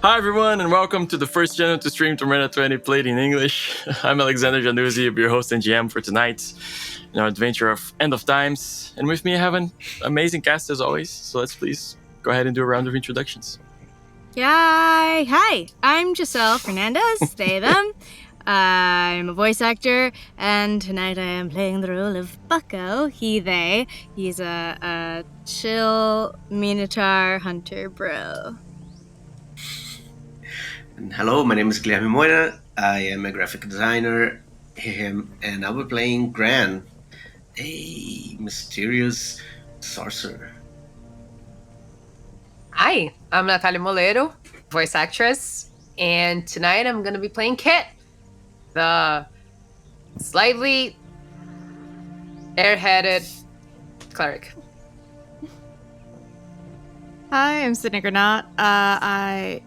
Hi everyone, and welcome to the first channel to stream Tormenta 20 played in English. I'm Alexander Januzzi, your host and GM for tonight, in our adventure of End of Times. And with me I have an amazing cast as always, so let's please go ahead and do a round of introductions. Hi, I'm Giselle Fernandez, they, them. I'm a voice actor, and tonight I am playing the role of Bucko, he, they. He's a chill Minotaur hunter bro. And hello, my name is Guilherme Moira. I am a graphic designer, and I'll be playing Gran, a mysterious sorcerer. Hi, I'm Natalia Molero, voice actress, and tonight I'm going to be playing Kit, the slightly airheaded cleric. Hi, I'm Sydney Granat. I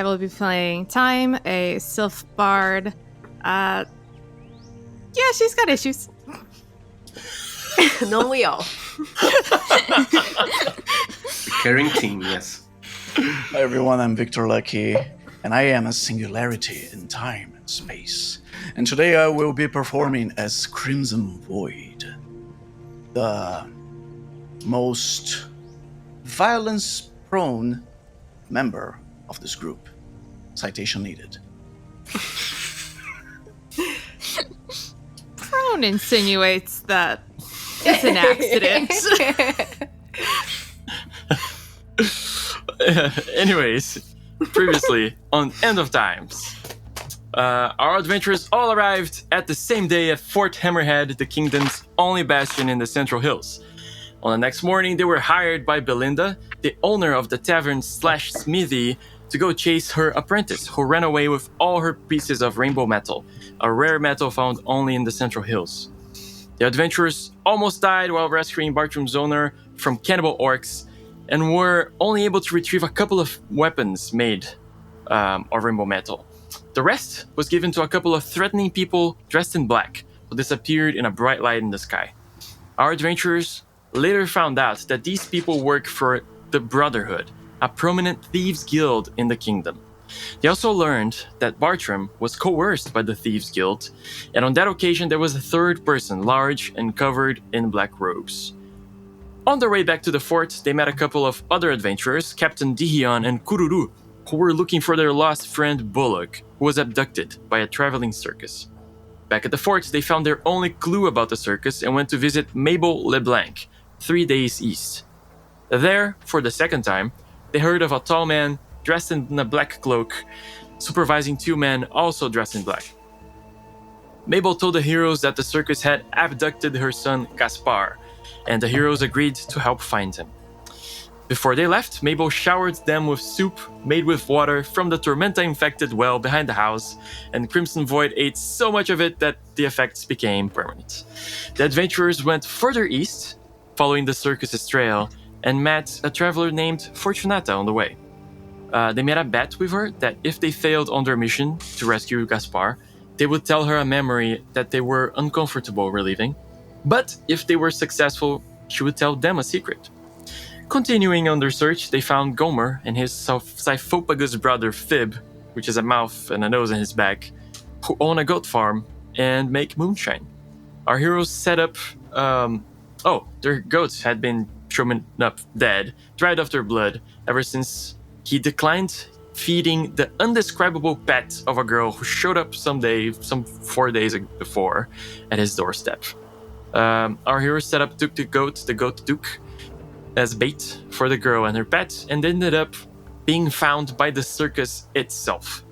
will be playing Time, a sylph bard. Yeah, she's got issues. Don't we all? Caring team, yes. Hi everyone, I'm Victor Lucky, and I am a singularity in time and space. And today I will be performing as Crimson Void, the most violence-prone member of this group. Citation needed. Prone insinuates that it's an accident. Anyways, previously on End of Times, our adventurers all arrived at the same day at Fort Hammerhead, the kingdom's only bastion in the Central Hills. On the next morning, they were hired by Belinda, the owner of the tavern/smithy, to go chase her apprentice, who ran away with all her pieces of rainbow metal, a rare metal found only in the Central Hills. The adventurers almost died while rescuing Bartram's owner from cannibal orcs, and were only able to retrieve a couple of weapons made of rainbow metal. The rest was given to a couple of threatening people dressed in black, who disappeared in a bright light in the sky. Our adventurers later found out that these people work for the Brotherhood, a prominent thieves' guild in the kingdom. They also learned that Bartram was coerced by the Thieves Guild, and on that occasion there was a third person, large and covered in black robes. On their way back to the fort, they met a couple of other adventurers, Captain Dihion and Kururu, who were looking for their lost friend Bullock, who was abducted by a traveling circus. Back at the fort, they found their only clue about the circus and went to visit Mabel LeBlanc, 3 days east. There, for the second time, they heard of a tall man dressed in a black cloak, supervising 2 men also dressed in black. Mabel told the heroes that the circus had abducted her son Gaspar, and the heroes agreed to help find him. Before they left, Mabel showered them with soup made with water from the Tormenta-infected well behind the house, and Crimson Void ate so much of it that the effects became permanent. The adventurers went further east, following the circus's trail, and met a traveler named Fortunata on the way. They made a bet with her that if they failed on their mission to rescue Gaspar, they would tell her a memory that they were uncomfortable reliving, but if they were successful, she would tell them a secret. Continuing on their search, they found Gomer and his Scyphopagus brother Fib, which is a mouth and a nose in his back, who own a goat farm and make moonshine. Our heroes set up their goats had been thrown up dead, dried off their blood, ever since he declined feeding the undescribable pet of a girl who showed up some 4 days before, at his doorstep. Our heroes set up the goat Duke, as bait for the girl and her pet, and ended up being found by the circus itself.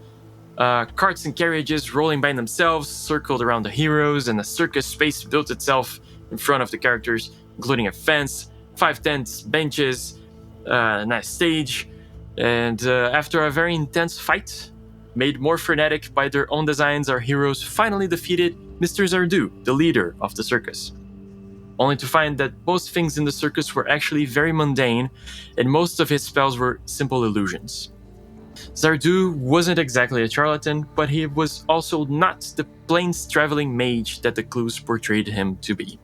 Carts and carriages rolling by themselves circled around the heroes, and the circus space built itself in front of the characters, including a fence, 5 tents, benches, a nice stage, and after a very intense fight, made more frenetic by their own designs, our heroes finally defeated Mr. Zardu, the leader of the circus. Only to find that most things in the circus were actually very mundane, and most of his spells were simple illusions. Zardu wasn't exactly a charlatan, but he was also not the plains-traveling mage that the clues portrayed him to be.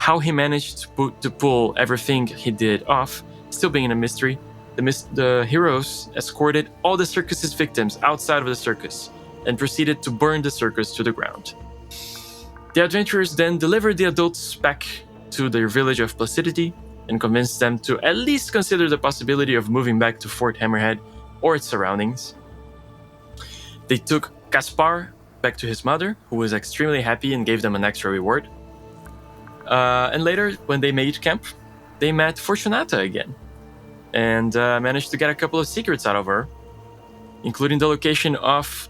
How he managed to pull everything he did off, still being a mystery, the heroes escorted all the circus's victims outside of the circus and proceeded to burn the circus to the ground. The adventurers then delivered the adults back to their village of Placidity and convinced them to at least consider the possibility of moving back to Fort Hammerhead or its surroundings. They took Caspar back to his mother, who was extremely happy and gave them an extra reward. And later, when they made camp, they met Fortunata again and managed to get a couple of secrets out of her, including the location of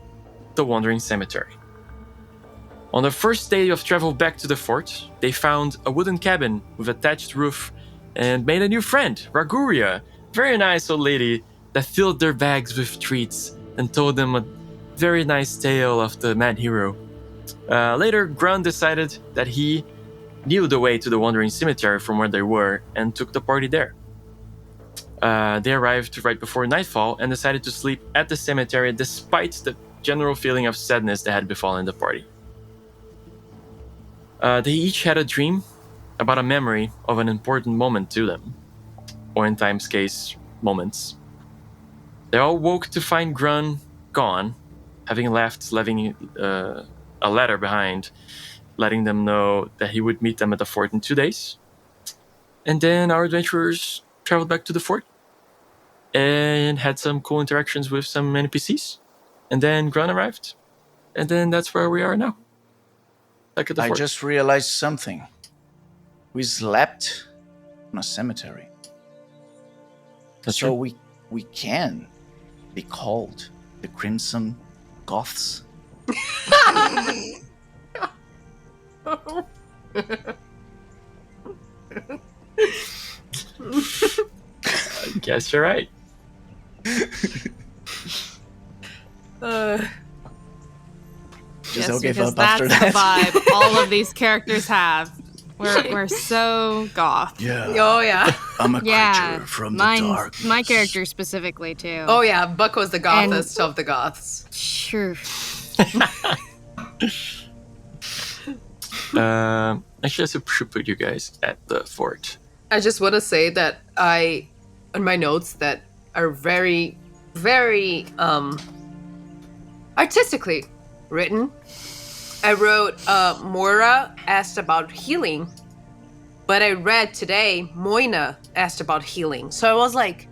the Wandering Cemetery. On the first day of travel back to the fort, they found a wooden cabin with a thatched roof and made a new friend, Raguria, very nice old lady that filled their bags with treats and told them a very nice tale of the mad hero. Later, Grun decided that he knew the way to the Wandering Cemetery from where they were and took the party there. They arrived right before nightfall and decided to sleep at the cemetery despite the general feeling of sadness that had befallen the party. They each had a dream about a memory of an important moment to them, or in Time's case, moments. They all woke to find Grun gone, having left, leaving a letter behind, letting them know that he would meet them at the fort in 2 days. And then our adventurers traveled back to the fort and had some cool interactions with some NPCs. And then Grun arrived. And then that's where we are now. Back at the I fort. just realized something. We slept on a cemetery. That's so true. we can be called the Crimson Goths. I guess you're right. Just Yes, give because up after that's that. the vibe all of these characters have. We're so goth. Yeah, Oh yeah. I'm a Yeah, creature from the mine, dark. my character specifically too. Oh yeah. Buck was the gothest of the goths. Sure. Actually, I should put you guys at the fort. I just want to say that I, on my notes that are very, very artistically written, I wrote Moira asked about healing, but I read today Moina asked about healing. So I was like,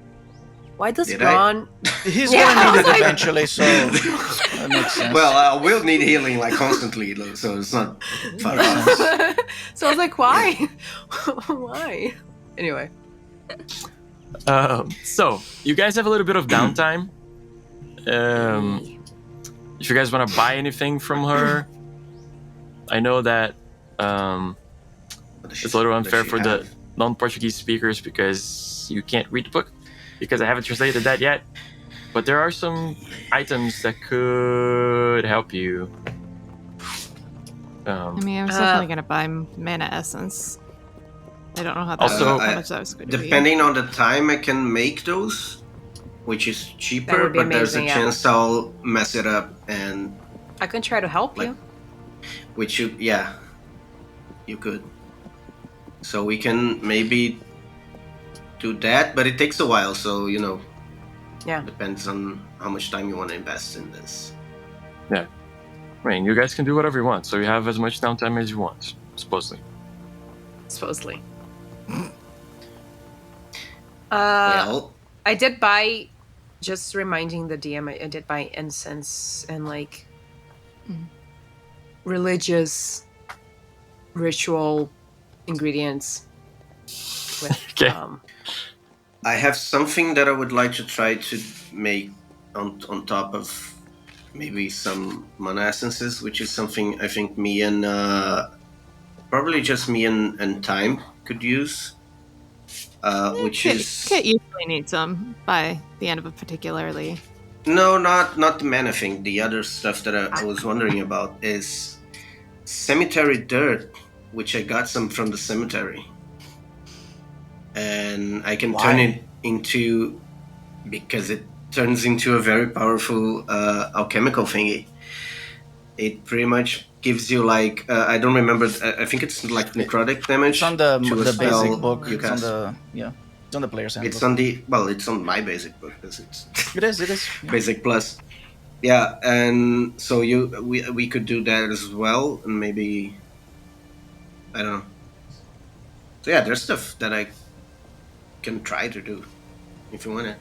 why does Did I? Ron? He's Yeah, gonna I need was it like- eventually, so that makes sense. Well, we'll need healing like constantly, so it's not far off. So I was like, why? Why? Anyway. So, you guys have a little bit of downtime. If you guys want to buy anything from her, I know that it's a little unfair for the non-Portuguese speakers because you can't read the book, because I haven't translated that yet. But there are some items that could help you. I mean, I was definitely gonna buy mana essence. I don't know how, Also- how much that was going to be. Depending on the time, I can make those, which is That cheaper, would be but there's a amazing, yeah. chance I'll mess it up, and I can try to help Like- you. which you could. So we can maybe do that, but it takes a while, so Yeah. depends on how much time you want to invest in this. I mean, you guys can do whatever you want, so you have as much downtime as you want, supposedly. Supposedly. Well, I did buy, just reminding the DM, I did buy incense and like religious ritual ingredients. With, Okay. I have something that I would like to try to make on top of maybe some mana essences, which is something I think me and probably just me and Time could use. Which is Kit usually needs some by the end of a particularly. no, not the mana thing. The other stuff that I was wondering about is cemetery dirt, which I got some from the cemetery, and I can turn Why? it into, because it turns into a very powerful alchemical thingy. It pretty much gives you like I don't remember. I think it's like necrotic damage. It's on the to a basic spell book. you It's on cast. the yeah. It's on the player's handbook. It's on my basic book because it's It is. basic plus. Yeah, and so we could do that as well, and maybe I don't know. So yeah, there's stuff that I can try to do if you want it.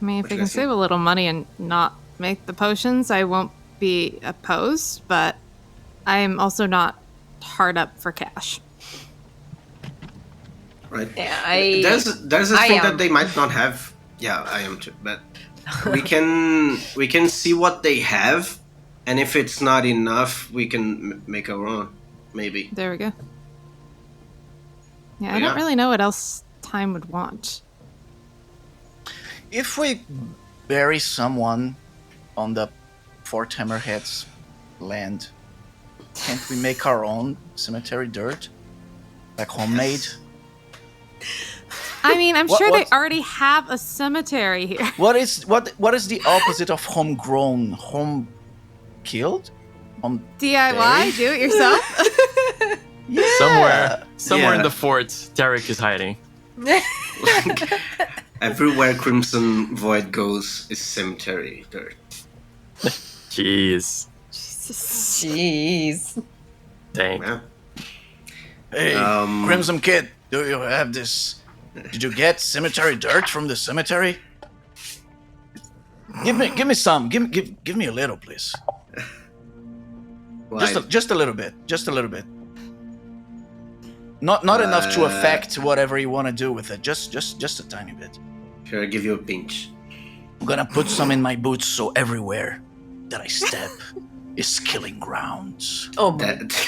I mean, if What we you can guys save think? a little money and not make the potions, I won't be opposed, but I am also not hard up for cash. Right? Yeah, There's this I thing am. that they might not have. Yeah, I am too. But we can see what they have, and if it's not enough, we can make our own. Maybe. There we go. Yeah, I Yeah. don't really know what else Time would want. If we bury someone on the Fort Hammerhead's land, can't we make our own cemetery dirt? Like homemade? I mean, I'm What- sure they what's- already have a cemetery here. What is the opposite of homegrown? Home killed? Home DIY, buried? do it yourself. Yeah. Somewhere in Yeah. the fort, Derek is hiding. Everywhere Crimson Void goes is cemetery dirt. Jeez. Jeez. Dang. Yeah. Hey, Crimson Kid, do you have this? Did you get cemetery dirt from the cemetery? Give me some. Give me a little, please. Well, Just a little bit. Just a little bit. Not enough to affect whatever you want to do with it. Just a tiny bit. Sure, I give you a pinch. I'm gonna put some in my boots so everywhere that I step is killing grounds. Oh my. That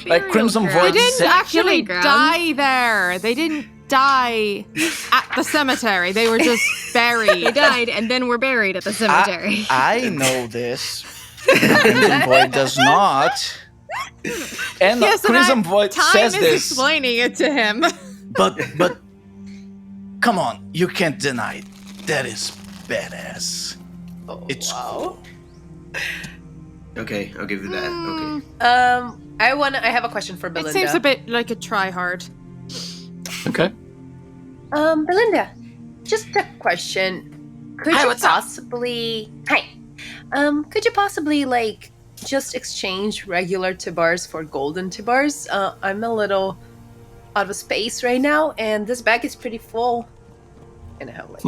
Like Crimson ground. Void They didn't said. actually Killing ground. die there. They didn't die at the cemetery. They were just buried. They died and then were buried at the cemetery. I know this. Crimson Void does not. And Yes, and Crimson Void Time says is this. explaining it to him. But come on, you can't deny it. That is badass. It's cool. okay, I'll give you that. Okay. I have a question for It Belinda. seems a bit like a try hard. Okay. Belinda, just a question. Could Hi, you what's up? possibly could you possibly like just exchange regular Tibars for golden Tibars? I'm a little out of space right now, and this bag is pretty full. And I have like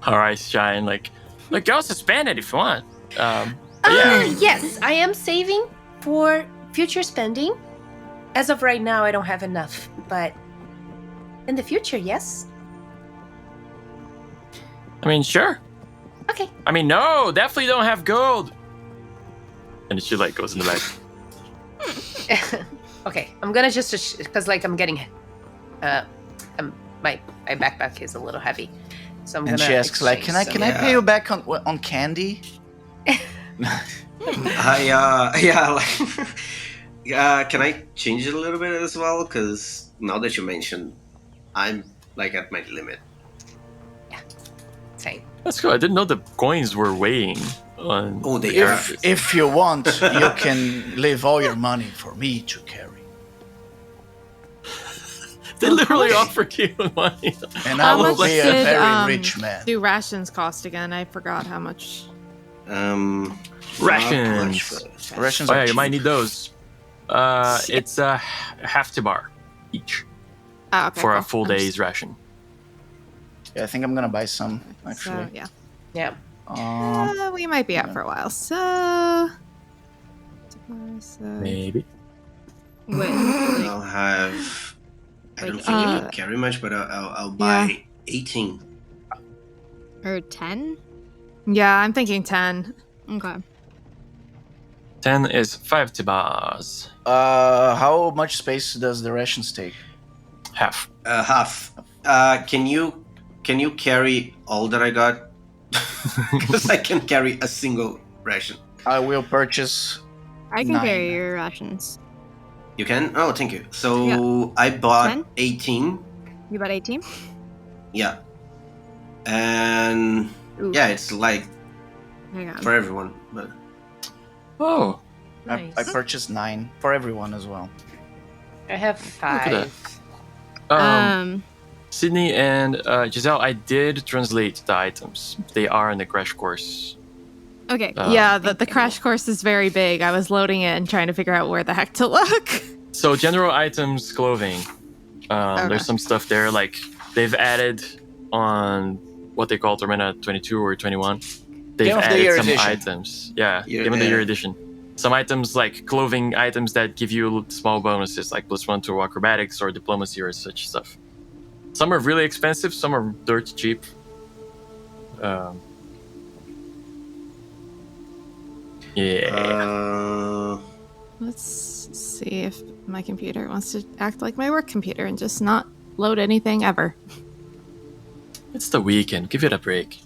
All right, Shine. Like, you also spend it if you want. But yeah. yes, I am saving for future spending. As of right now, I don't have enough, but in the future, yes. I mean, sure. Okay. I mean, no, definitely don't have gold. And she like goes in the back. Okay, I'm gonna just because like I'm getting my backpack is a little heavy, so I'm And gonna. she asks, like, can I exchange Yeah. pay you back on candy? Can I change it a little bit as well? Because now that you mentioned, I'm like at my limit. Same. That's cool. I didn't know the coins were weighing on. Oh, they are. If you want, you can leave all your money for me to carry. They literally offered you money. And How I will much be a did, very rich man. Do rations cost again? I forgot how much. Rations. Rations Oh are yeah, you cheap. might need those. It's half Tibar each Oh, okay, for a cool. full I'm day's just- ration. Yeah, I think I'm gonna buy some, So, actually. yeah. Yeah. We might be out for a while, so. Maybe. Wait, I'll have. I don't think you can carry much, but I'll buy 18. or 10? Yeah, I'm thinking 10. Okay. 10 is 5 Tibars. How much space does the rations take? Half. Half. Can you carry all that I got? Because I can carry a single ration. I will purchase. I can 9. carry your rations. You can? Oh, thank you. So I bought 10? 18. You bought 18? Yeah. And Ooh. yeah, it's like Hang on. for everyone. But Oh. I purchased 9 for everyone as well. I have at that. 5. Sydney and Giselle, I did translate the items. They are in the crash course. Okay. Yeah, the crash course is very big. I was loading it and trying to figure out where the heck to look. So general items, clothing. Okay. There's some stuff there, like they've added on what they call Tormenta 22 or 21. They've Game of the added Year some edition. items. Yeah, Yeah, Game of the Year yeah. edition. Some items like clothing items that give you small bonuses, like +1 to acrobatics or diplomacy or such stuff. Some are really expensive, some are dirt cheap. Yeah. Let's see if my computer wants to act like my work computer and just not load anything ever. It's the weekend. Give it a break.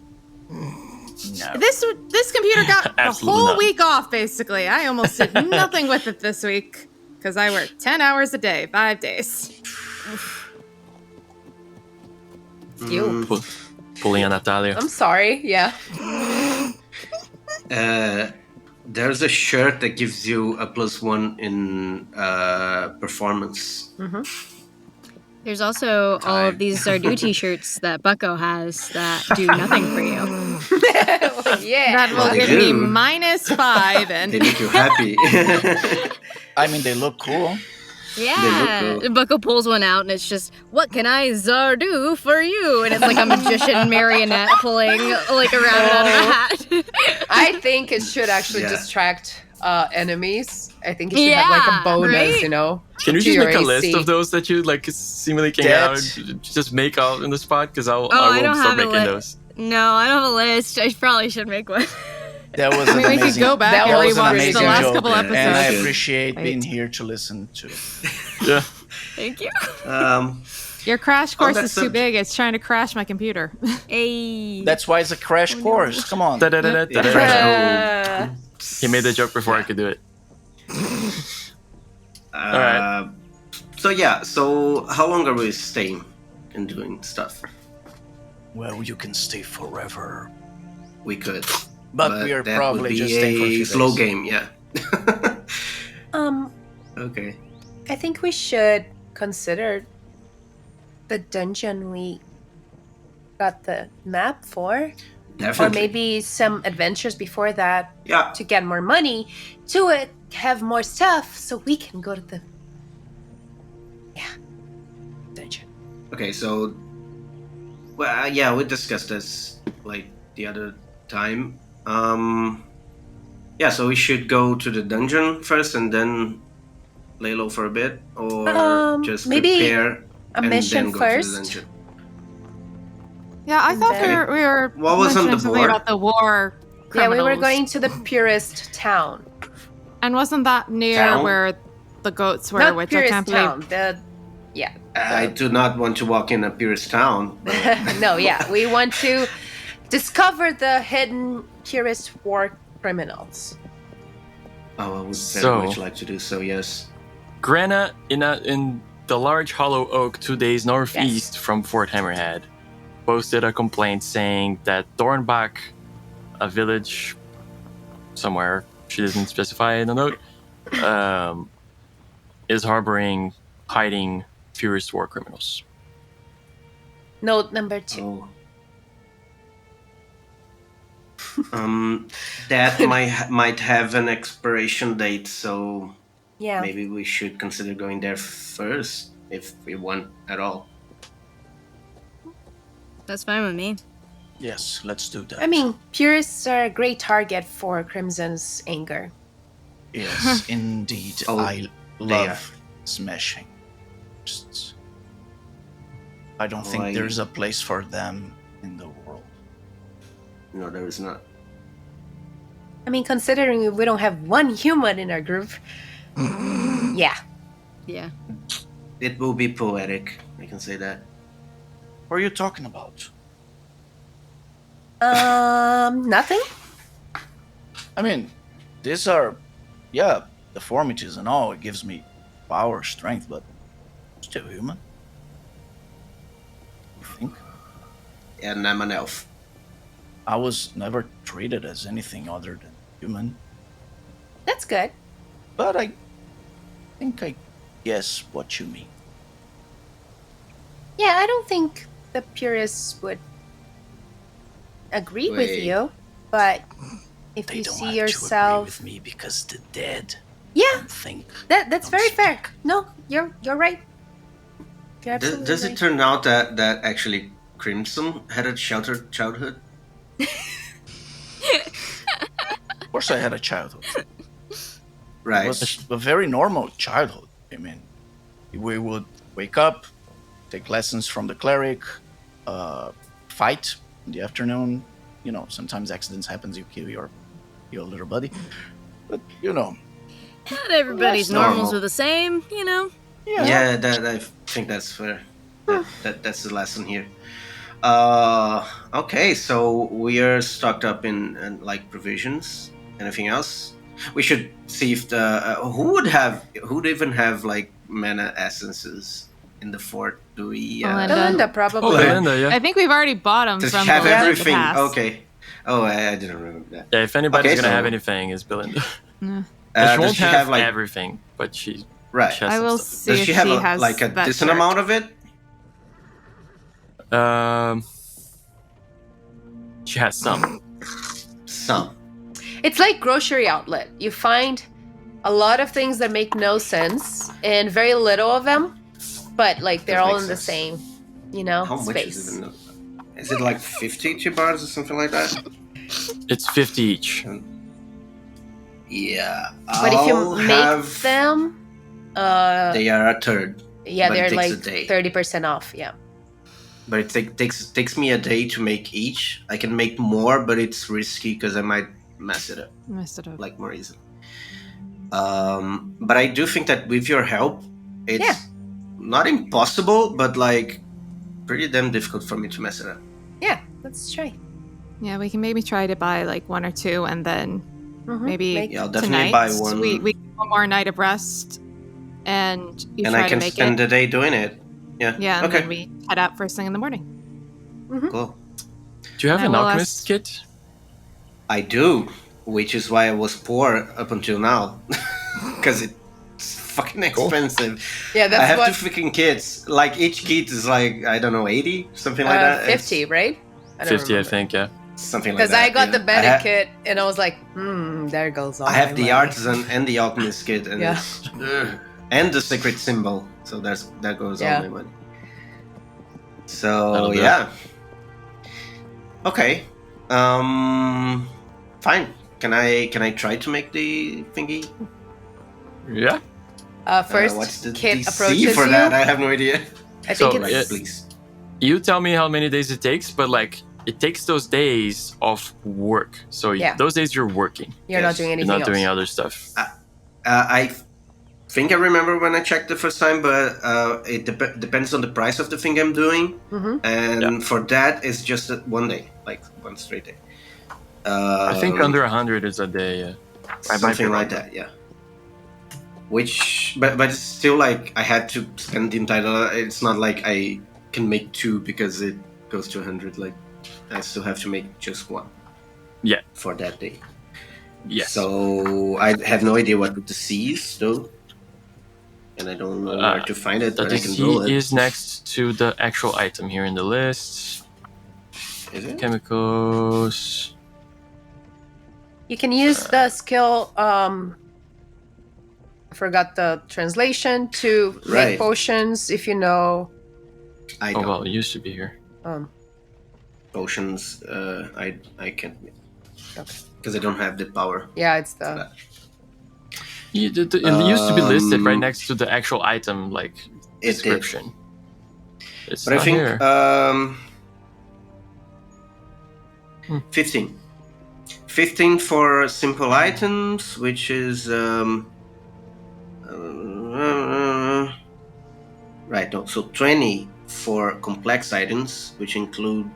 No. This computer got the Absolutely whole not. week off, basically. I almost did nothing with it this week because I work 10 hours a day, 5 days. You. Pulling a Natalia. I'm sorry. Yeah. There's a shirt that gives you a +1 in performance. There's also all of these Zardu t-shirts that Bucko has that do nothing for you. Yeah. That will Well, they give me do. -5 and They make you happy. I mean, they look cool. Yeah. cool. Bucko pulls one out and it's just, what can I Zardu for you? And it's like a magician marionette pulling like a rabbit out of a hat. I think it should actually Yeah. distract enemies. I think it should have like a Yeah, bonus, right? you know? Can you to just your make a AC. list of those that you like seemingly can That- out? Just make out in the spot because I I will don't start have a making li- those. No, I don't have a list. I probably should make one. That was I an mean, we could amazing. go back That and was an rewatch the amazing last joke, couple yeah. episodes. And I Good. appreciate Right. being here to listen to. Yeah. Thank you. Your crash course that is too subject- big. It's trying to crash my computer. Hey. That's why it's a crash course. Come on. Da-da-da-da-da-da. He made the joke before I could do it. Alright. So yeah, so how long are we staying and doing stuff? Well, you can stay forever. We could, But we are that probably would be just staying for a a few slow days. game. Yeah. Okay. I think we should consider the dungeon we got the map for. Definitely. Or maybe some adventures before that Yeah. to get more money to it, have more stuff so we can go to the dungeon. Okay. So, well, yeah, we discussed this like the other time. Yeah. So we should go to the dungeon first and then lay low for a bit, or just maybe prepare A and mission then go to the first. dungeon. Yeah, I thought Okay. we were What was on mentioning the something board? about the war. Yeah, we were criminals. going to the purest town. And wasn't that near Town? where the goats were, Not which I purest can't town. believe. I do not want to walk in a Pierce town. But No, yeah, we want to discover the hidden purest war criminals. I would very So- much like to do so. Yes. Grana in the large hollow oak 2 days northeast from Fort Hammerhead posted a complaint saying that Dornbach, a village somewhere, she didn't specify in the note, is hiding furious war criminals. Note number 2. Oh. That might have an expiration date, so Yeah. maybe we should consider going there first if we want at all. That's fine with me. Yes, let's do that. I mean, purists are a great target for Crimson's anger. yes, indeed. Oh, I they love smashing. Just- I don't Why? think there's a place for them in the world. No, there is not. I mean, considering we don't have one human in our group. Yeah. Yeah. It will be poetic. I can say that. What are you talking about? Nothing? I mean, these are, yeah, deformities and all. It gives me power, strength, but still human. You think? And I'm an elf. I was never treated as anything other than human, That's good. but I think I guess what you mean. Yeah, I don't think the purists would agree with Wait. you, but if They you don't see have yourself, to agree with me because the dead yeah, don't think. that's don't very fair. speak. No, you're right. You're absolutely Does right. it turn out that actually Crimson had a sheltered childhood? Of course, I had a childhood. Right. It was a very normal childhood. I mean, we would wake up, take lessons from the cleric, fight in the afternoon. You know, sometimes accidents happen. You kill your little buddy, but you know, Not everybody's That's normal. normals are the same, you know. Yeah, that I think that's fair. That's the lesson here. Okay, so we are stocked up in like provisions. Anything else? We should see if the who'd even have like mana essences in the fort. Do we? Belinda probably. Okay. Belinda, yeah. I think we've already bought them Does from she have Belinda in the everything? past. Okay. Oh, I didn't remember that. Yeah, if anybody's Okay, gonna have so- anything, it's Belinda. Yeah. She Does won't she have, like everything, but she right? has I some will stuff. see Does if she have has like a that decent shirt. amount of it? She has some. Some. It's like grocery outlet. You find a lot of things that make no sense and very little of them, but like they're That all makes in the sense. same, you know, How much space. is it? Is it like 50 bars or something like that? It's 50 each. Yeah. But if you I'll make have- them, they are a third. yeah, but it they're takes a like day. 30% off. Yeah. But it takes me a day to make each. I can make more, but it's risky because I might mess it up, Messed it up. like more easily. But I do think that with your help, it's Yeah. not impossible, but like pretty damn difficult for me to mess it up. Yeah, let's try. Yeah, we can maybe try to buy like one or two, and then Mhm. maybe Make- Yeah, I'll definitely tonight buy one. we get one more night of rest, and you And try I can to make spend it. the day doing it. Yeah. Yeah, and Okay. then we head out first thing in the morning. Cool. Do you have I an will alchemist ask- kit? I do, which is why I was poor up until now, because it's fucking expensive. Yeah, I that's have what. 2 freaking kits. Like each kit is like I don't know 80 something like that. 50, right? I don't 50, I remember. think, yeah. Something like Because that. I got the I bandit ha- kit, and I was like, there goes all I have my the money. artisan and the alchemist kit, and Yeah. and the secret symbol. So that goes Yeah. all my money. That'll So do it. yeah. Okay. Fine. Can I try to make the thingy? Yeah. First, what's the kit DC approaches for you. that? I have no idea. I think So, it's yeah. Please. You tell me how many days it takes, but like it takes those days of work. So Yeah. those days you're working. you're not Yes, doing You're anything not else. doing other stuff. I think I remember when I checked the first time, but it depends on the price of the thing I'm doing, Mhm. and for that it's just one day, like one straight day. I think under 100 is a day, yeah. I might be something wrong. like that, yeah. Which, but it's still like I had to spend the entire. It's not like I can make 2 because it goes to 100. Like I still have to make just 1. Yeah. For that day. Yes. So I have no idea what the C is though, and I don't know where to find it. the But I can roll DC it. is next to the actual item here in the list. Is it? Chemicals. You can use the skill. I forgot the translation to make Right. potions if you know. I Oh don't. well, it used to be here. Potions. I can't. Okay. Because I don't have the power. Yeah, it's the. It used to be listed right Um, next to the actual item, like It did. description. It's But not I think here. 15. 15 for simple items, which is right. No, so 20 for complex items, which include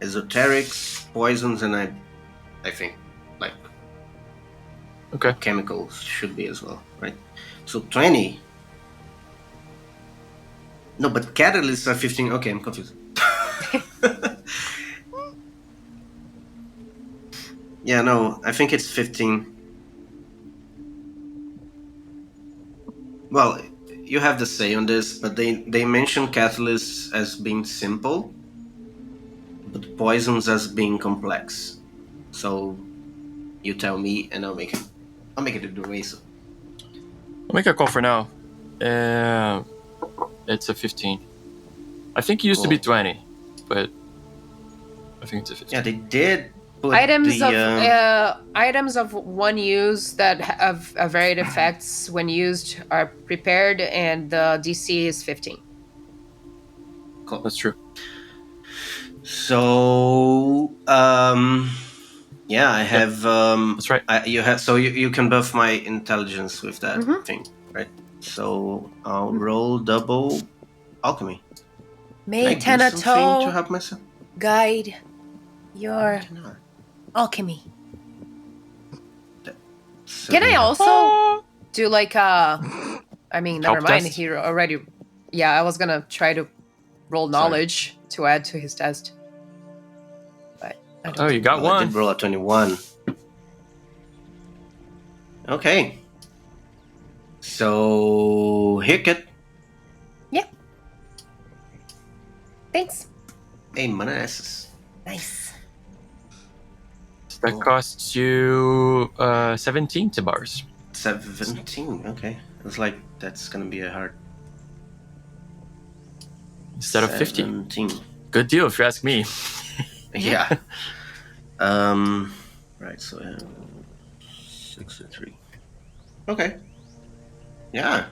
esoterics, poisons, and I think like Okay. chemicals should be as well, right? So 20. No, but catalysts are 15. Okay, I'm confused. Yeah, no, I think it's 15. well, you have the say on this, but they mention catalysts as being simple, but poisons as being complex. So you tell me, and I'll make it the way. So I'll make a call for now. It's a 15. I think it used to be 20, but I think it's a 15. yeah, they did put items of one use that have varied effects when used are prepared, and the DC is 15. Cool. That's true. So yeah, I have That's right. You can buff my intelligence with that thing, right? So I'll roll double alchemy. May Can I do something to Tanato help myself? guide your Cannot. alchemy. So Can I also do like I mean, never Help mind. test? He already. Yeah, I was gonna try to roll knowledge to add to his test. But I don't. Oh, you got I one. did roll a 21. Okay. So Hicket. Yeah. Thanks. Hey, Manassas. Nice. That costs you 17 Tibars. 17. Okay. It was like that's gonna be a hard. Instead of 50. 17. Good deal if you ask me. Yeah. Right. So I have 63. Okay. Yeah.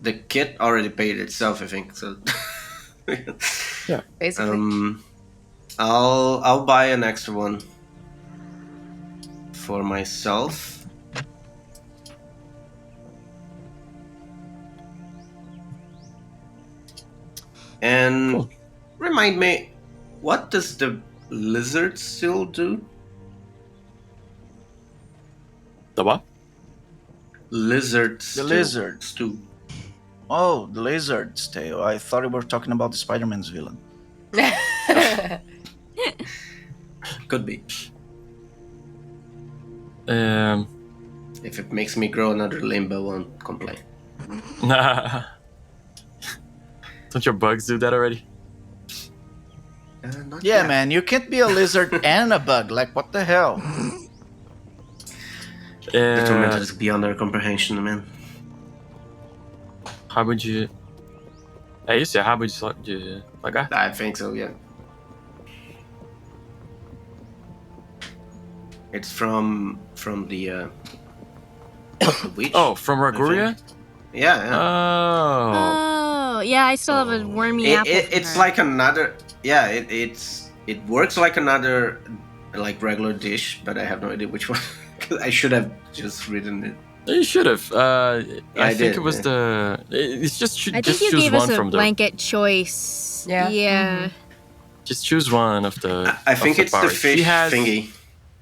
The kit already paid itself, I think. So. Basically. I'll buy an extra one for myself. And Cool. Remind me, what does the lizard still do? The what? Lizard The still lizard. stew. Oh, the lizard's tail. I thought you were talking about the Spider-Man's villain. Could be. If it makes me grow another limb, I won't complain. Don't your bugs do that already? Not Yeah, yet. man, you can't be a lizard and a bug. Like, what the hell? The torment is beyond our comprehension, man. How would you... É isso? É rabo de lagarto? I think so, yeah. It's from the the witch. Oh, from Raguria? Yeah, yeah. Oh. Oh, yeah, I still have a wormy apple. from It's her. like another. Yeah, it works like another like regular dish, but I have no idea which one. I should have just written it. You should have. I I think did, it was yeah. It's just I think just you choose gave one us a from the. blanket choice. Yeah. Yeah. Just choose one of the. I think of it's the bars. fish thingy.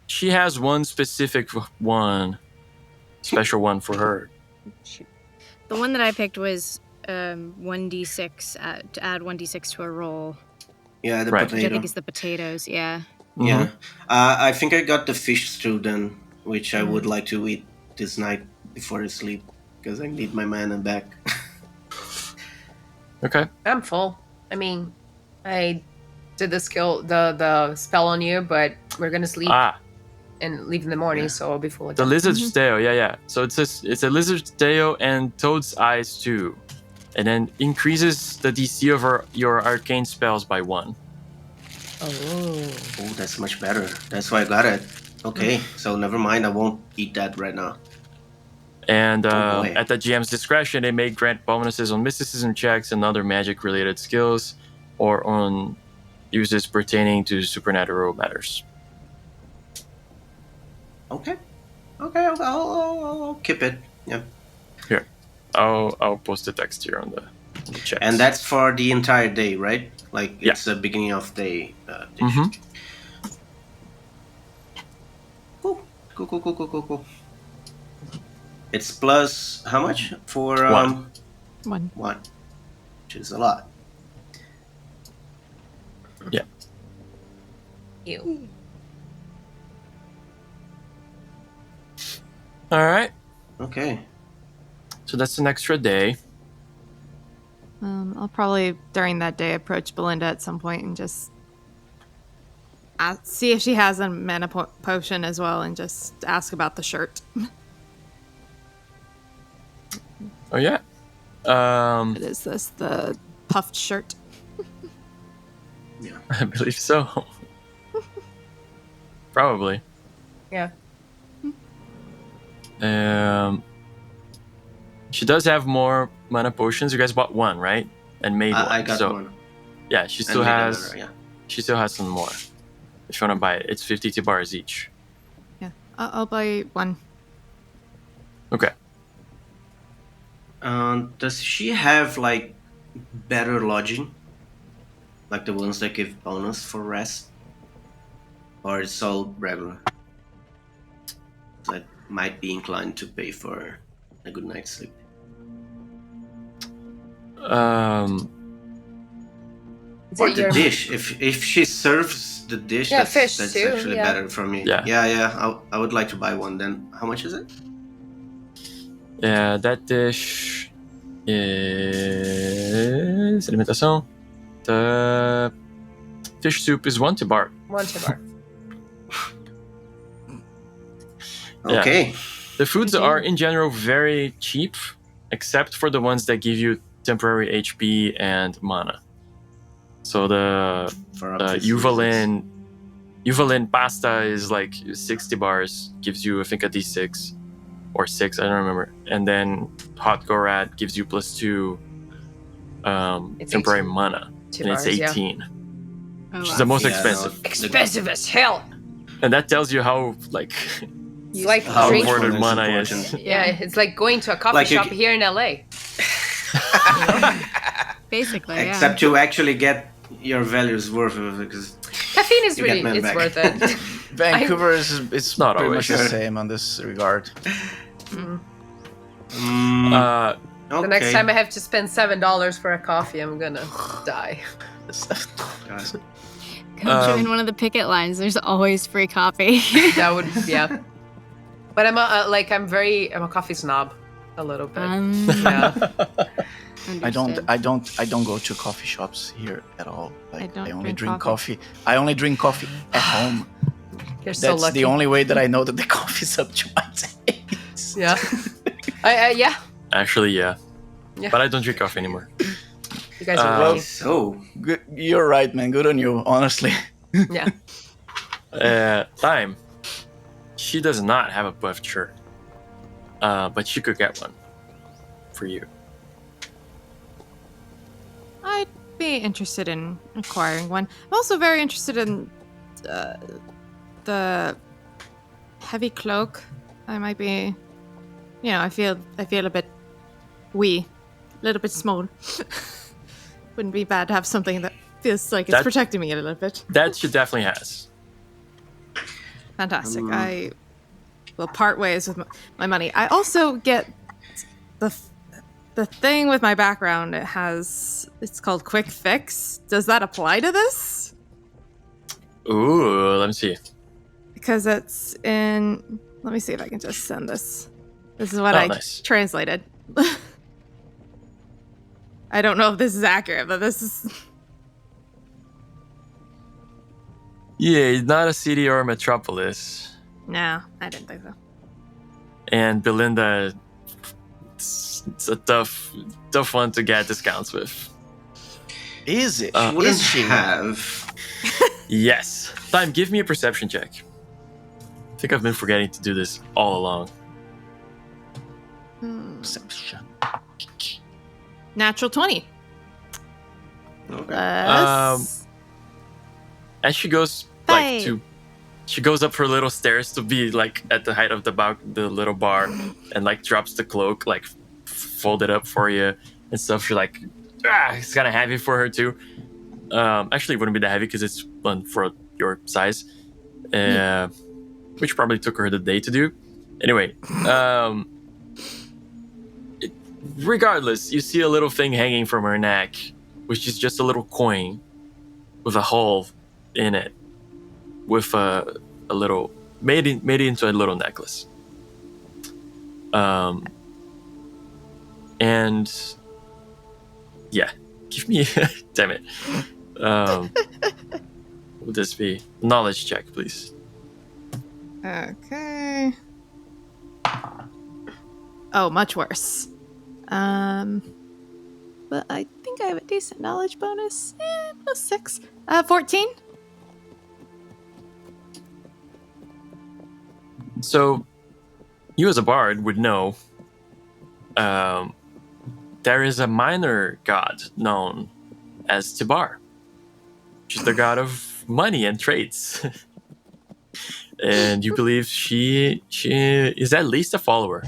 She has one specific one, special one for her. The one that I picked was 1d6 to add 1d6 to a roll, Yeah, the Right. which I potato. think is the potatoes. Yeah. Yeah. Mhm. I think I got the fish stew then, which I would like to eat this night before I sleep, because I need my mana back. Okay. I'm full. I mean, I did the spell on you, but we're gonna sleep and leave in the morning, Yeah. so I'll be full The again. lizard's tail, yeah. So it's a lizard's tail and toad's eyes too, and then increases the DC of your arcane spells by 1. Oh, that's much better. That's why I got it. Okay, so never mind. I won't eat that right now. And Oh, boy. at the GM's discretion, it may grant bonuses on mysticism checks and other magic-related skills, or on uses pertaining to supernatural matters. Okay. I'll keep it. Yeah. Here, I'll post the text here on the chat. And that's for the entire day, right? Like Yeah. it's the beginning of day. Dish. Mm-hmm. Cool. It's plus how much for 1. 1. 1, which is a lot. Yeah. You. All right. Okay. So that's an extra day. I'll probably, during that day, approach Belinda at some point and just see if she has a mana potion as well and just ask about the shirt. Oh yeah. What is this? The puffed shirt? Yeah. I believe so. Probably. Yeah. She does have more mana potions. You guys bought one, right? And made one. I got so, one. Yeah, she And still made has. another, yeah. She still has some more. If you want to buy it, it's 50 T-bars each. Yeah, I'll buy one. Okay. Does she have like better lodging, like the ones that give bonus for rest, or it's all regular? So I might be inclined to pay for a good night's sleep. Or the dish. If she serves the dish, Yeah, that's fish that's too, actually yeah. better for me. Yeah. Yeah. I would like to buy one. Then how much is it? Yeah, that dish is alimentação. The fish soup is 1 T-bar. 1 T-bar. Yeah. Okay. The foods are in general very cheap, except for the ones that give you temporary HP and mana. So the For obvious reasons. Uvalin pasta is like 60 bars, gives you I think a D6 or 6, I don't remember. And then hot Gorad gives you +2 It's temporary 18. mana. Two And it's bars, yeah. 18. Oh, Which is wow. the most Yeah, expensive. no, Expensive as hell. And that tells you how like It's like How drink. important mana important. is. Yeah, it's like going to a coffee Like you shop c- here in LA. Basically, yeah. Except to actually get your values worth of it, because Caffeine is You get really, men it's back. worth it. Vancouver is it's Not pretty always. much the same on this regard. The next time I have to spend $7 for a coffee, I'm gonna die. Come join one of the picket lines. There's always free coffee. That would, yeah. But I'm a coffee snob, a little bit. Yeah. I don't understood. go to coffee shops here at all. Like, don't I only drink drink coffee. I only drink coffee at home. You're so That's lucky. the only way that I know that the coffee's up to my taste. Yeah. Yeah. Actually, yeah. Yeah. But I don't drink coffee anymore. You guys are Well, lucky. So Good, you're right, man. Good on you, honestly. Yeah. Time. She does not have a buffed shirt. But she could get one for you. I'd be interested in acquiring one. I'm also very interested in the heavy cloak. I might be, I feel a bit wee, a little bit small. Wouldn't be bad to have something that feels like it's That- protecting me a little bit. That she definitely has. Fantastic. I will part ways with my money. I also get the thing with my background. It's called Quick Fix. Does that apply to this? Ooh, let me see. Because it's in. Let me see if I can just send this. This is what Oh, I nice. translated. I don't know if this is accurate, but this is. Yeah, it's not a city or a metropolis. No, I didn't think so. And Belinda, it's a tough one to get discounts with. Is it? wouldn't Is she? have. Yes. Time, give me a perception check. I think I've been forgetting to do this all along. Perception. Natural 20. Okay. As she goes she goes up her little stairs to be like at the height of the little bar, and like drops the cloak, like fold it up for you and stuff. She's like, it's kind of heavy for her too. Actually, it wouldn't be that heavy because it's one for your size, which probably took her the day to do. Anyway, regardless, you see a little thing hanging from her neck, which is just a little coin with a hole in it, with a little made into a little necklace. And yeah, give me damn it. Would this be knowledge check, please? Okay. Oh, much worse. But I think I have a decent knowledge bonus. +6. 14. So, you as a bard would know there is a minor god known as Tibar. She's the god of money and trades. And you believe she is at least a follower.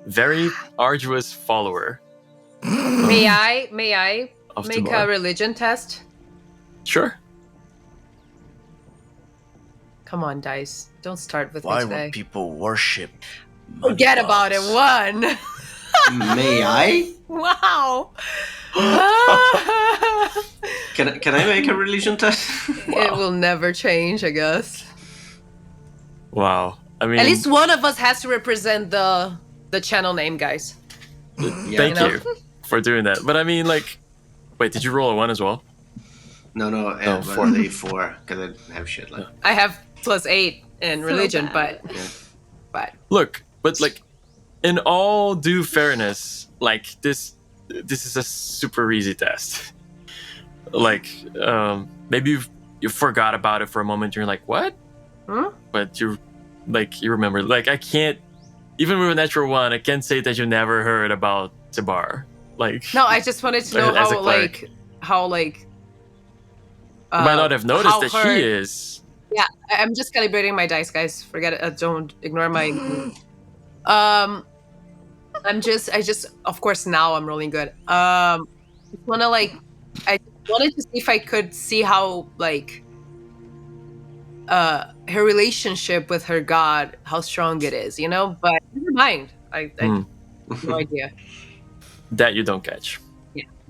Very arduous follower. May I Of make Tibar. a religion test? Sure. Come on, dice. Don't start with Why me today. would people worship? money Forget about it. gods? 1. May I? Wow. Can I make a religion test? It will never change, I guess. Wow. I mean, At least one of us has to represent the channel name, guys. thank You know? you for doing that. But I mean, like, wait, did you roll a 1 as well? No, Oh, but 4. only 4 because I have shit like. I have +8 in religion, bad. but Look, but like, in all due fairness, like this is a super easy test. Like, maybe you forgot about it for a moment. You're like, what? Hmm? But you remember. Like, I can't, even with a natural 1, I can't say that you never heard about Tibar. Like, no, I just wanted to know As a cleric. how you might not have noticed how that her- she is. Yeah, I'm just calibrating my dice, guys. Forget it. Don't ignore my. I just, of course, now I'm rolling good. I wanted to see if I could see how her relationship with her god, how strong it is, you know. But never mind. I have no idea. That you don't catch.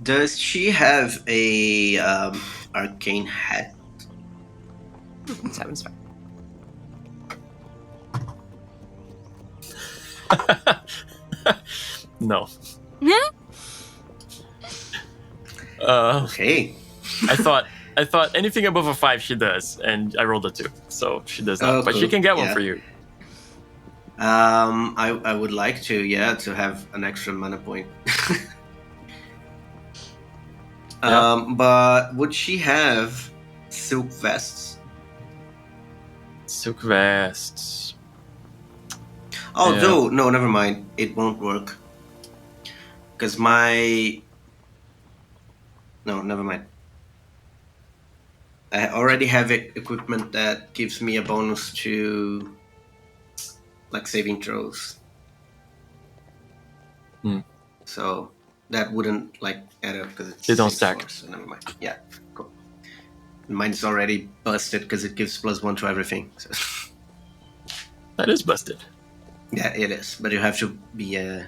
Does she have a arcane hat? 7's fine. No. Okay. I thought anything above a 5 she does, and I rolled a 2, so she does not. Oh, But she cool. can get one Yeah. for you. I would like to have an extra mana point. Yeah. But would she have silk vests? Silk vests. Although, no, never mind. It won't work. Because No, never mind. I already have equipment that gives me a bonus to, like, saving throws. So that wouldn't, like, add up because it's They don't 6, stack. 4, so never mind. Yeah, cool. Mine's already busted because it gives +1 to everything. So. That is busted. Yeah, it is. But you have to be a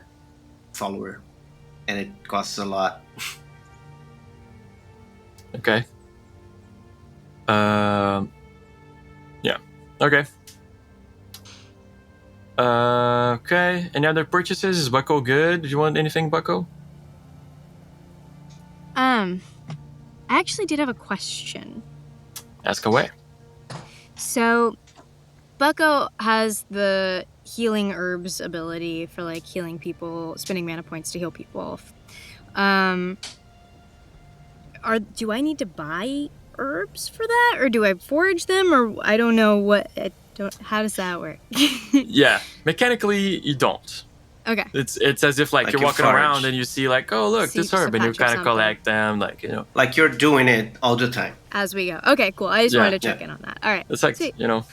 follower. And it costs a lot. Okay. Yeah. Okay. Okay. Any other purchases? Is Bucko good? Do you want anything, Bucko? I actually did have a question. Ask away. So, Bucko has the healing herbs ability for like healing people, spending mana points to heal people. Do I need to buy herbs for that, or do I forage them, or I don't know what? How does that work? Yeah. Mechanically, you don't. Okay. It's as if like Like you're you walking forage. around and you see like, oh look, See this just a herb, and you patch of kind of something. collect them, like, you know. Like you're doing it all the time. As we go. Okay, cool. I just Yeah. wanted to check in on that. All right. It's like, Sweet. you know,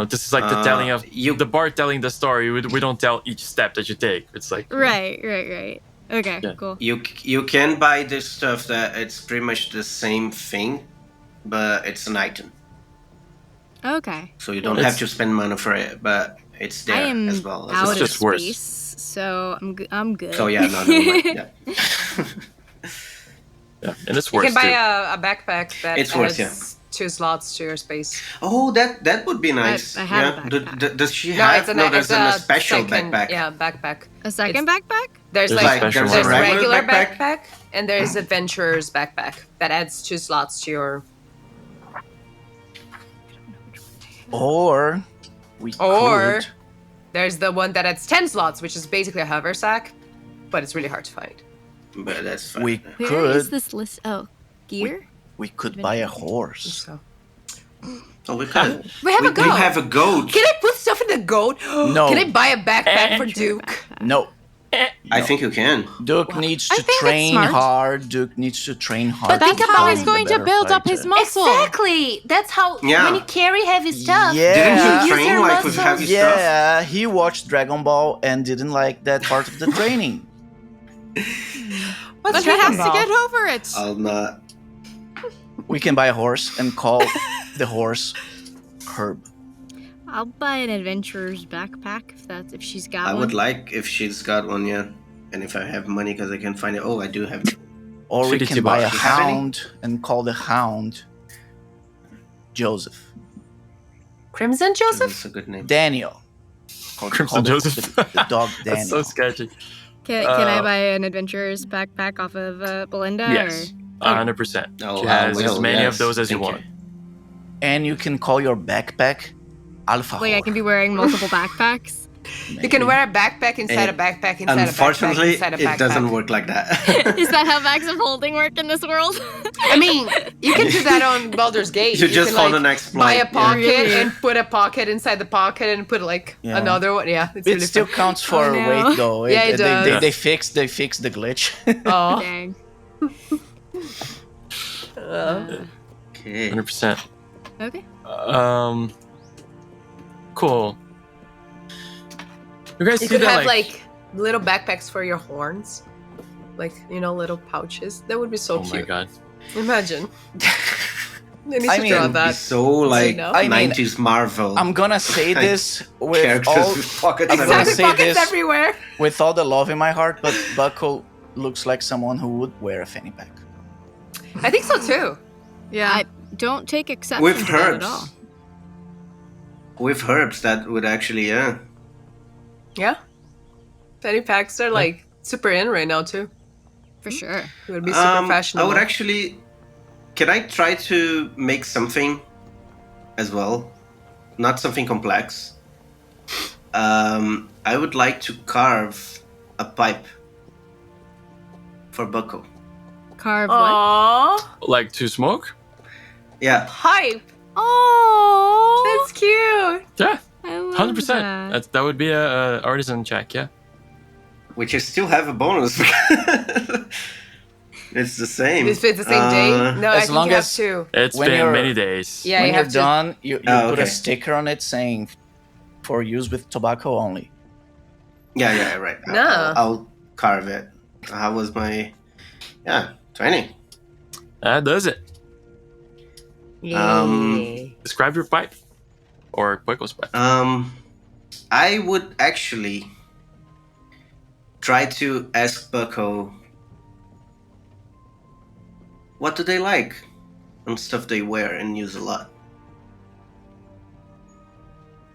this is like the telling of the bard telling the story. We don't tell each step that you take. It's like, you know, Right. Okay, Yeah. cool. You can buy this stuff that it's pretty much the same thing, but it's an item. Okay. So you don't It's- have to spend money for it, but it's I there am as well. out It's of just worse. space, so I'm good. So yeah, no, never mind. Yeah. yeah, and it's You worse can buy too. a backpack that It's has worth, yeah. 2 slots to your space. Oh, that would be nice. I have a backpack. Does she No, have? it's No, there's a special second, backpack. Yeah, backpack. A second backpack? There's There's like a special there's one. regular Regular backpack? backpack and there's adventurer's backpack that adds 2 slots to your. Or we Or could. there's the one that adds 10 slots, which is basically a hover sack, but it's really hard to find. But that's fine. We Where is could. this list? Oh, gear? We could buy a horse. So Oh, we could. we have a We goat. have a goat. Can I put stuff in the goat? No. Can I buy a backpack for Duke? No. I think you can. Duke needs I to think it's train smart. hard. Duke needs to train hard. But to think That's about how become he's a going to better build up his fighter. muscle. Exactly. That's how Yeah. when you carry heavy stuff. Yeah. Didn't Use you train your like with muscles. heavy stuff? Yeah, he watched Dragon Ball and didn't like that part of the training. What's But he Dragon has to Ball? get over it. I'll not. We can buy a horse and call the horse Herb. I'll buy an adventurer's backpack if she's got I one. would like if she's got one, yeah. And if I have money, because I can find it. Oh, I do have. Or we Fifty can buy a bucks. You have any? hound and call the hound Joseph. Crimson Joseph? That's a good name. Daniel. Call Crimson the- Joseph. The dog Daniel. That's so sketchy. Can I buy an adventurer's backpack off of Belinda? Yes, 100%. Oh, She has I will, as many yes. of those as you Thank want. And you can call your backpack Alpha. Or, like I can be wearing multiple backpacks. You can wear a backpack inside a backpack inside a backpack Unfortunately, inside a backpack. it doesn't work like that. Is that how bags of holding work in this world? I mean, you can do that on Baldur's Gate. You just can, follow like, the next buy a blind, yeah. pocket Really? and put a pocket inside the pocket and put like Yeah. another one. Yeah, it's It really still fun. counts for Oh, no. weight though. Yeah, it does. They fixed the glitch. Oh. Dang. Okay. 100%. Okay. Cool. You guys You see could that have like little backpacks for your horns, like little pouches. That would be so oh cute. my god. Imagine. I need I to mean, draw it'd be Be that. so like know? I mean, 90s Marvel. I'm gonna say this with characters all with pockets. I'm gonna Exactly, say pockets this- everywhere. with all the love in my heart, but Bucko looks like someone who would wear a fanny pack. I think so too. Yeah. I don't take exception With to that at herbs. all. With herbs, that would actually, yeah. Yeah. Fanny packs are like super in right now too. For sure. It would be super fashionable. I would actually. Can I try to make something as well? Not something complex. I would like to carve a pipe for Bucko. Carve what? Aww, Like to smoke? Yeah. pipe. Oh, That's cute. Yeah, I love 100%. that. That would be a artisan check, yeah. Which I still have a bonus. It's the same. If it's the same day, no, I as think long you have as- two. It's When been you're- many days. Yeah, when you you're have to. done, you Oh, put a okay. sticker on it saying for use with tobacco only. Yeah, right. No. I'll carve it. How was my. Yeah, 20. That does it. Um, Describe your pipe. Or Bucko's pipe. I would actually try to ask Bucko what do they like and stuff they wear and use a lot.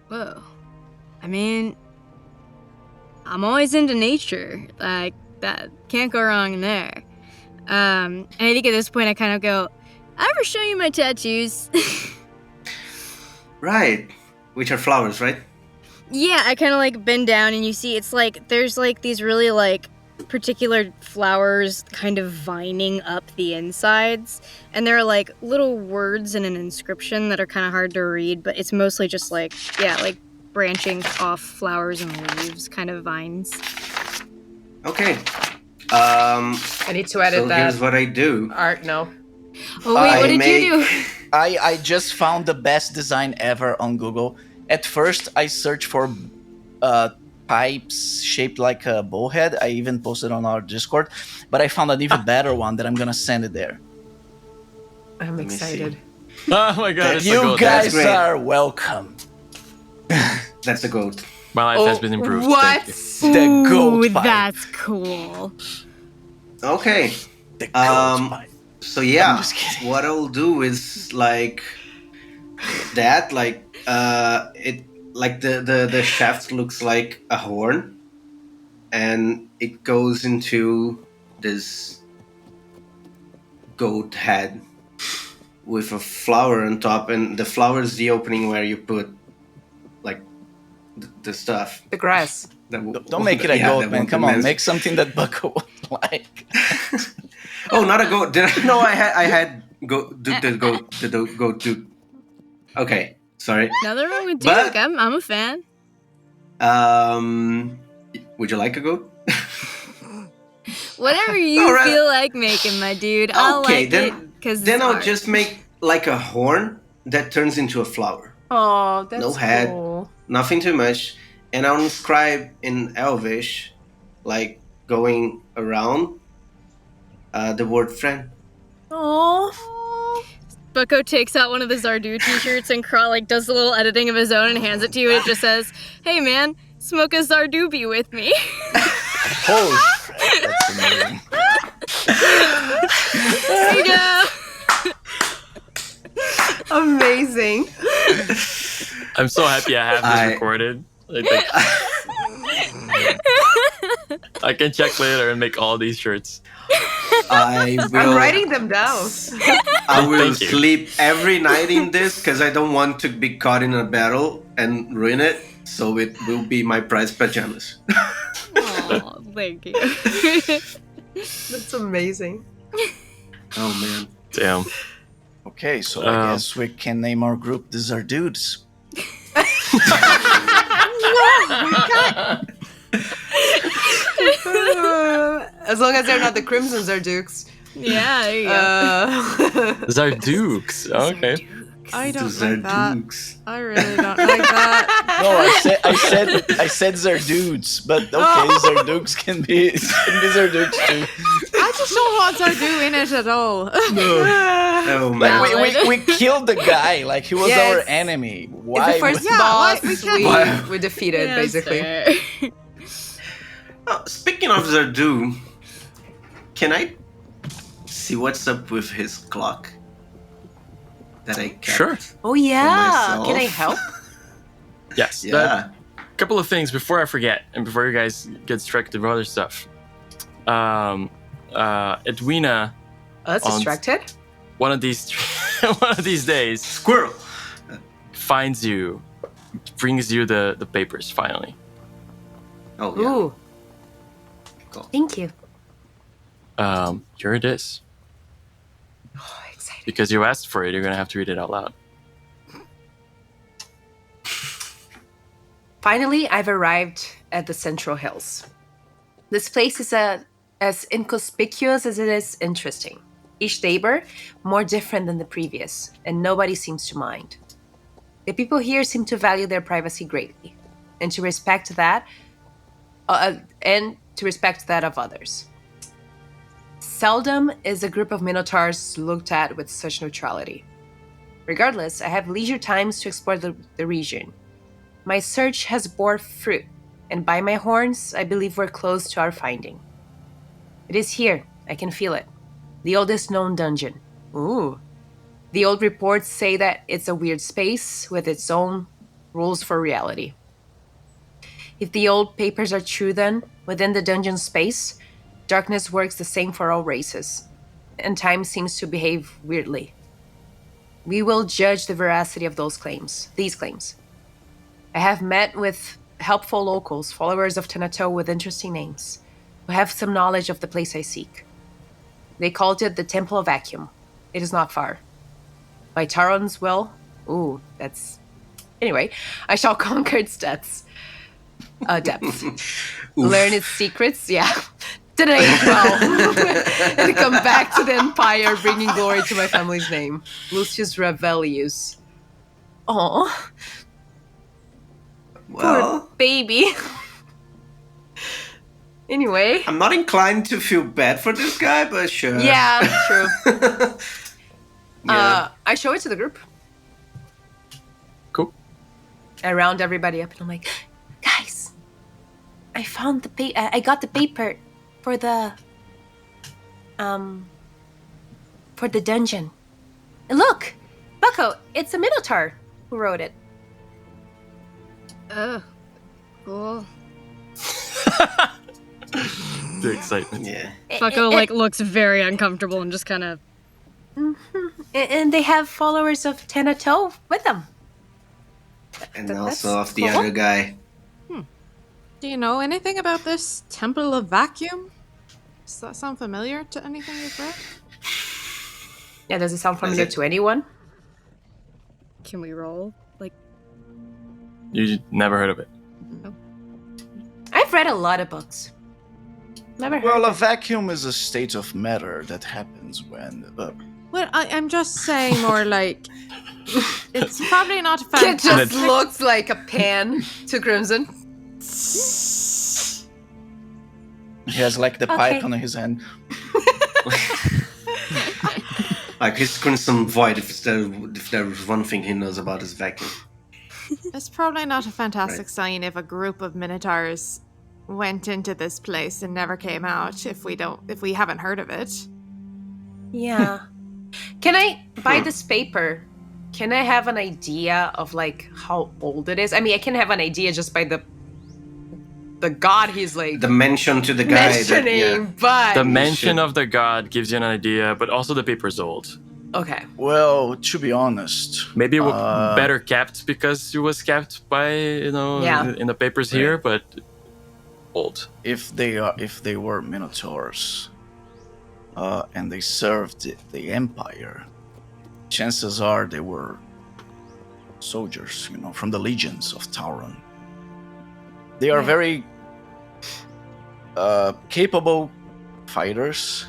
Whoa. I mean, I'm always into nature. Like, that can't go wrong there. And I think at this point I kind of go, I ever show you my tattoos? Right. Which are flowers, right? Yeah, I kind of like bend down and you see it's like, there's like these really like particular flowers kind of vining up the insides. And there are like little words and an inscription that are kind of hard to read, but it's mostly just like, yeah, like branching off flowers and leaves kind of vines. Okay. I need to edit So that here's what I do. art now. Oh wait, I what did make- you do? I just found the best design ever on Google. At first, I searched for pipes shaped like a bullhead. I even posted on our Discord, but I found an even better one that I'm gonna send it there. I'm me see. excited. Oh my god, it's a You goat. guys great. are welcome. That's a goat. My life has been improved. What? Thank you. The Ooh, goat pipe. that's cool. Okay. The goat pipe. So yeah, I'm just kidding. what I'll do is like that, it like the shaft looks like a horn, and it goes into this goat head with a flower on top, and the flower is the opening where you put like the stuff. The grass. Don't make it a goat, man. Come on, make something that Bucko would like. Oh, not a goat. No, I had goat. The goat dude. Okay, sorry. Nothing wrong with But- Duke. I'm a fan. Would you like a goat? Whatever you All right. feel like making, my dude. I'll Okay, like then- it because Then I'll just make like a horn that turns into a flower. Oh, that's No head. cool. Nothing too much. And I'll inscribe in Elvish, like going around, the word friend. Oh. Bucko takes out one of the Zardu t-shirts and does a little editing of his own and hands it to you, and it just says, "Hey man, smoke a Zardubi with me." Holy crap, that's amazing. There you go. Amazing. I'm so happy I have this recorded. Like, I can check later and make all these shirts. I will. I'm writing them down. I will Thank you. sleep every night in this because I don't want to be caught in a battle and ruin it. So it will be my prize pajamas. Aw, thank you. That's amazing. Oh man. Damn. Okay, so I guess we can name our group the Zardudes. As long as they're not the Crimsons or Dukes. Yeah, there you go. Zardukes. Okay. I don't Those are like that. dukes. I really don't like that. No, I said Zardudes, but okay, Zardukes can be Zardukes too. I just don't want Zardu in it at all. Oh man. Like we killed the guy, like he was Yes. our enemy. It's Why? the first Yeah, boss why- we can't- we defeated, Yeah, basically. fair. Speaking of Zardu, can I see what's up with his clock? That I kept. Sure. Oh, yeah. myself. Can I help? Yes. Yeah. Couple of things before I forget, and before you guys get distracted with other stuff. Edwina, That's On- distracted? one of these days, Squirrel. finds you, brings you the papers finally. Oh yeah. Ooh. Cool. Thank you. Here it is. Oh, excited. Because you asked for it, you're gonna have to read it out loud. Finally, I've arrived at the Central Hills. This place is as inconspicuous as it is interesting. Each neighbor more different than the previous, and nobody seems to mind. The people here seem to value their privacy greatly, and to respect that, of others. Seldom is a group of minotaurs looked at with such neutrality. Regardless, I have leisure times to explore the region. My search has bore fruit, and by my horns, I believe we're close to our finding. It is here, I can feel it. The oldest known dungeon. Ooh. The old reports say that it's a weird space with its own rules for reality. If the old papers are true, then, within the dungeon space, darkness works the same for all races, and time seems to behave weirdly. We will judge the veracity of these claims. I have met with helpful locals, followers of Tanato with interesting names, who have some knowledge of the place I seek. They called it the Temple of Vacuum. It is not far. By Taron's will, Anyway, I shall conquer its depths. Learn its secrets, Didn't age well. And come back to the Empire, bringing glory to my family's name. Lucius Revelius. Aw. Well, Poor baby. Anyway. I'm not inclined to feel bad for this guy, but sure. Yeah, true. Yeah. I show it to the group. Cool. I round everybody up and I'm like, guys, I found I got the paper for the for the dungeon. And look, Bucko, it's a Minotaur who wrote it. Oh, cool. The excitement. Yeah. Bucko like looks very uncomfortable and just kind of. And they have followers of Tanato with them. And That's also of the cool. other guy. Do you know anything about this Temple of Vacuum? Does that sound familiar to anything you've read? Yeah, does it sound familiar it? to anyone? Can we roll? Like, You never heard of it. I've read a lot of books. Never heard. Well, a vacuum is a state of matter that happens when. Well, I'm just saying more like... It's probably not It fantastic. just looks like a pan to Crimson. He has like the pipe on his hand. Like his Crimson Void, if there was one thing he knows about is vacuum. It's probably not a fantastic sign if a group of Minotaurs went into this place and never came out if we haven't heard of it. Yeah. Can I buy this paper? Can I have an idea of like how old it is? I mean, I can have an idea just by the god he's like The mention to the guy mentioning, but The mention of the god gives you an idea, but also the paper's old. okay. Well, to be honest, Maybe it was better kept because it was kept by, Yeah. in the papers here, but old. if they were Minotaurs, and they served the Empire, chances are they were soldiers, from the legions of Tauron. They are very capable fighters,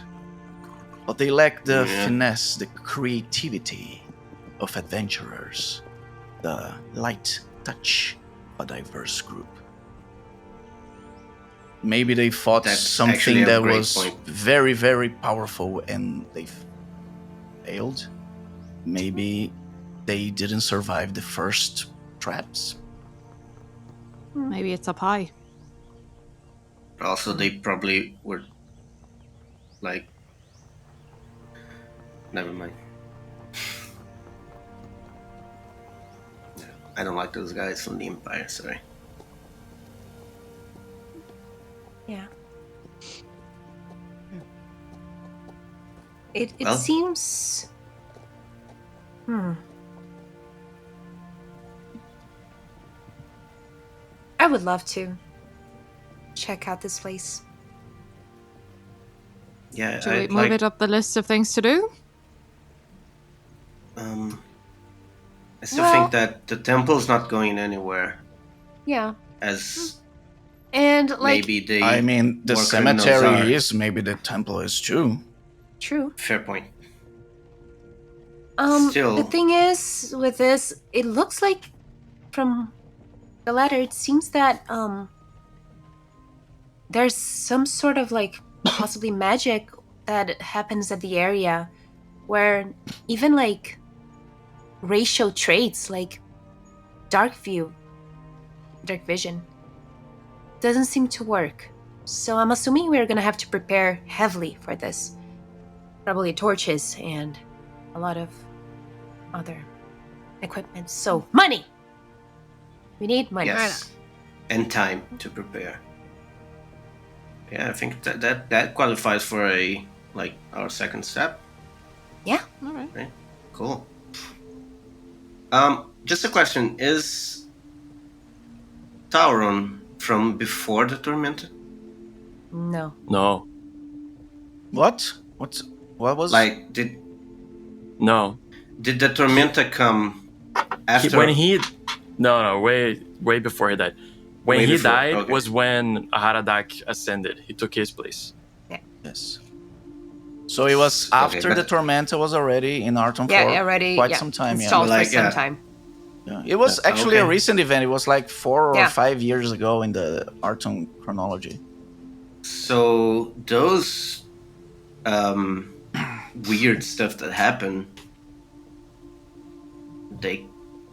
but they lack the finesse, the creativity of adventurers, the light touch of a diverse group. Maybe they fought That's something actually a that great was point. very, very powerful and they failed. Maybe they didn't survive the first traps. Maybe it's up high. Also, they probably were like. Never mind. Yeah, I don't like those guys from the Empire. Sorry. Yeah. It Well. seems. I would love to check out this place. Yeah, Should we I'd move like. it up the list of things to do? I still Well- think that the temple's not going anywhere. Yeah. As And like maybe they. I mean, the more criminals cemetery are. is, maybe the temple is too. true. Fair point. The thing is with this, it looks like from the letter, it seems that there's some sort of like possibly magic that happens at the area where even like racial traits like dark vision doesn't seem to work. So I'm assuming we're gonna have to prepare heavily for this. Probably torches and a lot of other equipment. So money! We need money. Yes. And time to prepare. Yeah, I think that qualifies for our second step. Yeah. All right. Cool. Just a question: is Tauron from before the Tormenta? No. No. What? What was? Like, No. did the Tormenta come after? No, way before he died. When Way he before, died okay. was when Haradak ascended. He took his place. Yes. So it was Okay, after but- the Tormenta was already in Arton Yeah, for already quite some time. Yeah. installed Like, for some yeah. time. Yeah. It was actually a Okay. recent event. It was like 4 Yeah. or 5 years ago in the Arton chronology. So those weird stuff that happened, they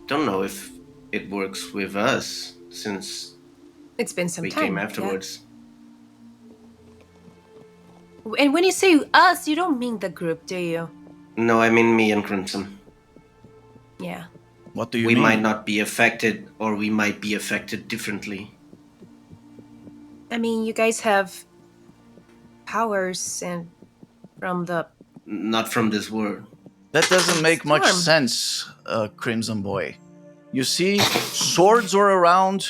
don't know if it works with us since It's been some we time. came yeah. afterwards. And when you say us, you don't mean the group, do you? No, I mean me and Crimson. Yeah. What do you We mean? might not be affected, or we might be affected differently. I mean, you guys have powers and from the Not from this world. That doesn't make much Storm. sense, Crimson Boy. You see, swords were around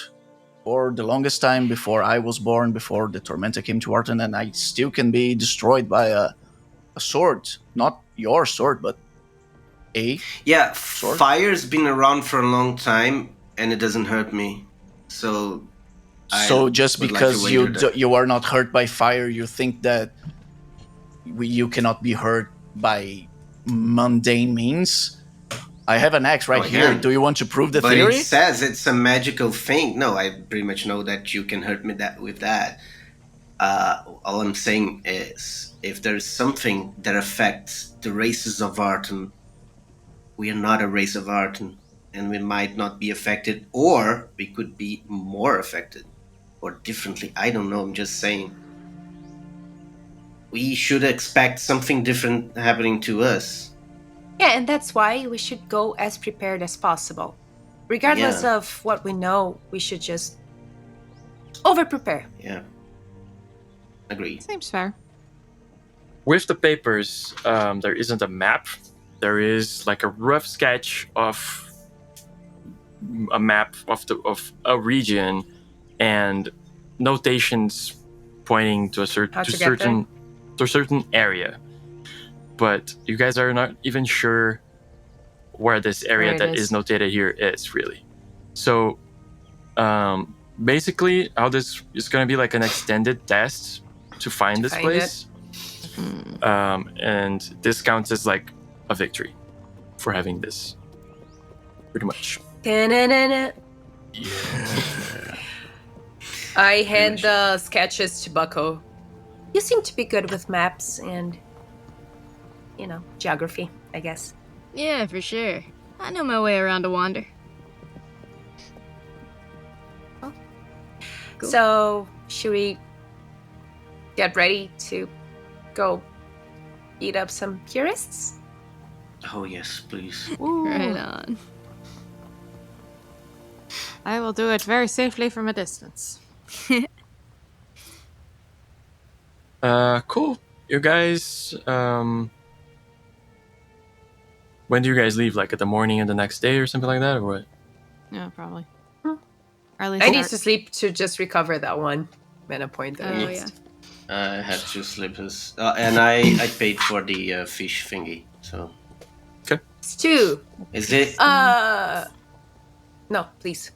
for the longest time before I was born, before the Tormenta came to Arton, and I still can be destroyed by a sword. Not your sword, but a... Yeah, Sword? fire's been around for a long time, and it doesn't hurt me. So, So just would like to because wager that. you are not hurt by fire, you think that you cannot be hurt by mundane means? I have an axe right Oh, here. yeah. Do you want to prove the But theory? it says it's a magical thing. No, I pretty much know that you can hurt me with that. All I'm saying is, if there's something that affects the races of Arton, we are not a race of Arton, and we might not be affected, or we could be more affected, or differently. I don't know. I'm just saying. We should expect something different happening to us. Yeah, and that's why we should go as prepared as possible. Regardless Yeah. of what we know, we should just over-prepare. Yeah. Agreed. Seems fair. With the papers, there isn't a map. There is like a rough sketch of a map of a region and notations pointing to a How to get certain area. But you guys are not even sure where this area Where it that is. is notated here is really. So basically how this is going to be like an extended test to find this find place. And this counts as like a victory for having this. Pretty much. Da-na-na-na. I hand the sketches to Bucko. You seem to be good with maps and, geography, I guess. Yeah, for sure. I know my way around a wander. Cool. So, should we get ready to go beat up some purists? Oh yes, please. Right on. I will do it very safely from a distance. Cool. You guys, when do you guys leave? Like at the morning and the next day or something like that, or what? Yeah, probably. Or at least I need start- to sleep to just recover that one mana point that I Oh, missed. I had 2 slippers, and I paid for the fish thingy. So It's 2. is it? No, please.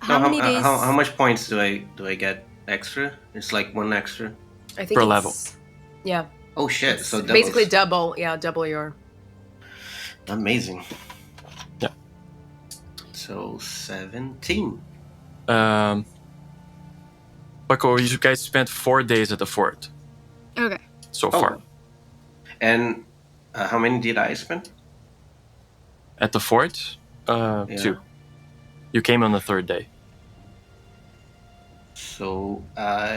How No, many days? How much points do I get extra? It's like 1 extra. I think Per it's, level. Yeah. Oh shit! It's So doubles. basically double. Yeah, double your. Amazing. Yeah. So 17. Bucko, you guys spent 4 days at the fort Okay. so Oh. far. And how many did I spend? At the fort, 2. You came on the 3rd day. So I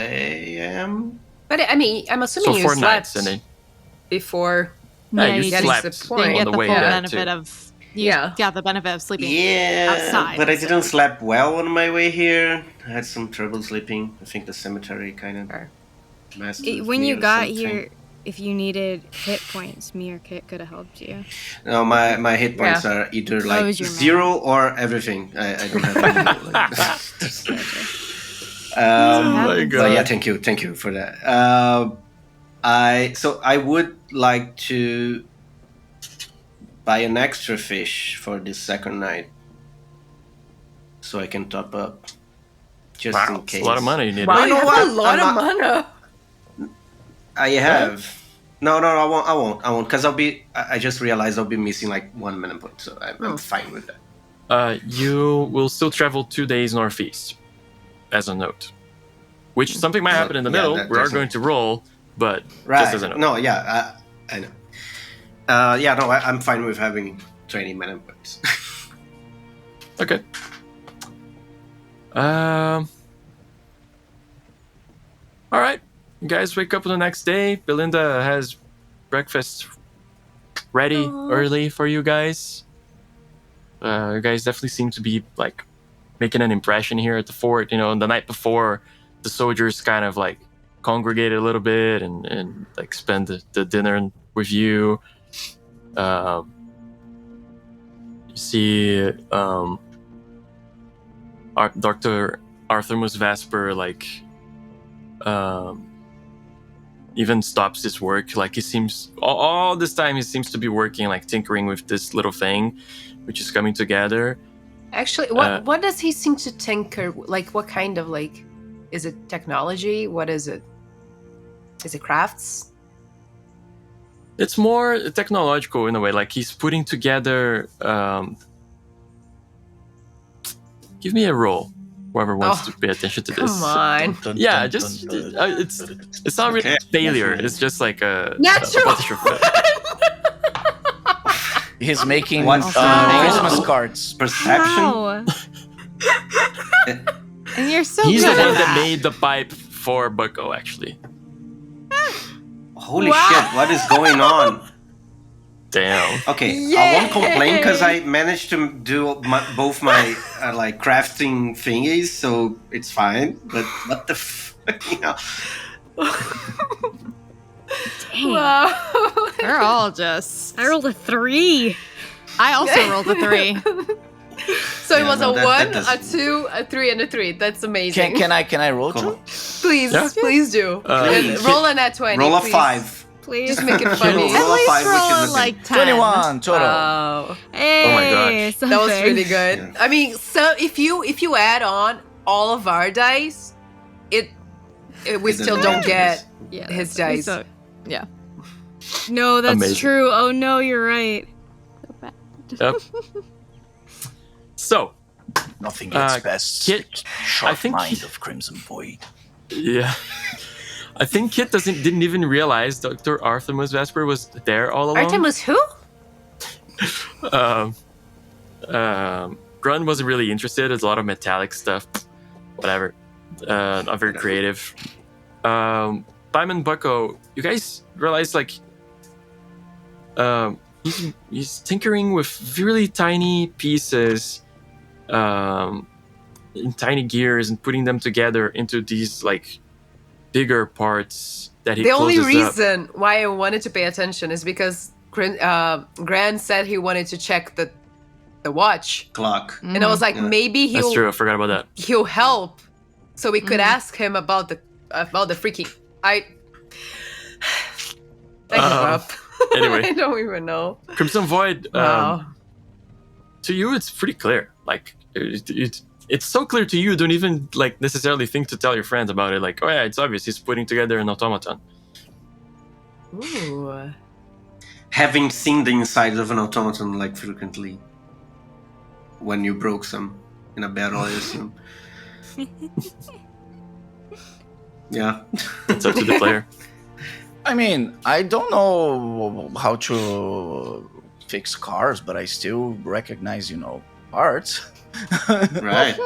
am. But I mean, I'm assuming So you 4 slept nights, and then before. yeah, Yeah, you you Getting slept to the Didn't point. on get the the way full there benefit too. of Yeah. got the benefit of sleeping. Yeah, outside, but I so- didn't sleep well on my way here. I had some trouble sleeping. I think the cemetery kind of Sure. messed with When me you or got something. here, if you needed hit points, me or Kit could have helped you. No, my hit points Yeah. are either Oh, like it was your 0 or everything. I don't have any. Gotcha. my But God. yeah, thank you for that. I would like to buy an extra fish for this second night, so I can top up, just Wow, in it's case. a lot of money you need. Wow, you you know have what? a lot I'm of mana. I have. No, I won't, because I just realized I'll be missing like 1 mana point, so I'm fine with that. You will still travel 2 days northeast, as a note. Which something might happen in the Yeah, middle. that- We are there's going to roll, but Right. just as a note. No, yeah, I know. I'm fine with having 20 mana points. Okay. All right. You guys wake up the next day. Belinda has breakfast ready early for you guys. You guys definitely seem to be like making an impression here at the fort. You know, the night before, the soldiers kind of like congregated a little bit and like spend the dinner with you. You see Dr. Artemus Vesper like even stops his work. Like he seems all this time he seems to be working, like tinkering with this little thing which is coming together. Actually, what does he seem to tinker? Like, what kind of, like, is it technology? What is it? Is it crafts? It's more technological in a way. Like he's putting together. Give me a roll. Whoever wants to pay attention to this. Come on. Yeah, just it's not really a failure. It's just like a Natural. bunch of He's making What's Christmas cards. Perception. Wow. And you're so He's the good at one that that. made the pipe for Bucko, actually. Holy shit! What is going on? Damn. Okay, I won't complain because I managed to do both my like crafting thingies, so it's fine. But what the you know? Dang. Wow. We're all just. I rolled a 3. I also rolled a 3. So it Yeah, was no, a that 1, a doesn't- 2, a 3, and a 3. That's amazing. Can I roll Come too? on. Please, Yeah. please do. And roll an at 20. Roll a please. 5. Please. Just make it funny. Roll At a least 5, which roll is like 10. 21 total. Wow. Hey, Oh my gosh. That was something. really good. Yeah. I mean, so if you add on all of our dice, we It still doesn't don't matter. get Yeah, his that's- dice. So, yeah. No, that's Amazing. true. Oh no, you're right. Yep. So, Nothing gets past Kit, the sharp I think mind he- of Crimson Void. yeah. I think Kit didn't even realize Dr. Artemus Vesper was there all along. Artemus who? Grun wasn't really interested. There's a lot of metallic stuff. Whatever. Not very creative. Diamond Bucko, you guys realize like he's tinkering with really tiny pieces in tiny gears and putting them together into these like bigger parts that he The only closes up. reason why I wanted to pay attention is because Gran said he wanted to check the watch, Clock. and I was like, Yeah. maybe That's true. I forgot about that. he'll help, so we could ask him about the freaking. I give up. Anyway. I don't even know. Crimson Void. Wow. To you, it's pretty clear. Like it's so clear to you. Don't even like necessarily think to tell your friends about it. Like, oh yeah, it's obvious. He's putting together an automaton. Ooh. Having seen the inside of an automaton like frequently when you broke some in a battle, I assume. Yeah. It's up to the player. I mean, I don't know how to fix cars, but I still recognize, parts. Right.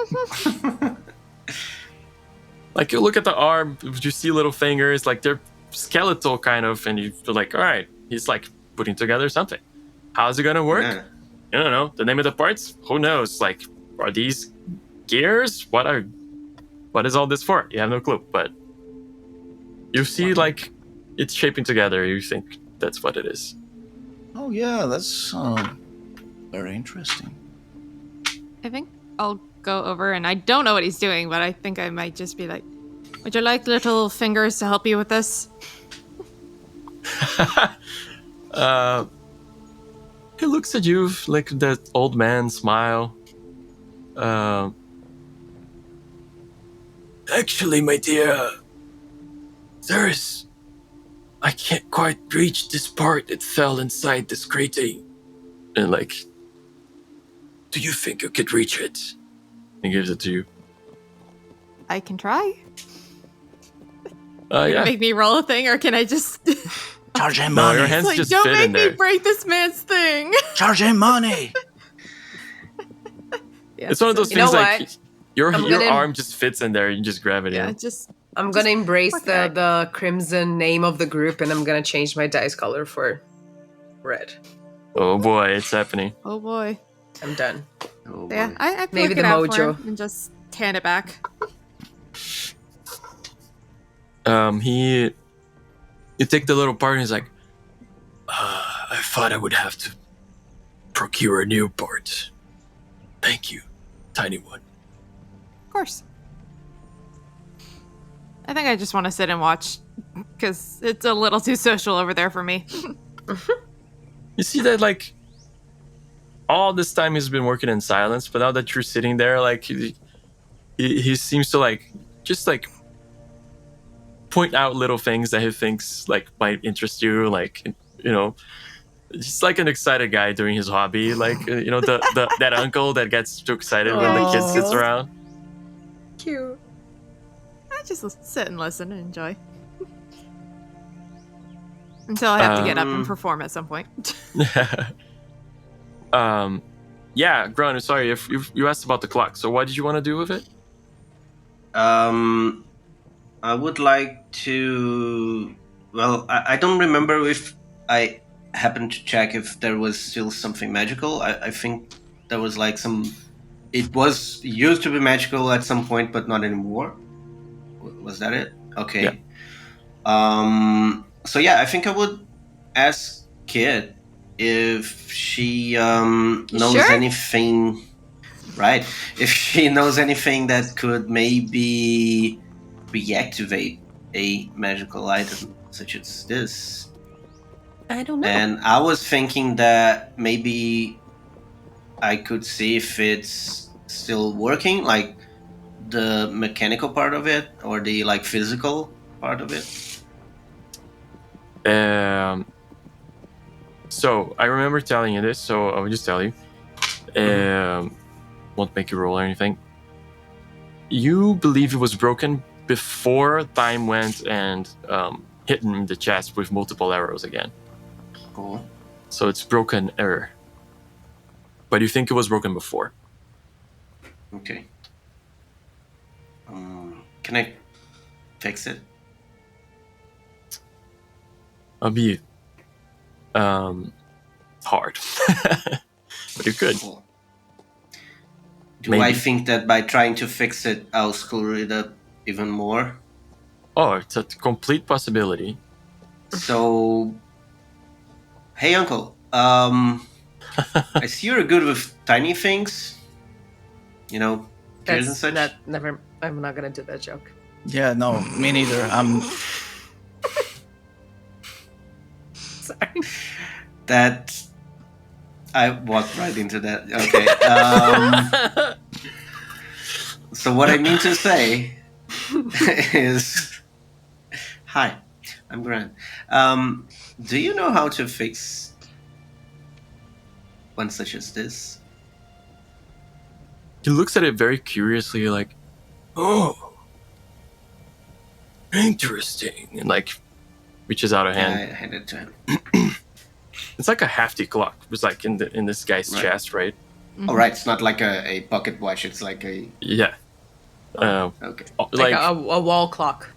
Like you look at the arm, you see little fingers, like they're skeletal kind of, and you feel like, all right, he's like putting together something. How's it gonna work? Yeah. I don't know. The name of the parts? Who knows? Like, are these gears? What is all this for? You have no clue, but you see like it's shaping together. You think that's what it is. Oh yeah, that's very interesting. I think I'll go over, and I don't know what he's doing, but I think I might just be like, would you like little fingers to help you with this? He looks at you like that old man smile. Actually, my dear, I can't quite reach this part. It fell inside this grating. And like, do you think you could reach it? He gives it to you. I can try. Yeah. Make me roll a thing, or can I just Charge him No, money. your hands like, just don't fit make in me there. break this man's thing? Charge him money. Yeah, It's one of those You know things like what? your I'm your gonna- arm just fits in there. You just grab it yeah, in. just I'm gonna embrace okay. the crimson name of the group, and I'm gonna change my dice color for red. Oh boy, it's happening. Oh boy. I'm done. Oh, Yeah, boy. I Maybe pluck the it out for mojo. him and just hand it back. You take the little part and he's like, I thought I would have to procure a new part. Thank you, tiny one. Of course. I think I just want to sit and watch because it's a little too social over there for me. You see that, like, all this time he's been working in silence, but now that you're sitting there, like, he seems to, like, just, like, point out little things that he thinks, like, might interest you, like, you know, just like an excited guy doing his hobby, like, you know, that uncle that gets too excited when the kid sits around. Cute. I just sit and listen and enjoy. Until I have to get up and perform at some point. Yeah, Grun, sorry, if you asked about the clock. So what did you want to do with it? I would like to. Well, I don't remember if I happened to check if there was still something magical. I think there was like some. It was used to be magical at some point, but not anymore. Was that it? Okay. Yeah. So yeah, I think I would ask Kit if she knows sure? anything. Right. If she knows anything that could maybe reactivate a magical item such as this. I don't know. And I was thinking that maybe I could see if it's still working, like the mechanical part of it or the like physical part of it. So I remember telling you this, so I'll just tell you. Won't make you roll or anything. You believe it was broken before Time went and hit him in the chest with multiple arrows again. Cool. So it's broken error. But you think it was broken before. Okay. Can I fix it? I'll be hard. But you could. Cool. Do Maybe. I think that by trying to fix it, I'll screw it up even more? Oh, it's a complete possibility. So, hey, Uncle. I see you're good with tiny things. You know, gears and such. Never. I'm not gonna do that joke. Yeah, no, me neither. Sorry. That I walked right into that. Okay. So what I mean to say is, hi, I'm Grant. Do you know how to fix one such as this? He looks at it very curiously, like, oh, interesting, and like reaches out a hand. I hand it to him. It's like a hefty clock. It's like in this guy's Right. chest, right? Oh, right. It's not like a pocket watch. It's like a Yeah. okay. Like a wall clock.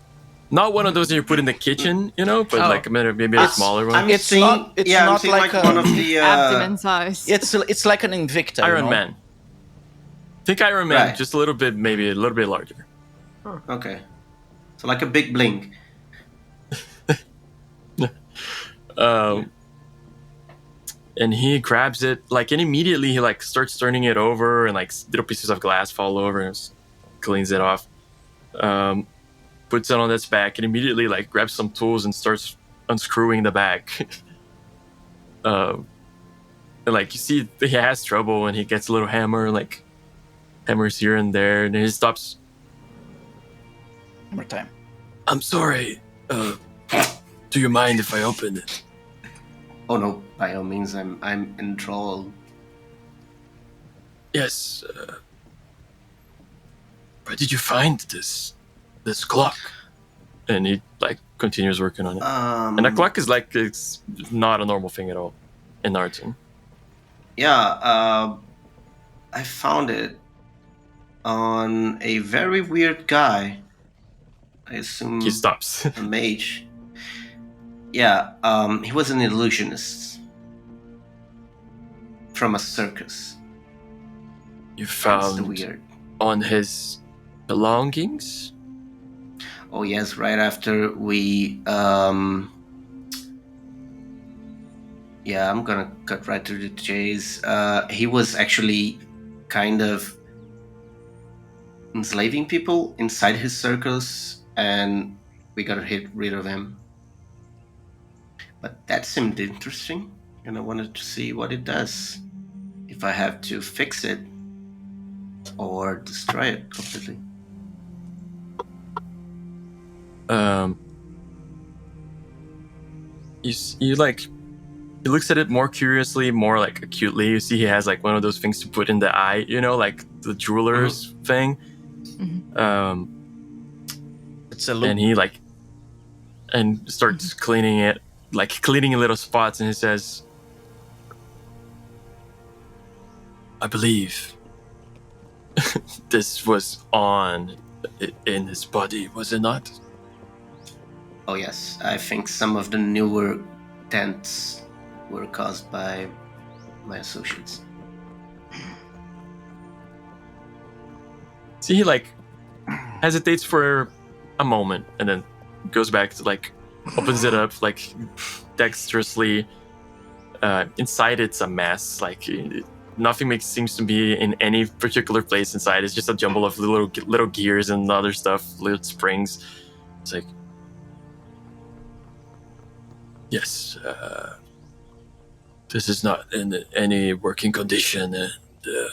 Not one of those that you put in the kitchen, you know, but Oh. like maybe a smaller one. I'm It's seeing, not- it's yeah, I'm not seeing like like a- one of the Abdomen size. It's like an Invicta. you Iron know? Man. Think Iron Man, Right. just a little bit, maybe a little bit larger. Okay, so like a big blink. And he grabs it, like, and immediately he like starts turning it over, and like little pieces of glass fall over, and just cleans it off. Puts it on its back, and immediately like grabs some tools and starts unscrewing the back. And like you see, he has trouble, and he gets a little hammer, like hammers here and there, and he stops. One more time. I'm sorry. Do you mind if I open it? Oh no, by all means, I'm enthralled. Yes. Where did you find this clock? And he like continues working on it. And the clock is like, it's not a normal thing at all in Arton. Yeah, I found it on a very weird guy. I assume He stops. a mage. Yeah, he was an illusionist. from a circus. You That's found the weird. on his belongings? Oh yes, right after we yeah, I'm gonna cut right to the chase. He was actually kind of enslaving people inside his circus, and we gotta get rid of him. But that seemed interesting, and I wanted to see what it does. If I have to fix it or destroy it completely. You like, he looks at it more curiously, more like acutely. You see he has like one of those things to put in the eye, you know, like the jeweler's thing. It's a loop. And he like, and starts cleaning it, like cleaning little spots, and he says, I believe this was in his body, was it not? Oh yes, I think some of the newer dents were caused by my associates. See, he like hesitates for a moment and then goes back to like opens it up like dexterously. Inside it's a mess. Like nothing seems to be in any particular place inside. It's just a jumble of little gears and other stuff, little springs. It's like, yes, this is not in any working condition, and I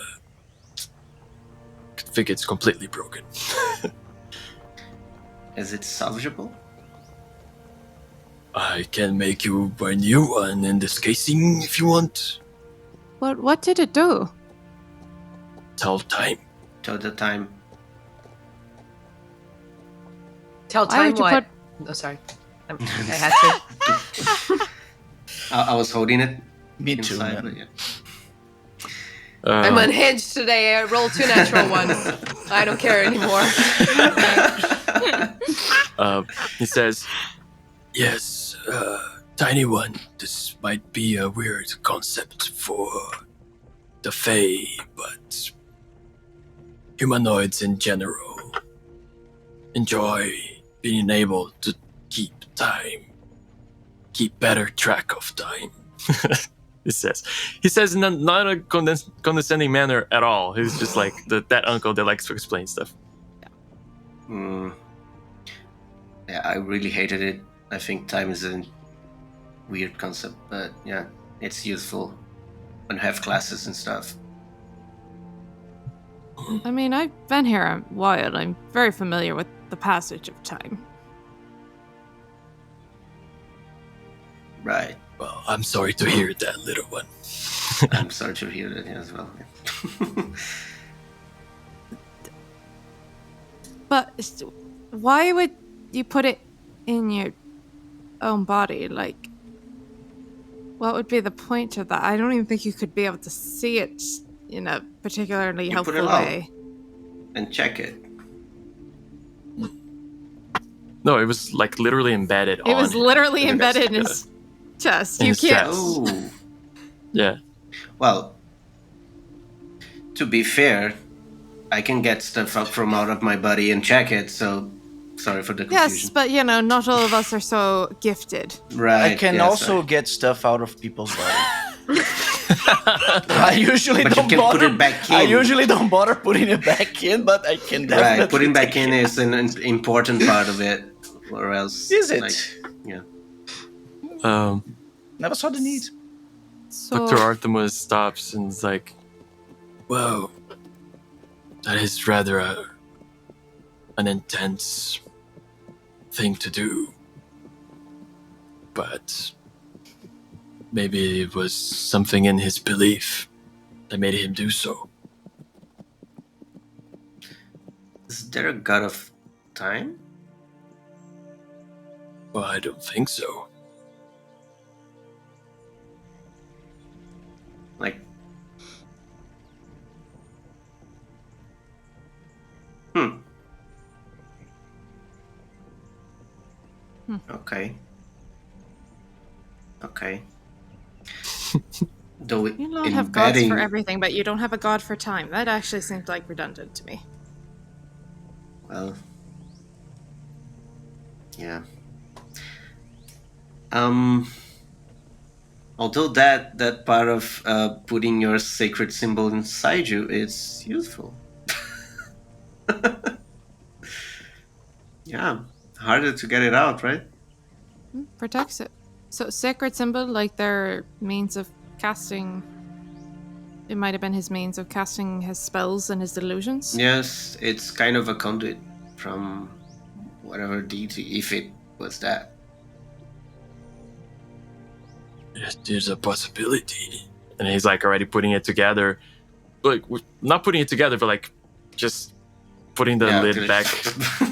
think it's completely broken. Is it salvageable? I can make you a new one in this casing if you want. What did it do? Tell time. Till the time. Tell Why time would you what? put- Oh, sorry. I had to. I was holding it. Me too, inside, man. but yeah. I'm unhinged today. I rolled 2 natural ones. I don't care anymore. He says, yes, tiny one, this might be a weird concept for the Fae, but humanoids in general enjoy being able to keep time, keep better track of time. He says in not a condescending manner at all. He's just like that uncle that likes to explain stuff. Yeah, I really hated it. I think time is a weird concept, but yeah, it's useful when you have classes and stuff. I mean, I've been here a while. I'm very familiar with the passage of time. Right. Well, I'm sorry to hear that, little one. I'm sorry to hear that as well. But why would you put it in your own body? Like, what would be the point of that? I don't even think you could be able to see it in a particularly You helpful put it out way. and check it. No, it was like literally embedded It was him. literally I think that's embedded in the- his chest. in You his can't. chest. Oh. Yeah. Well, to be fair, I can get stuff from out of my body and check it, so sorry for the confusion. Yes, but you know, not all of us are so gifted. Right. I can yeah, also sorry. get stuff out of people's body. I usually But you don't can bother. put it back I in. usually don't bother putting it back in, but I can definitely. Right, putting back take in it. is an important part of it, or else. Is it? Like, yeah. Never saw the need. So Dr. Artemis stops and is like, "Whoa, that is rather an intense thing to do. But maybe it was something in his belief that made him do so." Is there a god of time? Well, I don't think so. Like. Okay. Okay. though You don't have gods embedding. for everything, but you don't have a god for time. That actually seems like redundant to me. Well, yeah. Although that part of putting your sacred symbol inside you is useful. Yeah, harder to get it out, right? Protects it. So sacred symbol, like their means of casting. It might have been his means of casting his spells and his delusions. Yes, it's kind of a conduit from whatever deity, if it was that. Yes, there's a possibility. And he's like already putting it together. Like, not putting it together, but like just putting the Yeah, lid good. back,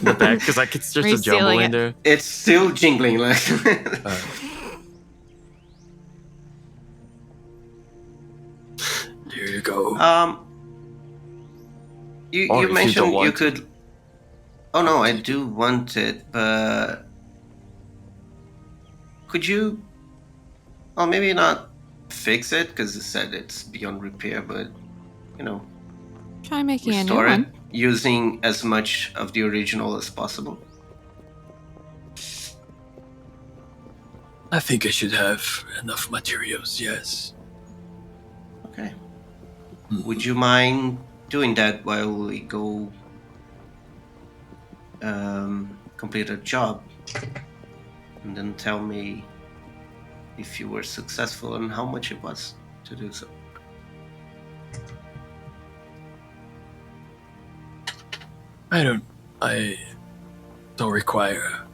the back, because like it's just a jumble Resealing in it. there. It's still jingling like. There you go. You Or if you mentioned don't you want could. Oh no, I do want it, but could you? Well, maybe not fix it because you said it's beyond repair, but you know, Try making a new restore it one. using as much of the original as possible. I think I should have enough materials, yes. Okay. Would you mind doing that while we go complete a job, and then tell me if you were successful and how much it was to do so? I don't require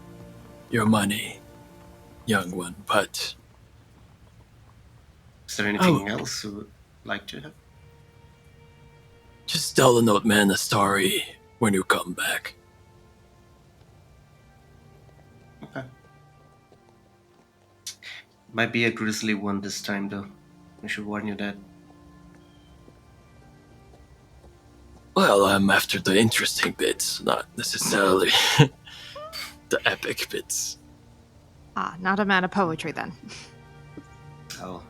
your money, young one, but Is there anything else you would like to have? just tell the note man a story when you come back. Okay. Might be a grisly one this time, though. I should warn you that. Well, I'm after the interesting bits, not necessarily the epic bits. Ah, not a man of poetry then. Oh,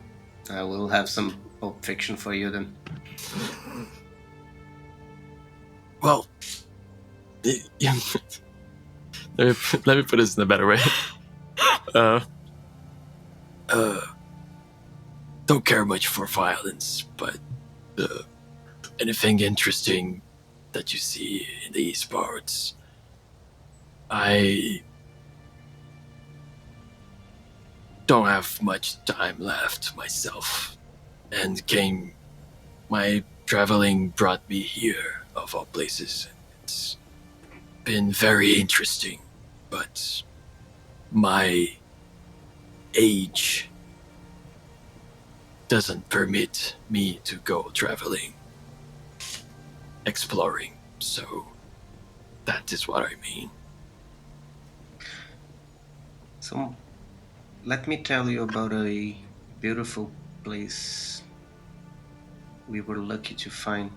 I will have some Pulp Fiction for you then. Well, let me put this in a better way. Don't care much for violence, but anything interesting that you see in these parts, I don't have much time left myself, and my traveling brought me here, of all places. It's been very interesting, but my age doesn't permit me to go traveling, exploring, so that is what I mean. So, let me tell you about a beautiful place we were lucky to find.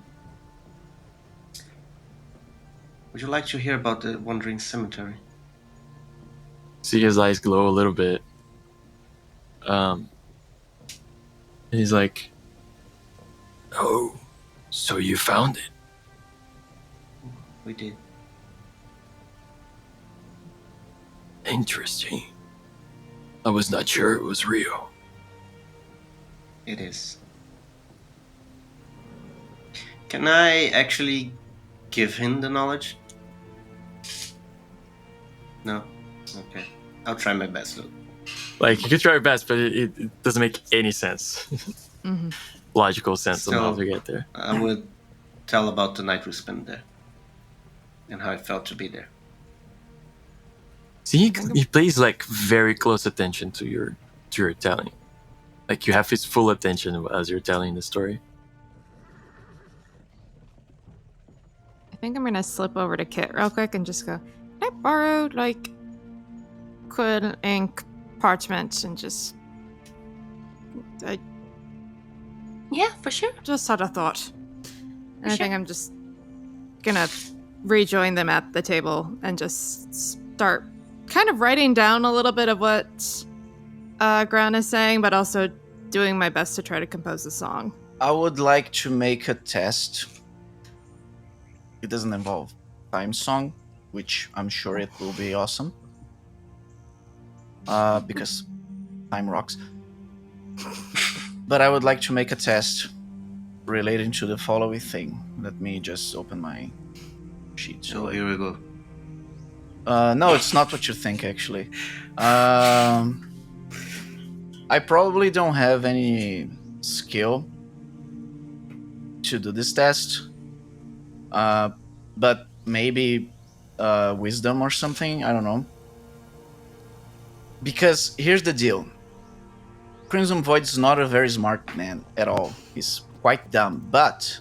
Would you like to hear about the Wandering Cemetery? See his eyes glow a little bit. And he's like, "Oh, so you found it? We did. Interesting. I was not sure it was real." It is. Can I actually give him the knowledge? No? Okay. I'll try my best, Luke. Like, you could try your best, but it doesn't make any sense. Logical sense on how to get there. I would tell about the night we spent there. And how it felt to be there. See, he plays like very close attention to your telling. Like, you have his full attention as you're telling the story. I think I'm gonna slip over to Kit real quick and just go, "Can I borrow, like, quill, ink, parchment, and just... I Yeah, for sure. just had a thought." And I Sure. think I'm just gonna rejoin them at the table and just start kind of writing down a little bit of what Gran is saying, but also doing my best to try to compose a song. I would like to make a test. It doesn't involve time song, which I'm sure it will be awesome. Because time rocks. But I would like to make a test relating to the following thing. Let me just open my sheet. So here we go. No, it's not what you think, actually. I probably don't have any skill to do this test. But maybe wisdom or something, I don't know. Because here's the deal. Crimson Void is not a very smart man at all. He's quite dumb, but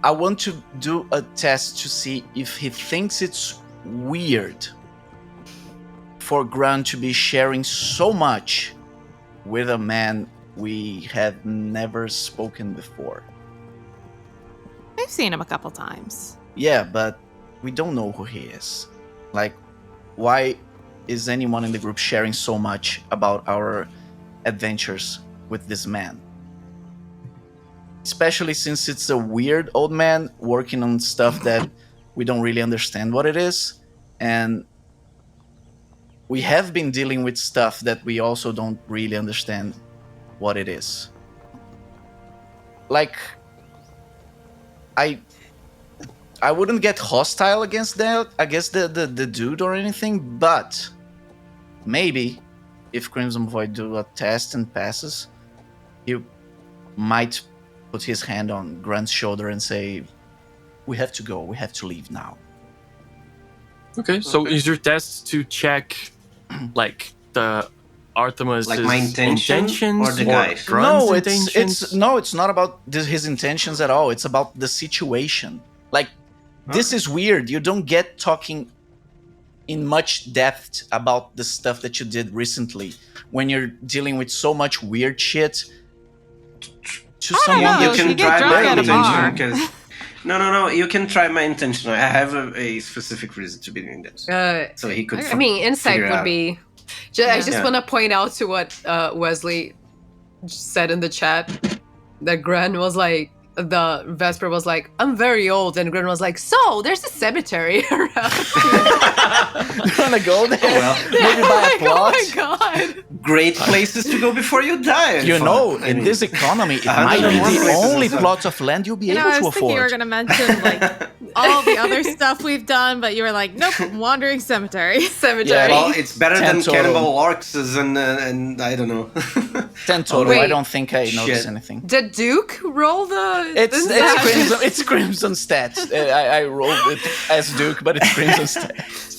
I want to do a test to see if he thinks it's weird for Grant to be sharing so much with a man we had never spoken before. I've seen him a couple times. Yeah, but we don't know who he is. Like, why is anyone in the group sharing so much about our adventures with this man? Especially since it's a weird old man working on stuff that we don't really understand what it is. And we have been dealing with stuff that we also don't really understand what it is. Like, I wouldn't get hostile against the dude or anything, but maybe if Crimson Void do a test and passes, he might put his hand on Grant's shoulder and say, "We have to go. We have to leave now." Okay, so is your test to check, like, the Artemis' Like my intentions or the guy's? No, intentions? it's not about his intentions at all. It's about the situation. Like, this is weird. You don't get talking in much depth about the stuff that you did recently when you're dealing with so much weird shit. To someone know. You can You get try drunk my at a bar. intention. 'Cause- No. You can try my intention. I have a specific reason to be doing this. So he could. I mean, insight figure would out. be. I just Yeah. want to point out to what Wesley said in the chat that Gran was like, the Vesper was like, "I'm very old," and Gran was like, "So there's a cemetery around." You wanna go there? well. Maybe buy a plot? Oh my god! Great places to go before you die. I You thought. know, I in mean, this economy, it 101 might be the places only as well. plot of land you'll be You know, able I to was thinking you were afford. going to mention like all the other stuff we've done, but you were like, nope, wandering cemetery. Cemetery. Well, it's better 10 than total. Cannibal Orcs and I don't know. 10 total. Wait. I don't think I noticed Shit. anything. Did Duke roll the? It's the Crimson. It's Crimson stats. I rolled it as Duke, but it's Crimson stats.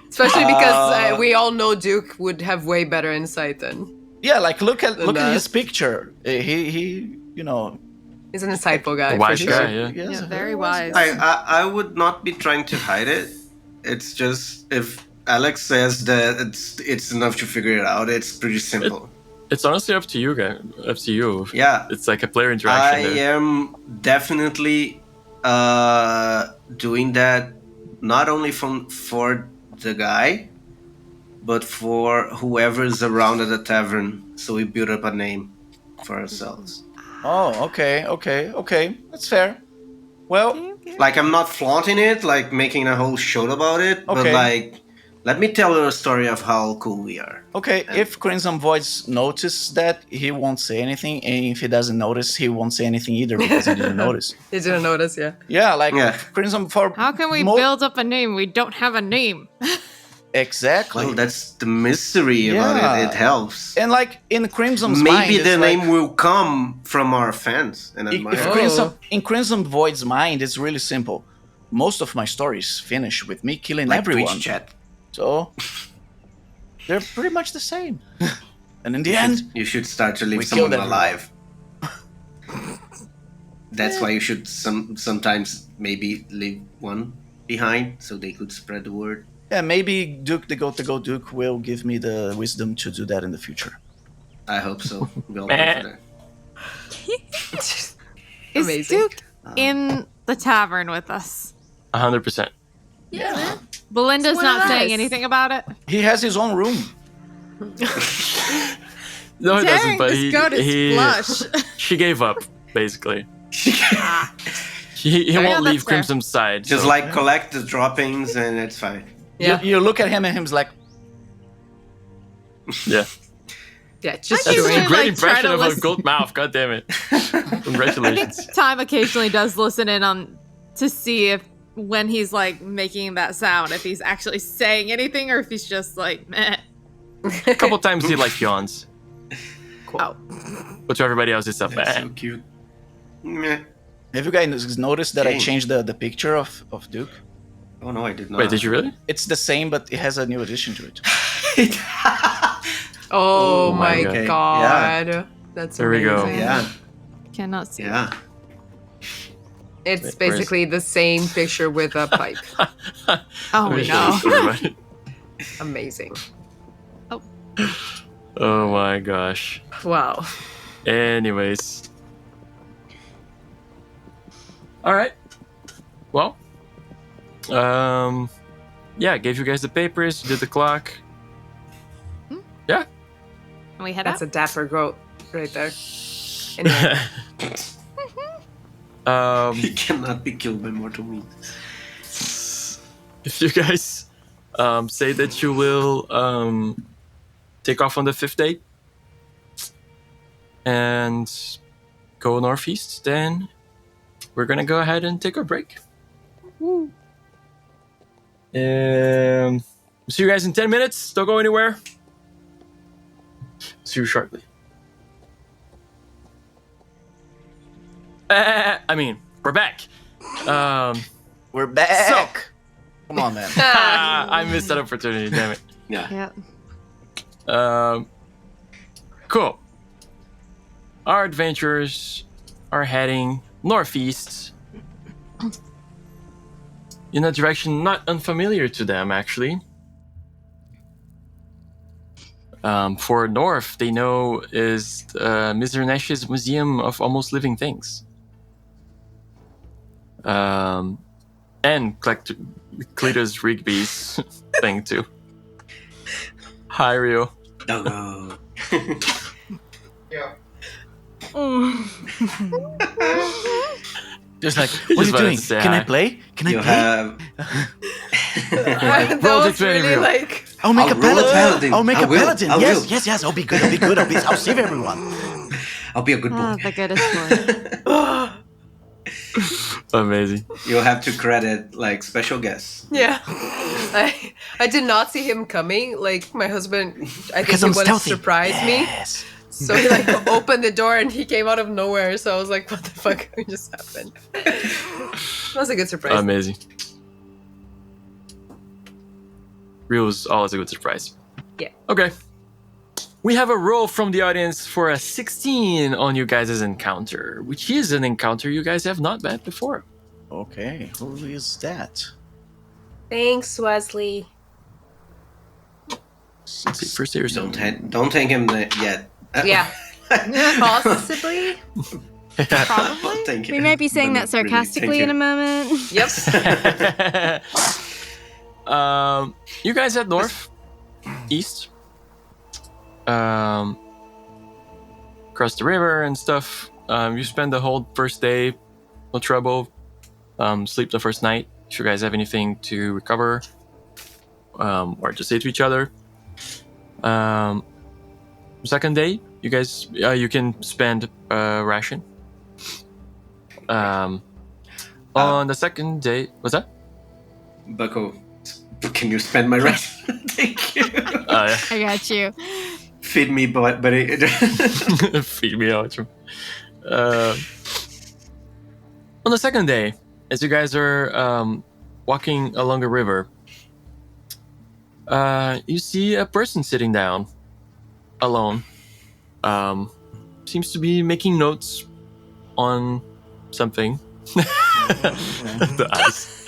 Especially because we all know Duke would have way better insight than Yeah, like look at that. his picture. He you know. he's an insightful guy. A wise for sure. guy, yeah. Yes, Yeah, very wise. I would not be trying to hide it. It's just if Alex says that it's enough to figure it out, it's pretty simple. It's honestly up to you, guys. Up to you. Yeah. It's like a player interaction I there. am definitely doing that not only for the guy, but for whoever's around at the tavern. So we build up a name for ourselves. Oh, okay. That's fair. Well, Like I'm not flaunting it, like making a whole show about it, but Okay. like let me tell you a story of how cool we are. okay. If Crimson Voice notices that, he won't say anything, and if he doesn't notice, he won't say anything either because he didn't notice. You didn't notice, yeah. Yeah, like Yeah. Crimson for How can we build up a name? We don't have a name. Exactly. Well, that's the mystery about Yeah. it. It helps. And like in Crimson's mind, Maybe it's the like, name will come from our fans and if admirers. in Crimson Void's mind, it's really simple. Most of my stories finish with me killing Like everyone. Twitch chat. So they're pretty much the same. And in the end, You should start to leave We someone killed everyone. alive. That's why you should sometimes maybe leave one behind so they could spread the word. yeah, maybe Duke the Goat Duke will give me the wisdom to do that in the future. I hope so. We'll pray for that. Is Amazing. Duke in the tavern with us? 100%. Yeah, man. Belinda's It's one not of saying us. anything about it. He has his own room. No, he doesn't. Dang, But this goat is flush. she gave up basically. He Yeah, won't that's leave fair. Crimson's side. Just so- like collect the droppings and it's fine. Yeah. You look at him and him's like, yeah. Yeah, just I That's usually, a chewing. great like, impression try to of a listen- goat mouth. God damn it! Congratulations. Time occasionally does listen in on to see if when he's like making that sound, if he's actually saying anything or if he's just like meh. A couple times he like yawns, Oh. but to everybody else it's a That's so man. cute. Meh. have you guys noticed that I Dang. changed the picture of Duke? Oh no, I did not. Wait, did you really? It's the same, but it has a new addition to it. Oh, Oh my my God. god. That's There we go. amazing. Yeah, Cannot see. yeah. It's Where's- basically the same picture with a pipe. Oh Let me show no. this to everybody. Amazing. Oh my gosh. Wow. Anyways. All right. Well. Yeah, gave you guys the papers, did the clock. Yeah. Can we head That's out? a dapper goat right there. Anyway, He cannot be killed by mortal means. if you guys say that you will take off on the 5th day and go northeast, then we're gonna go ahead and take a break. See you guys in 10 minutes. Don't go anywhere. See you shortly. I mean, we're back. We're back. Come on, man. I missed that opportunity. Damn it. Yeah. Yeah. Cool. Our adventurers are heading northeast in a direction not unfamiliar to them, actually. For north, they know is Mr. Nash's Museum of Almost Living Things. And Cletus Rigby's thing, too. Hi, Rio. Doggo. Just like, Just what are you wanted doing? to say Can hi. I play? Can I You play? have. that Roll was the 20 really wheel. like. I'll make I'll a roll a paladin. paladin. I'll make I a will. paladin. I Yes, will. yes, yes. I'll be good. I'll be good. I'll save everyone. I'll be a good boy. Oh, the goodest boy. Amazing. You'll have to credit like special guests. Yeah. I did not see him coming. Like, my husband, I think Because he I'm wanted stealthy. to surprise me. Yes. So he like opened the door and he came out of nowhere. So I was like, what the fuck just happened? That was a good surprise. Amazing. Rio's always a good surprise. Yeah. Okay. We have a roll from the audience for a 16 on you guys' encounter, which is an encounter you guys have not met before. Okay. Who is that? Thanks, Wesley. Let's see, first year or something. Don't hang him yet. Yeah. Possibly. Don't thank We him. might be saying But that really, sarcastically thank in a you. moment. Yep. You guys head north, east, across the river and stuff. You spend the whole first day, no trouble. Sleep the first night. If you guys have anything to recover, or just say to each other. Second day, you guys, you can spend ration. On the second day, what's that? Bucko, can you spend my rest? Thank you. Yeah. I got you. Feed me, buddy. Feed me out. On the second day, as you guys are walking along a river, you see a person sitting down, alone. Seems to be making notes on something. The eyes.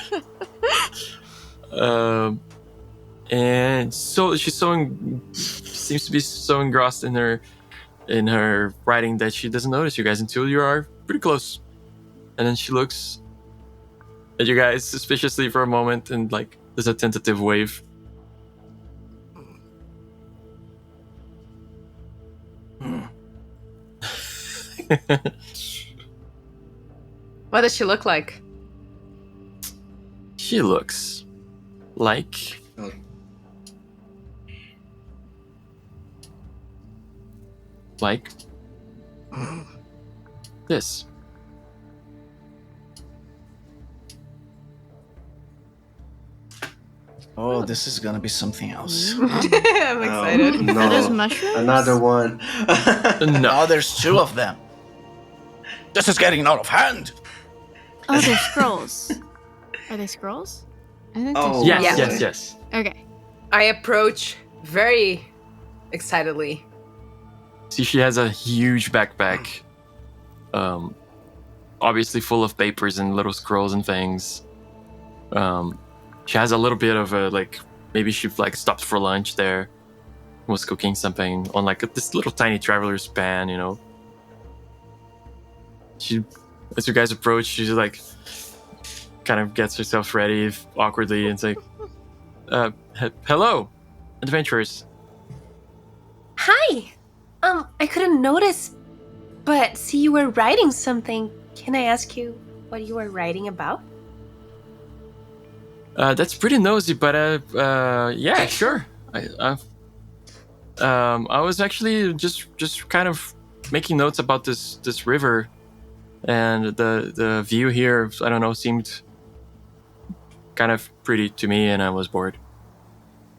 And so she's seems to be so engrossed in her writing that she doesn't notice you guys until you are pretty close. And then she looks at you guys suspiciously for a moment and like there's a tentative wave. What does she look like? She looks like Oh, this. Oh, this is gonna be something else. I'm excited. no, Are those mushrooms? another one. No. Now there's 2 of them. This is getting out of hand. Oh, they're scrolls. Are they scrolls? I think Oh, there's- Yes, Yeah. yes. Okay. I approach very excitedly. See, she has a huge backpack, obviously full of papers and little scrolls and things. She has a little bit of a maybe she stopped for lunch there, was cooking something on this little tiny traveler's pan, She, as you guys approach, she's kind of gets herself ready awkwardly and say, "Hello, adventurers." Hi. I couldn't notice, but see you were writing something. Can I ask you what you were writing about? That's pretty nosy, but yeah, sure. I was actually just kind of making notes about this river, and the view here, I don't know, seemed kind of pretty to me, and I was bored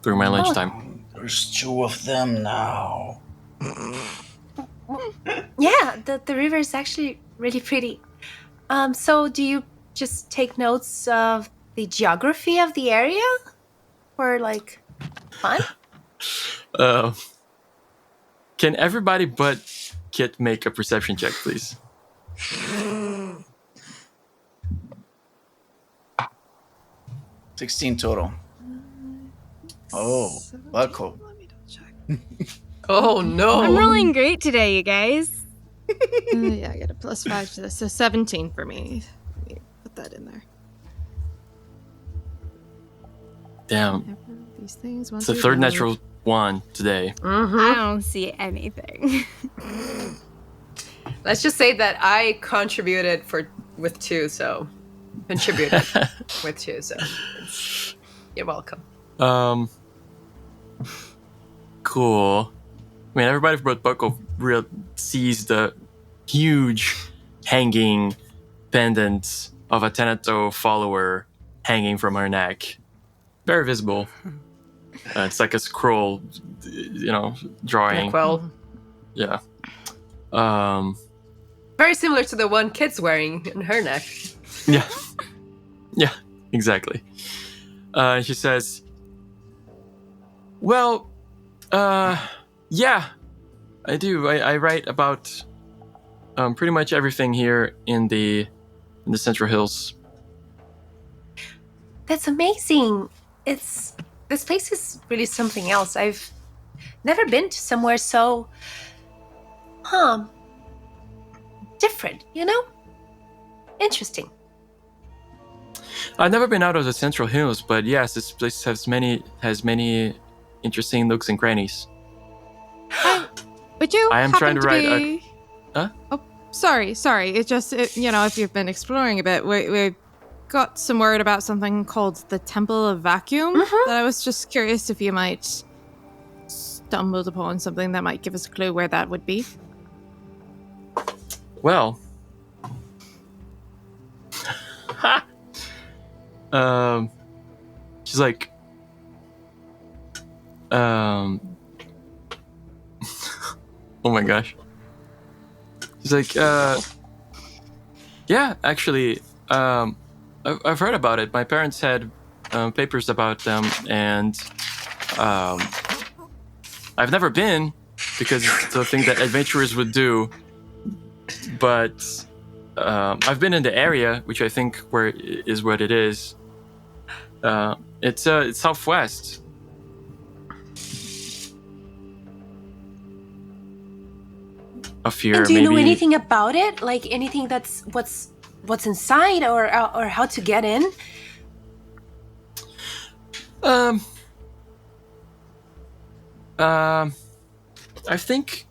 during my lunchtime. There's 2 of them now. Yeah, the river is actually really pretty. So do you just take notes of the geography of the area? Or fun? Can everybody but Kit make a perception check, please? $16 total. Oh, Bucko. Let me double check. Oh no. I'm rolling great today, you guys. Yeah, I get a +5 to this, so 17 for me. Let me put that in there. Damn, These things. it's the third natural one today. I don't see anything. Let's just say that I contributed with 2, so contributed with 2, so you're welcome. Cool. I mean, everybody but Bucko sees the huge hanging pendant of a Teneto follower hanging from her neck. Very visible. It's like a scroll, drawing. Well, Yeah. very similar to the one Kit's wearing in her neck. Yeah. Yeah, exactly. She says, well, yeah, I do. I write about pretty much everything here in the Central Hills. That's amazing. This place is really something else. I've never been to somewhere so different, Interesting. I've never been out of the Central Hills, but yes, this place has many interesting nooks and crannies. Would you? I am happen trying to write a- be... Huh? Oh, sorry. It just, if you've been exploring a bit, we got some word about something called the Temple of Vacuum. That I was just curious if you might stumbled upon something that might give us a clue where that would be. Well, she's like, oh my gosh. She's like, yeah, actually, I've heard about it. My parents had papers about them, and I've never been because it's the thing that adventurers would do. But I've been in the area, which I think is what it is. It's southwest. Of here, And do you maybe. know anything about it? Like anything that's what's inside or how to get in? I think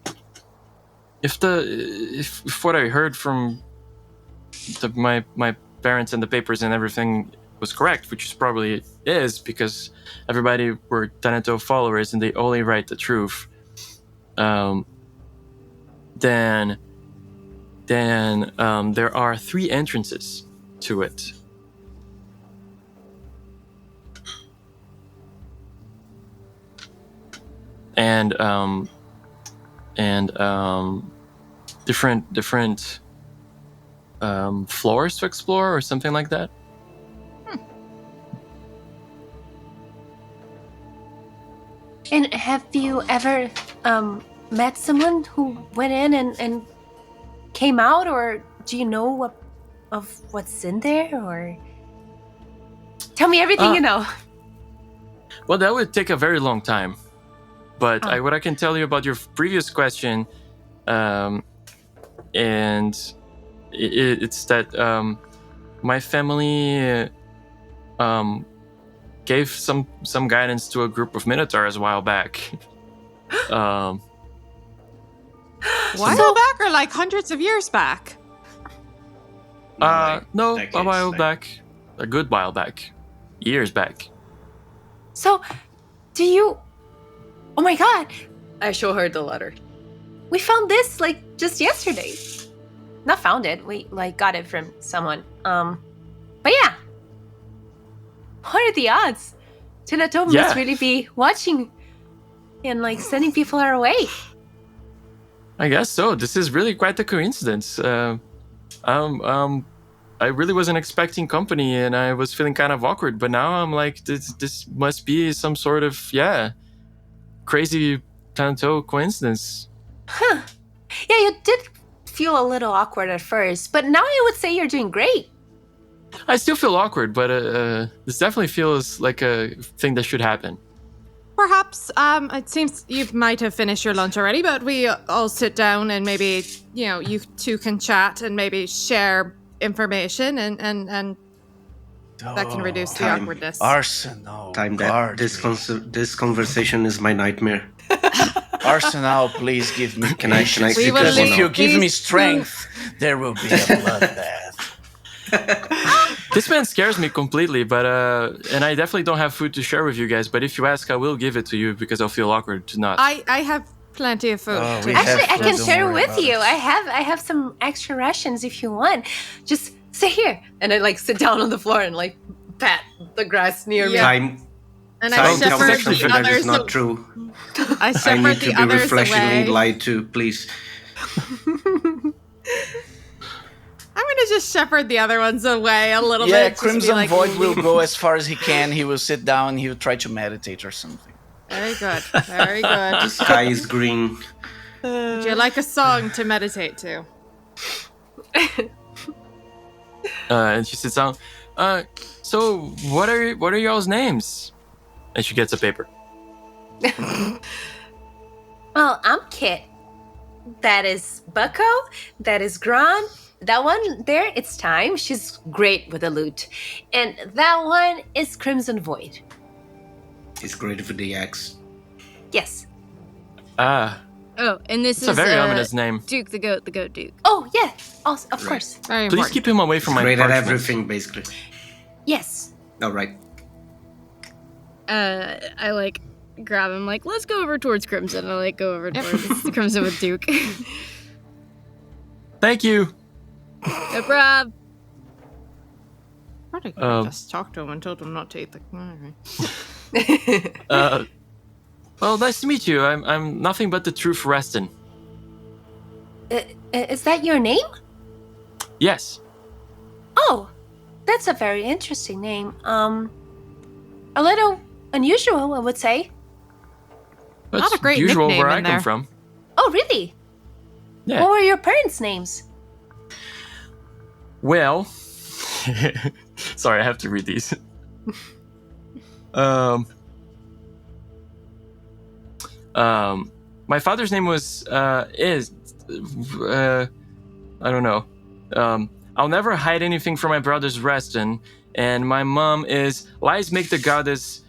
if what I heard from my parents and the papers and everything was correct, which is probably is because everybody were Thanato followers and they only write the truth, then there are 3 entrances to it. And different floors to explore or something like that. And have you ever met someone who went in and came out, or do you know of what's in there, or tell me everything you know? Well, that would take a very long time. But what I can tell you about your previous question, and it's that my family gave some guidance to a group of Minotaurs a while back. While back or like hundreds of years back? No, decades, a while like- back. A good while back. Years back. So, do you? Oh my God! I show her the letter. We found this like just yesterday. Not found it. We like got it from someone. But yeah. What are the odds? Thanato Yeah. must really be watching and like sending people our way. I guess so. This is really quite a coincidence. I really wasn't expecting company, and I was feeling kind of awkward. But now I'm like, this must be some sort of crazy Thanato coincidence. Huh. Yeah, you did feel a little awkward at first, but now I would say you're doing great. I still feel awkward, but this definitely feels like a thing that should happen. Perhaps, it seems you might have finished your lunch already, but we all sit down and maybe, you two can chat and maybe share information and that can reduce the time. awkwardness. Arsenal. Time that guard this conversation is my nightmare. Arsenal, please give me Can I patience, speak because as if well? you give me strength, there will be a bloodbath. This man scares me completely, but and I definitely don't have food to share with you guys. But if you ask, I will give it to you because I'll feel awkward to not. I have plenty of food. Oh, too. we have Actually, I food, can don't share worry with about you. it. I have some extra rations if you want. Just sit here. And I like sit down on the floor and like pat the grass near me. Time. And Time I tells me shepherd something the that is others. not true. I I shepherd need to the be others refreshingly away. lied to, please. I'm gonna just shepherd the other ones away a little Yeah, bit. just be Crimson like, Void will go as far as he can. He will sit down. He will try to meditate or something. Very good. Very good. Sky is green. Would you like a song to meditate to? And she sits down. So what are y'all's names? And she gets a paper. Well, I'm Kit. That is Bucko. That is Gron. That one there, it's Time. She's great with the loot. And that one is Crimson Void. He's great for the axe. Yes. Ah, Oh, and this it's is a very ominous name. Duke the goat Duke. Oh, yeah. Also, of Right. course. Very Please important. keep him away He's from my great at parchment. everything, basically. Yes. All right. I like grab him, like, let's go over towards Crimson. I like go over towards Crimson with Duke. Thank you. No prob. Probably could Um, just talk to him and told him not to eat the. Well, nice to meet you. I'm nothing but the truth Reston. Is that your name? Yes. Oh, that's a very interesting name. A little unusual, I would say. That's Not a great usual nickname where I in come there. from. Oh, really? Yeah. What were your parents' names? Well, sorry, I have to read these. My father's name was I don't know. I'll never hide anything from my brother's Reston, and my mom is Lies Make the Goddess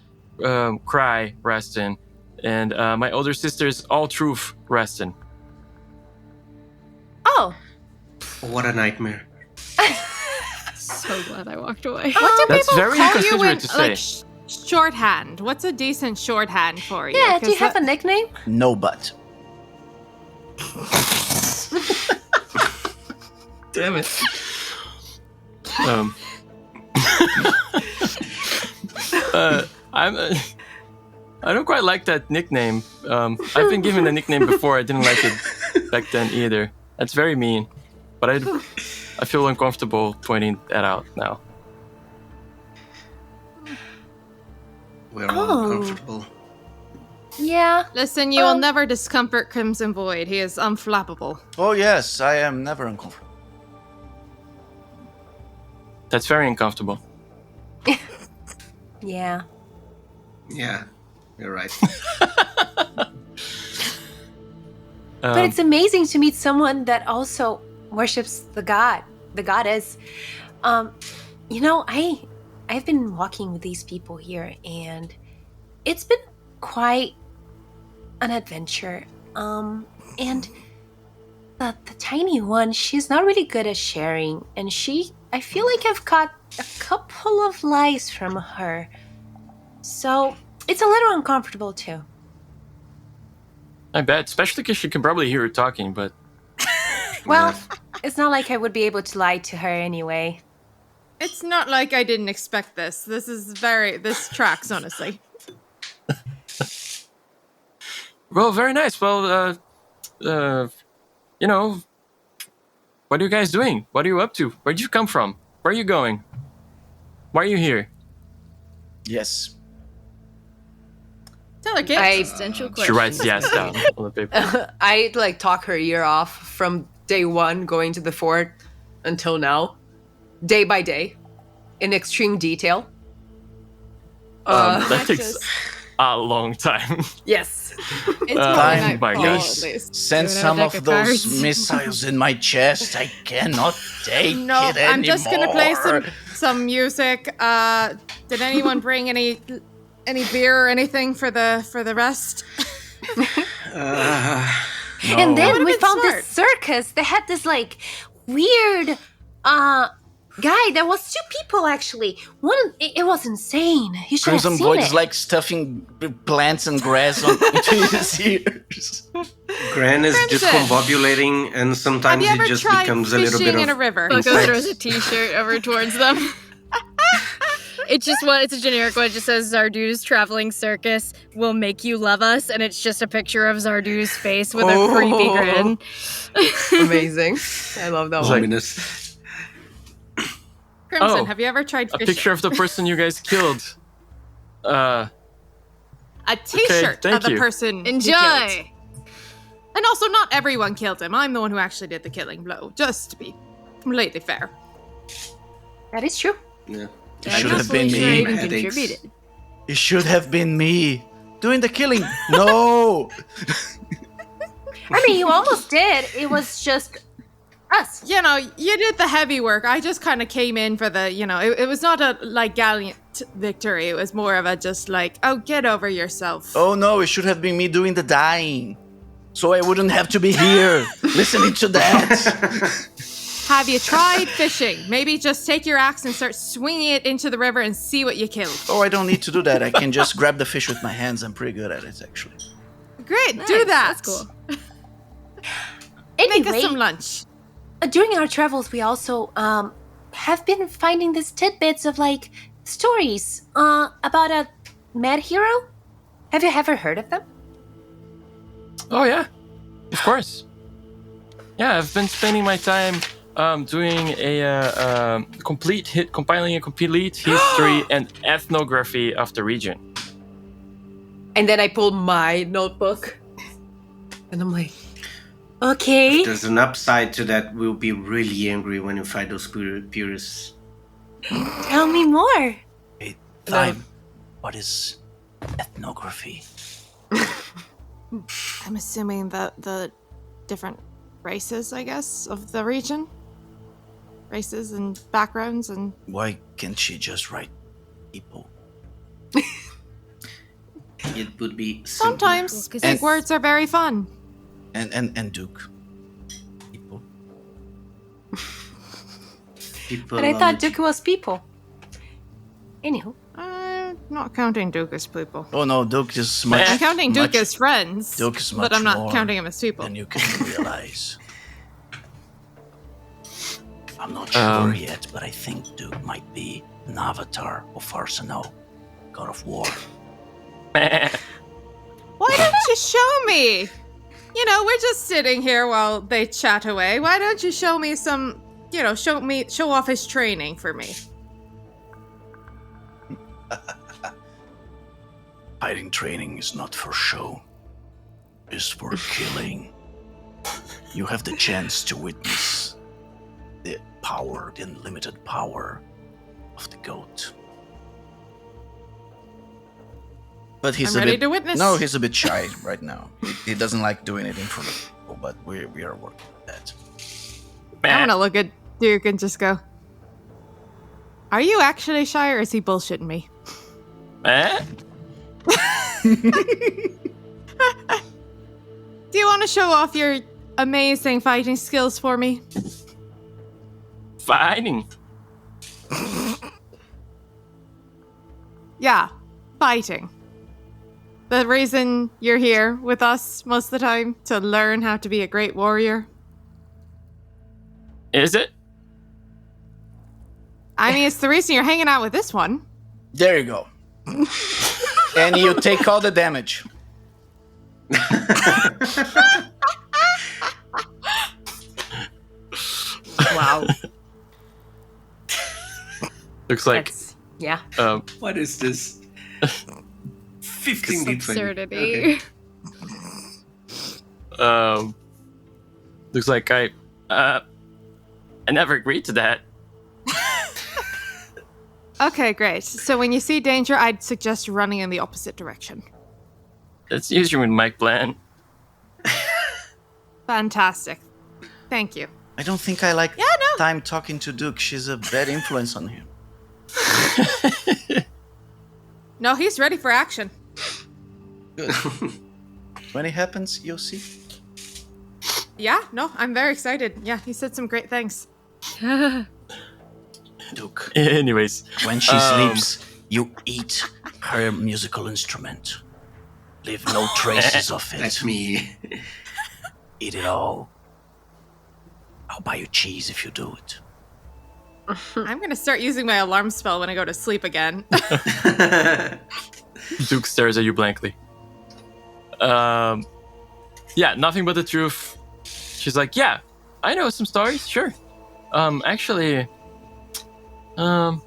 Cry Reston, and my older sister is All Truth Reston. What a nightmare. So glad I walked away. What do That's people very call you inconsiderate in to say. like shorthand? What's a decent shorthand for you? Yeah, do you 'Cause have a nickname? No but. Damn it. I don't quite like that nickname. I've been given a nickname before. I didn't like it back then either. That's very mean. But I feel uncomfortable pointing that out now. We're all uncomfortable. Yeah. Listen, you will never discomfort Crimson Void. He is unflappable. Oh yes, I am never uncomfortable. That's very uncomfortable. Yeah. Yeah, you're right. But it's amazing to meet someone that also worships the goddess. You know, I've been walking with these people here, and it's been quite an adventure. And the tiny one, she's not really good at sharing, and I feel like I've caught a couple of lies from her. So it's a little uncomfortable too. I bet, especially because she can probably hear her talking, but Well, it's not like I would be able to lie to her anyway. It's not like I didn't expect this. This tracks, honestly. well, very nice. Well, you know, what are you guys doing? What are you up to? Where'd you come from? Where are you going? Why are you here? Yes. Tell her, kid. Existential She question. writes yes down on the paper. I like talk her ear off from day one going to the fort until now, day by day, in extreme detail. That takes a long time. Yes. It's Fine, my at gosh. least. Send Doing a some deck of of those cards. missiles in my chest. I cannot take No, it anymore. I'm just gonna play some music. Did anyone bring any beer or anything for the rest? No. And then would've we been found smart. this circus. They had this like weird guy. There was two people actually. One, it was insane. You should have Crimson seen Void it. is like stuffing plants and grass into his ears. Gran is just Crimson. combobulating, and Have sometimes you ever it just tried becomes a little fishing bit in a of. river? Bucko Insects. throws a t-shirt over towards them. It's a generic one. It just says Zardu's traveling circus will make you love us, and it's just a picture of Zardu's face with a creepy grin. Amazing. I love that It's one. like- Ominous. Crimson, Oh, have you ever tried A fishing? picture of the person you guys killed. A T-shirt thank of the you. person you Enjoy. killed. And also, not everyone killed him. I'm the one who actually did the killing blow, just to be completely fair. That is true. Yeah. It I'm should not have been fully sure I me. even Headaches. contributed. It should have been me doing the killing. No. I mean, you almost did. It was just us. You know, you did the heavy work. I just kind of came in for the, it was not a, like, gallant victory. It was more of a just like, oh, get over yourself. Oh no, it should have been me doing the dying. So I wouldn't have to be here listening to that. Have you tried fishing? Maybe just take your axe and start swinging it into the river and see what you kill. Oh, I don't need to do that. I can just grab the fish with my hands. I'm pretty good at it, actually. Great, Nice, do that. That's cool. Make us Anyway, some lunch. during our travels, we also have been finding these tidbits of like stories about a mad hero. Have you ever heard of them? Oh yeah, of course. Yeah, I've been spending my time doing a compiling a complete history and ethnography of the region. And then I pulled my notebook. And I'm like, Okay. There's an upside to that. We'll be really angry when you find those purists. Tell me more. Hey, fine. What is ethnography? I'm assuming that the different races, I guess, of the region. Races and backgrounds and... Why can't she just write people? It would be simpler. Sometimes Well, 'cause big it's- words are very fun. And Duke. People. People But I thought it. Duke was people. Anywho. I'm not counting Duke as people. Oh no, Duke is much. I'm counting Duke much as friends, Duke is much but I'm not more counting him as people. than you can realize. I'm not sure yet, but I think Duke might be an avatar of Arsenal, God of War. Why don't you show me? You know, we're just sitting here while they chat away. Why don't you show me some, show off his training for me? Fighting training is not for show. It's for killing. You have the chance to witness the power, the unlimited power of the goat. But he's I'm a ready bit, to witness. No, he's a bit shy right now. He doesn't like doing it in front of people, but we are working with that. I'm gonna look at Duke and just go, are you actually shy or is he bullshitting me? Do you want to show off your amazing fighting skills for me? Fighting. Yeah, fighting. The reason you're here with us most of the time, to learn how to be a great warrior. Is it? I mean, it's the reason you're hanging out with this one. There you go. And you take all the damage. Wow. Looks like Yeah. What is this? 15 Absurdity. Okay. Looks like I never agreed to that. Okay, great. So when you see danger, I'd suggest running in the opposite direction. That's usually my plan. Fantastic. Thank you. I don't think I like time talking to Duke. She's a bad influence on him. No, he's ready for action. Good. When it happens, you'll see. Yeah, no, I'm very excited. Yeah, he said some great things. Duke, Anyways, when she sleeps, you eat her musical instrument. Leave no traces of it. That's me. Eat it all. I'll buy you cheese if you do it. I'm gonna start using my alarm spell when I go to sleep again. Duke stares at you blankly. Yeah, nothing but the truth. She's like, yeah, I know some stories, sure. Actually, let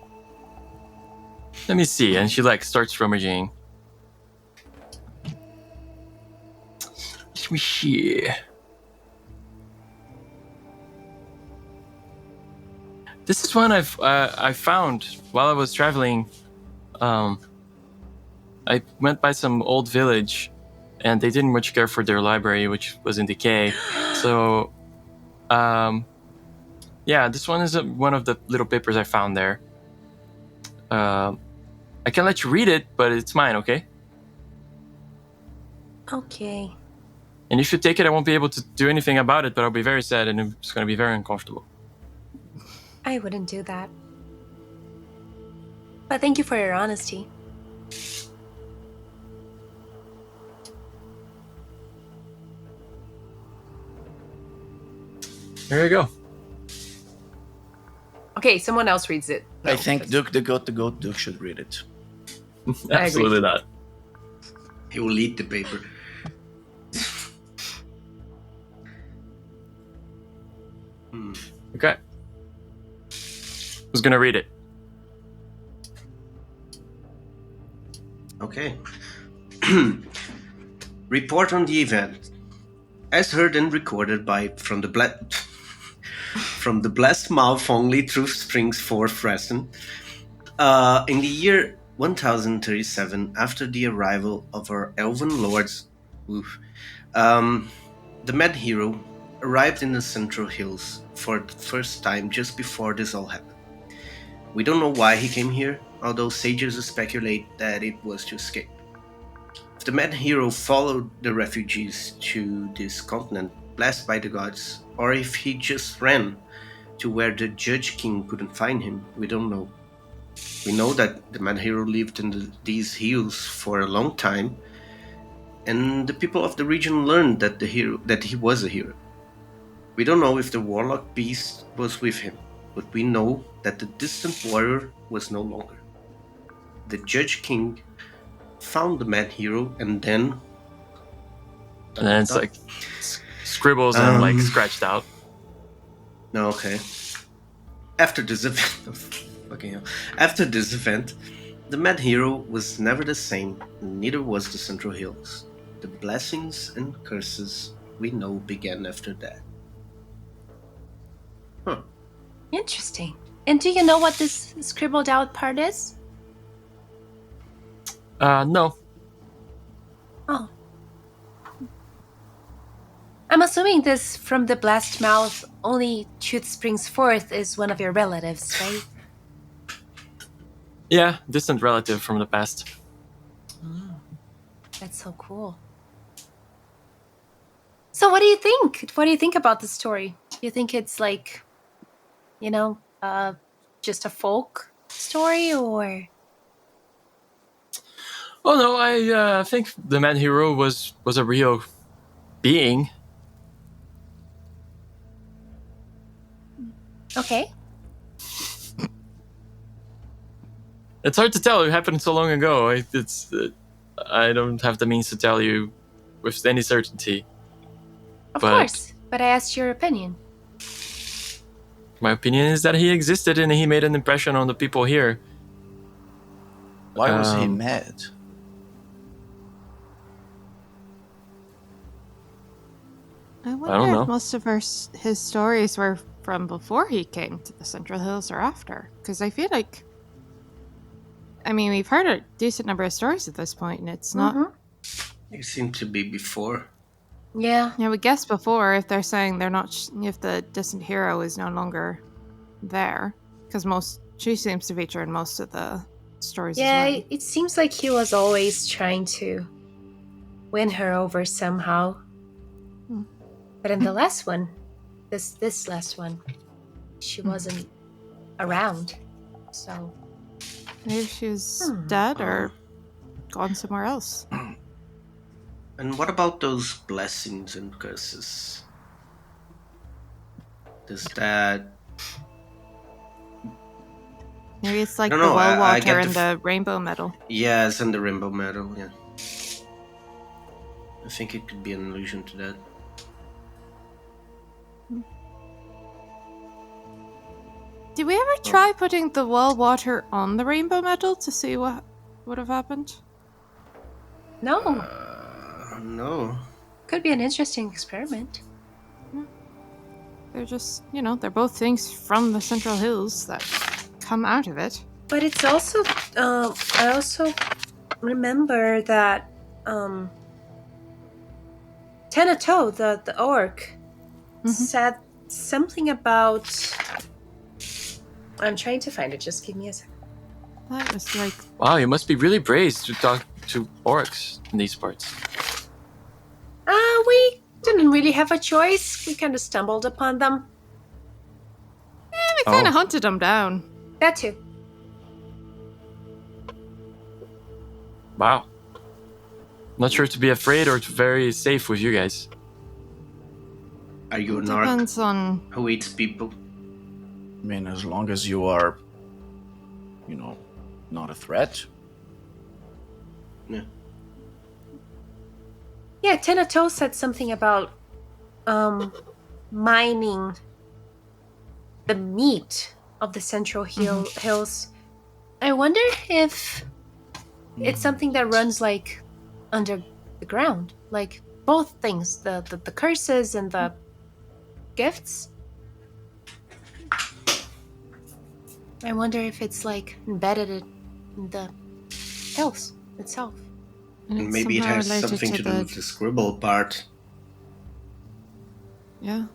me see. And she like starts rummaging. Let me see. This is one I found while I was traveling. I went by some old village, and they didn't much care for their library, which was in decay. So, yeah, this one is one of the little papers I found there. I can let you read it, but it's mine, okay? Okay. And if you take it, I won't be able to do anything about it, but I'll be very sad, and it's going to be very uncomfortable. I wouldn't do that. But thank you for your honesty. There you go. Okay, someone else reads it. I think Duke, the goat, Duke should read it. Absolutely not. He will eat the paper. Okay. Who's going to read it? Okay. Report on the event. As heard and recorded from the blessed mouth only truth springs forth resin. In the year 1037, after the arrival of our elven lords, the mad hero arrived in the Central Hills for the first time just before this all happened. We don't know why he came here, although sages speculate that it was to escape. If the mad hero followed the refugees to this continent blessed by the gods, or if he just ran, to where the Judge King couldn't find him, we don't know. We know that the Mad Hero lived in these hills for a long time, and the people of the region learned that he was a hero. We don't know if the Warlock Beast was with him, but we know that the distant warrior was no longer. The Judge King found the Mad Hero, and then... And then it's like scribbles and like scratched out. No, okay. After this event, the Mad Hero was never the same, neither was the Central Hills. The blessings and curses we know began after that. Huh. Interesting. And do you know what this scribbled out part is? No. Oh. I'm assuming this from the blessed mouth, only truth springs forth, is one of your relatives, right? Yeah, distant relative from the past. That's so cool. So what do you think? What do you think about the story? Do you think it's like, just a folk story, or? Oh no, I think the Mad Hero was a real being. Okay. It's hard to tell. It happened so long ago. I don't have the means to tell you with any certainty. Of course, but I asked your opinion. My opinion is that he existed and he made an impression on the people here. Why was he mad? I don't wonder know. if most of his stories were from before he came to the Central Hills or after. Because I feel like... I mean, we've heard a decent number of stories at this point, and it's not... It seemed to be before. Yeah. Yeah, we guessed before if they're saying they're not... if the distant hero is no longer there. Because she seems to feature in most of the stories as well. It seems like he was always trying to win her over somehow. But in the last one, this last one, she wasn't around. So Maybe she's dead or gone somewhere else. And what about those blessings and curses? Does that... Maybe it's like I the don't know, well I water get and the rainbow medal. Yes, and the rainbow medal, yeah. I think it could be an allusion to that. Did we ever try putting the well water on the rainbow medal to see what would have happened? no, No. could be an interesting experiment. They're just, they're both things from the Central Hills that come out of it. But it's also, I also remember that Tenato, the orc, said something about... I'm trying to find it, just give me a second. That was like... Wow, you must be really brave to talk to orcs in these parts. We didn't really have a choice. We kind of stumbled upon them. We kind of hunted them down. That too. Wow. Not sure to be afraid or very safe with you guys. Are you It an orc depends on... who eats people? I mean, as long as you are, not a threat. Yeah. Yeah, Tenato said something about mining the meat of the Central Hills. I wonder if it's something that runs like under the ground, like both things, the curses and the gifts. I wonder if it's like embedded in the hills itself. And it's Maybe it somehow has related something to do the- with the scribble part. Yeah.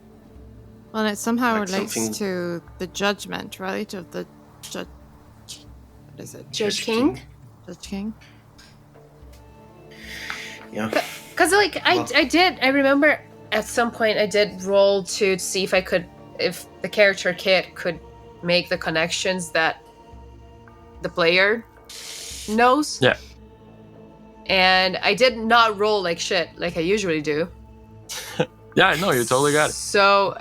Well, it somehow Like relates something- to the judgment, right? Of the judge. What is it? Judge King? Judge King? Yeah. Because, like, I remember at some point I did roll to see if I could if the character kit could make the connections that the player knows. Yeah. And I did not roll like shit like I usually do. Yeah, no, you totally got it. So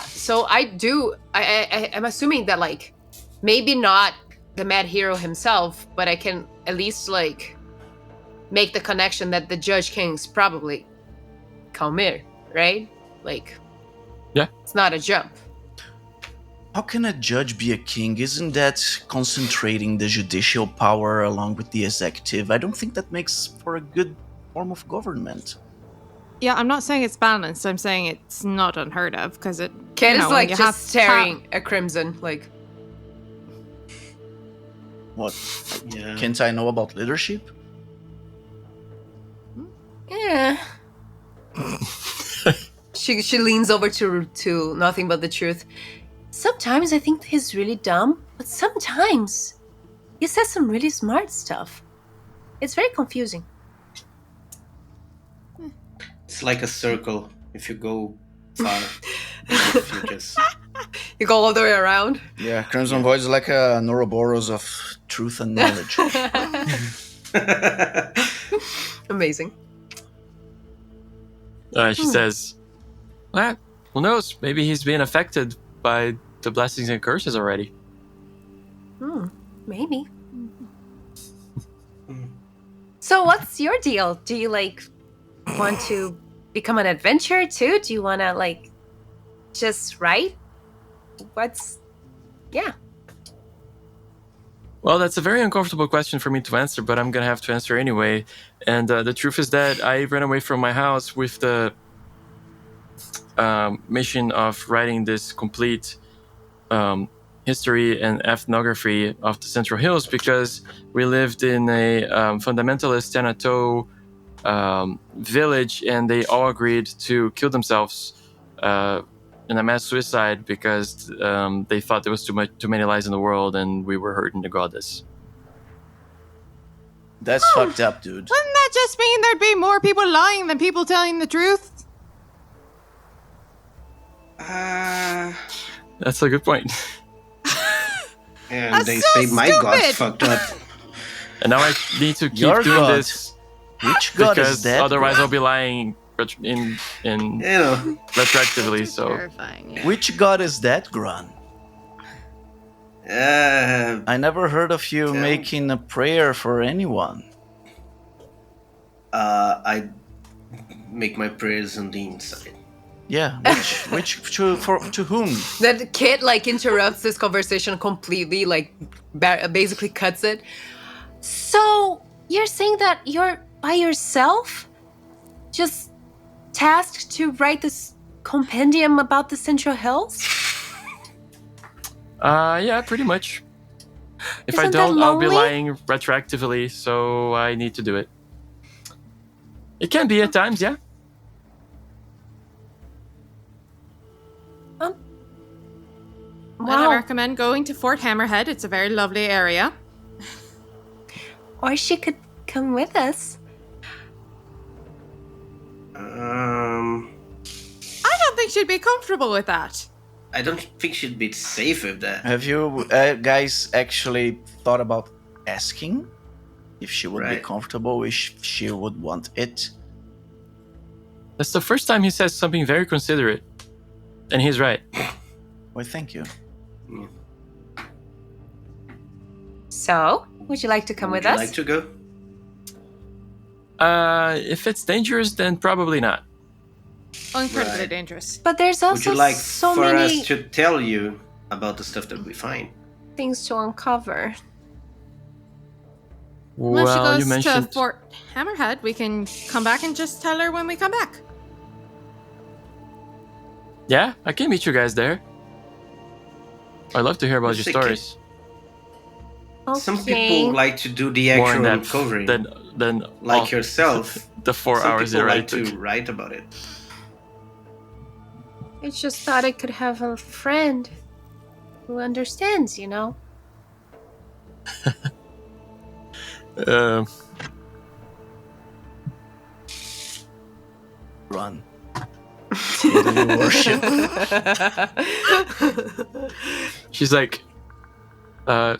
so I'm assuming that like maybe not the mad hero himself, but I can at least like make the connection that the Judge King's probably Kalmir, right? Like, yeah, it's not a jump. How can a judge be a king? Isn't that concentrating the judicial power along with the executive? I don't think that makes for a good form of government. Yeah, I'm not saying it's balanced. I'm saying it's not unheard of because it. Ken you is know, like you just have staring at Crimson, like. What? Yeah. Can't I know about leadership? Yeah. She leans over to Nothing But the Truth. Sometimes I think he's really dumb, but sometimes he says some really smart stuff. It's very confusing. It's like a circle. If you go far, if you just You go all the way around. Yeah, Crimson Void is like a Ouroboros of truth and knowledge. Amazing. She says, well, who knows? Maybe he's being affected by the blessings and curses already. Maybe. So what's your deal? Do you like want to become an adventurer too? Do you want to like just write? Yeah. Well, that's a very uncomfortable question for me to answer, but I'm going to have to answer anyway. And the truth is that I ran away from my house with the mission of writing this complete history and ethnography of the Central Hills because we lived in a fundamentalist Tanato village, and they all agreed to kill themselves in a mass suicide because they thought there was too many lies in the world and we were hurting the goddess. That's fucked up, dude. Wouldn't that just mean there'd be more people lying than people telling the truth? That's a good point. and That's they so say my god's stupid. fucked up. And now I need to keep Your doing god. this Which god because is that? otherwise I'll be lying in You know, retroactively. So Terrifying. Yeah. Which god is that, Grun? I never heard of you Tell- making a prayer for anyone. I make my prayers on the inside. Yeah, which to whom? That kid like interrupts this conversation completely, like basically cuts it. So you're saying that you're by yourself? Just tasked to write this compendium about the Central Hills? yeah, pretty much. If I Isn't that don't, I'll be lonely? lying retroactively, so I need to do it. It can be at times, yeah. And I Wow. recommend going to Fort Hammerhead. It's a very lovely area. Or she could come with us. I don't think she'd be comfortable with that. I don't think she'd be safe with that. Have you guys actually thought about asking if she would be Right. comfortable, if she would want it? That's the first time he says something very considerate. And he's right. Well, thank you. So, would you like to come Would with you us? like to go? If it's dangerous, then probably not. Incredibly Right. dangerous. But there's Would also you like so for many us to tell you about the stuff that we find? things to uncover. When she Well, goes you mentioned to Fort Hammerhead, we can come back and just tell her when we come back. Yeah, I can meet you guys there. I'd love to hear about your Just thinking. stories. Okay. Some people like to do the More in actual depth covering, than like all yourself. the 4 Some hours you people already like took. to write about it. I just thought I could have a friend who understands, you know? Run. Who do you worship? She's like, well,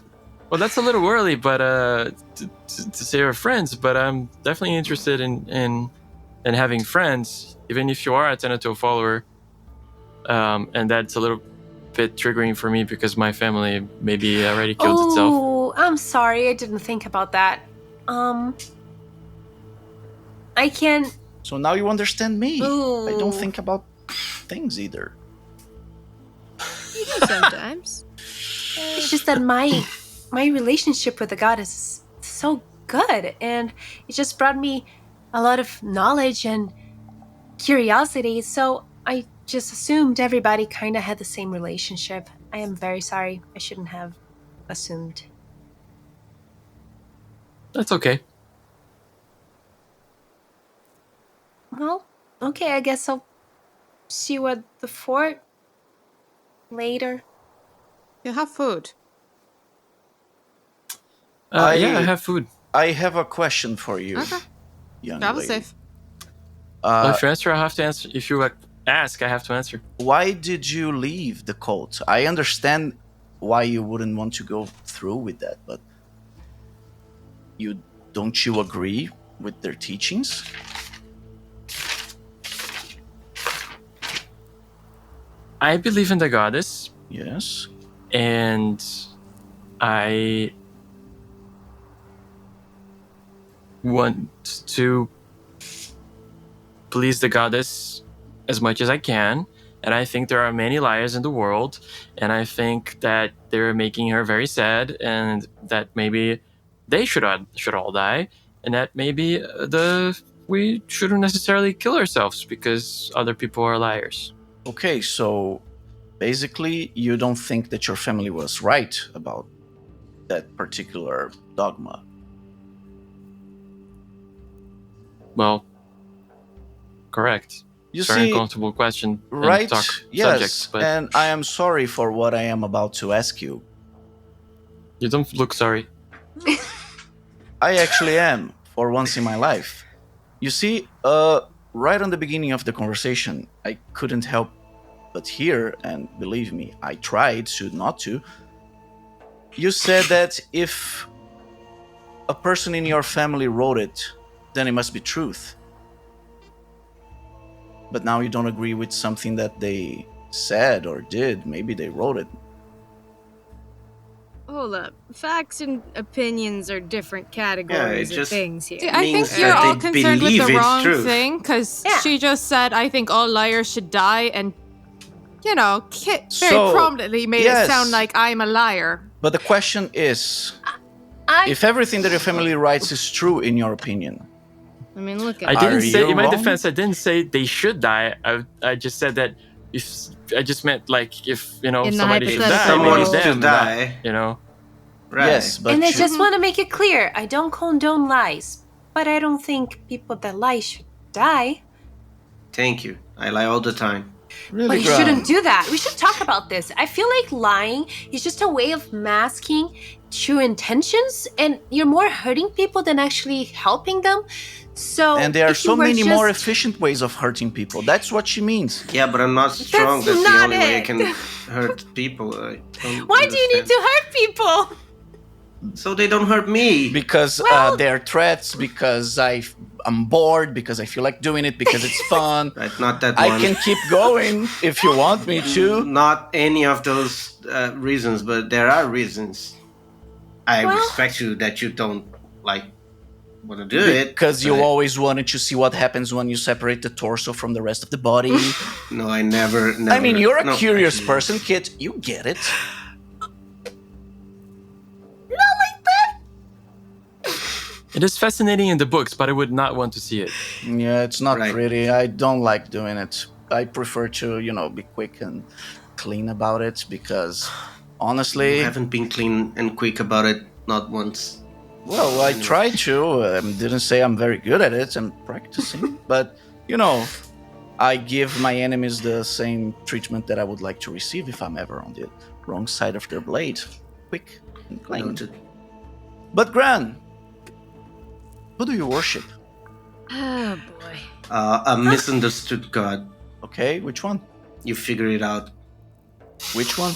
that's a little early, but to say we're friends. But I'm definitely interested in having friends, even if you are a Teneto follower. And that's a little bit triggering for me because my family maybe already killed itself. Oh, I'm sorry. I didn't think about that. I can. So now you understand me. I don't Ooh. think about things either. You do sometimes. It's just that my relationship with the goddess is so good, and it just brought me a lot of knowledge and curiosity. So I just assumed everybody kind of had the same relationship. I am very sorry. I shouldn't have assumed. That's okay. Well, okay. I guess I'll see you at the fort later. You have food. Yeah, I have food. I have a question for you, Okay. young Travel lady. safe. If you answer, I have to answer. If you ask, I have to answer. Why did you leave the cult? I understand why you wouldn't want to go through with that, but don't you agree with their teachings? I believe in the goddess, Yes. and I want to please the goddess as much as I can. And I think there are many liars in the world, and I think that they're making her very sad, and that maybe they should all die, and that maybe we shouldn't necessarily kill ourselves because other people are liars. Okay, so basically you don't think that your family was right about that particular dogma. Well, correct. You It's a very see, uncomfortable question and right? talk Yes, subjects, but and I am sorry for what I am about to ask you. you don't look sorry. I actually am, for once in my life. You see, right on the beginning of the conversation, I couldn't help but hear, and believe me, I tried to not to. You said that if a person in your family wrote it, then it must be truth. But now you don't agree with something that they said or did. Maybe they wrote it. Hold up. Facts and opinions are different categories of just- things here. I think means you're that all they concerned with believe the it's wrong true. thing, because Yeah. she just said, I think all liars should die, and, very So, prominently made yes. it sound like I'm a liar. But the question is, I if everything that your family writes is true in your opinion, I mean, look I at didn't Are say, you in my wrong? defense, I didn't say they should die. I just said that if I just meant like if In the somebody should die, hypothetical. maybe Someone them, should die. not, you know. Right. yes, but and I you- just want to make it clear, I don't condone lies, but I don't think people that lie should die. Thank you. I lie all the time. really, But you Graham, shouldn't do that. We should talk about this. I feel like lying is just a way of masking true intentions, and you're more hurting people than actually helping them. So, And there are if you so were many more just- efficient ways of hurting people. That's what she means. Yeah, but I'm not strong. That's, the not only way I it. can hurt people. I don't Why do you need understand. to hurt people? So they don't hurt me. Because Well- they're threats, because I'm bored, because I feel like doing it, because it's fun. Right, not that I one. can keep going if you want me to. Not any of those reasons, but there are reasons. I Well- respect you that you don't like want to do it. Because you but- always wanted to see what happens when you separate the torso from the rest of the body. No, I never. I mean, you're a no, curious actually, person, kid. You get it. Not like that. It is fascinating in the books, but I would not want to see it. Yeah, it's not Right. pretty. I don't like doing it. I prefer to, be quick and clean about it because, honestly, I haven't been clean and quick about it, not once. well, I try to. Didn't say I'm very good at it. I'm practicing, but I give my enemies the same treatment that I would like to receive if I'm ever on the wrong side of their blade. Quick and clean. Noted. But Gran, who do you worship? Oh boy. A misunderstood god. Okay, which one? You figure it out. Which one?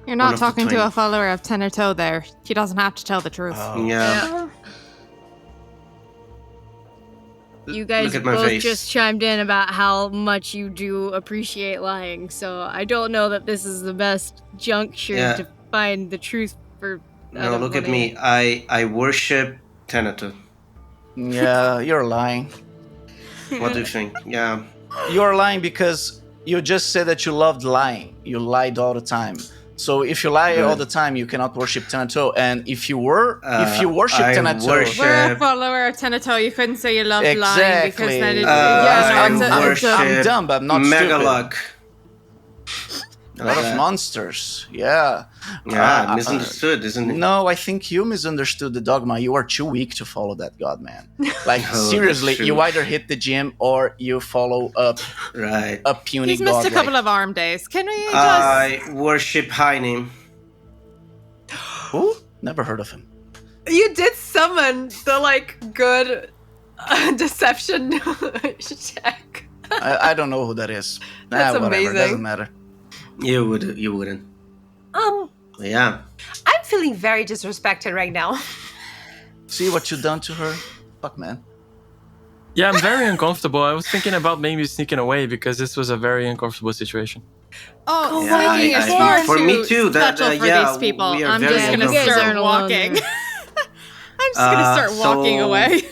You're One not of the talking to twain. a follower of Tenerto there. He doesn't have to tell the truth. Oh. Yeah. You guys Look at my both face. just chimed in about how much you do appreciate lying, so I don't know that this is the best juncture Yeah. to find the truth for. I No, don't look at wanna- me. I worship Teneto. Yeah, you're lying. What do you think? Yeah. You're lying because you just said that you loved lying. You lied all the time. So if you lie all the time, you cannot worship Teneto. And if you worship I Teneto, worship- We're a follower of Teneto. You couldn't say you love lying because exactly. then it. I'm dumb, but I'm not Mega stupid. luck. A lot of monsters. Yeah. Yeah, misunderstood, isn't it? No, I think you misunderstood the dogma. You are too weak to follow that god, man. Like Oh, seriously, that's you true. either hit the gym or you follow Right. a puny He's missed god. a couple of arm days. Can we just? I worship Heine. Who? Never heard of him. You did summon the good deception check. I don't know who that is. That's whatever. amazing. Doesn't matter. You wouldn't. Yeah. I'm feeling very disrespected right now. See what you done to her? Fuck, man. Yeah, I'm very uncomfortable. I was thinking about maybe sneaking away because this was a very uncomfortable situation. Oh, Yeah, sneaking is I- far for too me too, that- special for yeah, these people. we are I'm very just gonna uncomfortable. start You guys aren't alone walking. there. I'm just gonna start walking so- away.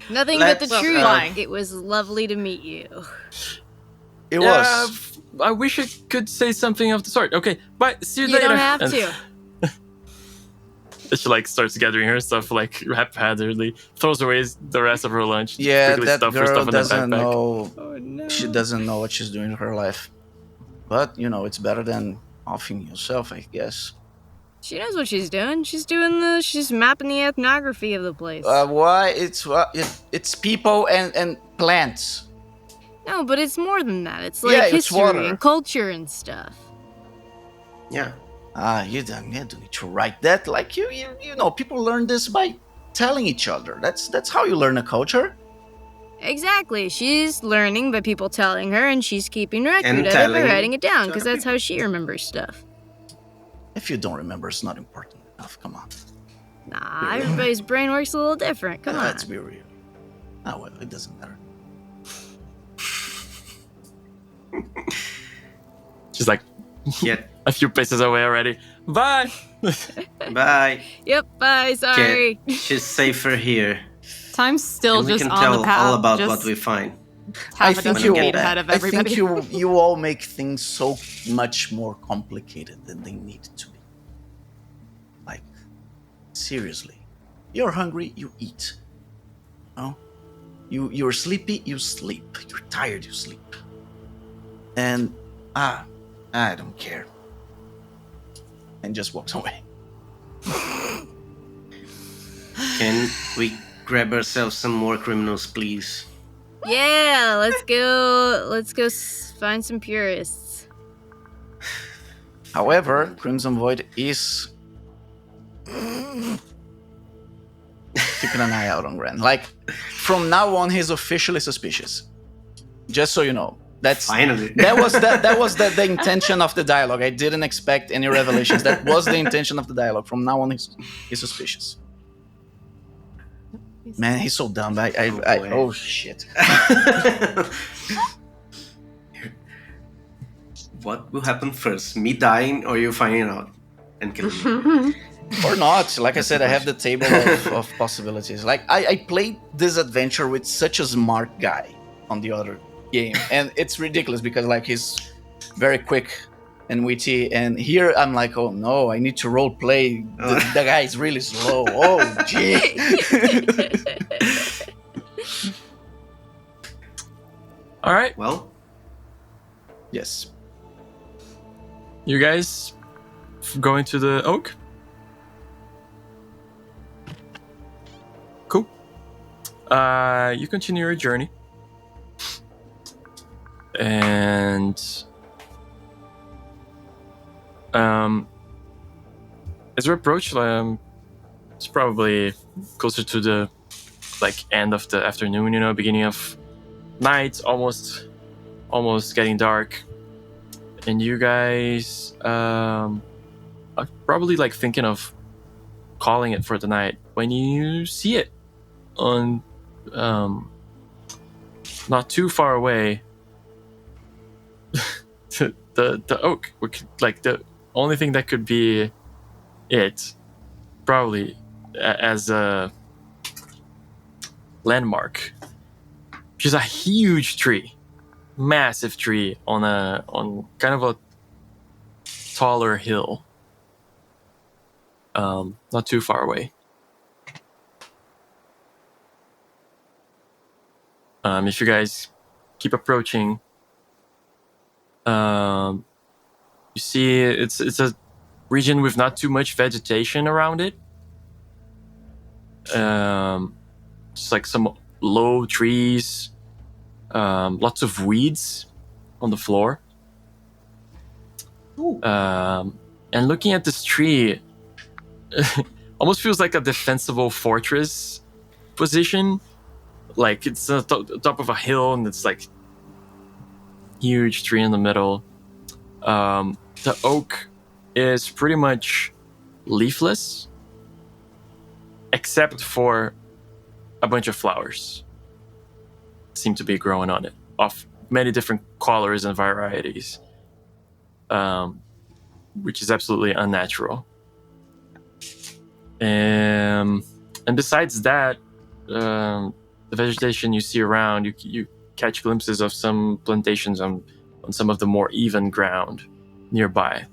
Nothing but the Let's, truth. flying. It was lovely to meet you. It Yeah, was. I wish I could say something of the sort. Okay, bye. See you You later. don't have And to. she starts gathering her stuff haphazardly, throws away the rest of her lunch. Yeah, quickly that stuff her girl stuff in her doesn't backpack. know. Oh no. She doesn't know what she's doing in her life. But it's better than offing yourself, I guess. She knows what she's doing. She's mapping the ethnography of the place. Why? It's people and plants. No, but it's more than that. It's Yeah, like it's history water. and culture and stuff. Yeah. You don't need to write that. Like you know, people learn this by telling each other. That's how you learn a culture. Exactly. She's learning by people telling her, and she's keeping record And of it by telling writing it down, to because other that's how she remembers stuff. If you don't remember, it's not important enough. Come on. Nah, everybody's brain works a little different. Come on. Let's be real. Oh well, it doesn't matter. She's like Yeah. a few paces away already. Bye. Bye. Yep, bye, sorry. She's safer here. Time's still And we just can on tell the path. all about just what we find. I half a think dozen you. feet ahead of I everybody. think you all make things so much more complicated than they need to be. Like, seriously, you're hungry, you eat. No, you're sleepy, you sleep. You're tired, you sleep. And I don't care. And just walks away. Can we grab ourselves some more criminals, please? Yeah, let's go find some purists. However, Crimson Void is keeping an eye out on Ren. Like, from now on, he's officially suspicious. Just so you know. That's Finally. that was the intention of the dialogue. I didn't expect any revelations. That was the intention of the dialogue. From now on, he's suspicious. Man, he's so dumb. Oh shit. What will happen first? Me dying or you finding out and killing me? Or not. Like I said, I have the table of possibilities. Like, I played this adventure with such a smart guy on the other game. And it's ridiculous because, like, he's very quick and witty. And here I'm like, oh no, I need to role play. The guy is really slow. Oh, gee. All right, Well, Yes. you guys going to the oak? Cool. You continue your journey. And as you approach, it's probably closer to the end of the afternoon, beginning of night, almost getting dark, and you guys are probably like thinking of calling it for the night when you see it on not too far away. the oak, like the only thing that could be it, probably as a landmark, which is a huge tree, massive tree on kind of a taller hill, not too far away. If you guys keep approaching, you see it's a region with not too much vegetation around it. Just like some low trees, lots of weeds on the floor. And looking at this tree, almost feels like a defensible fortress position. Like it's on top of a hill, and it's like huge tree in the middle. The oak is pretty much leafless, except for a bunch of flowers seem to be growing on it, of many different colors and varieties, which is absolutely unnatural. And besides that, the vegetation you see around, you catch glimpses of some plantations on some of the more even ground nearby.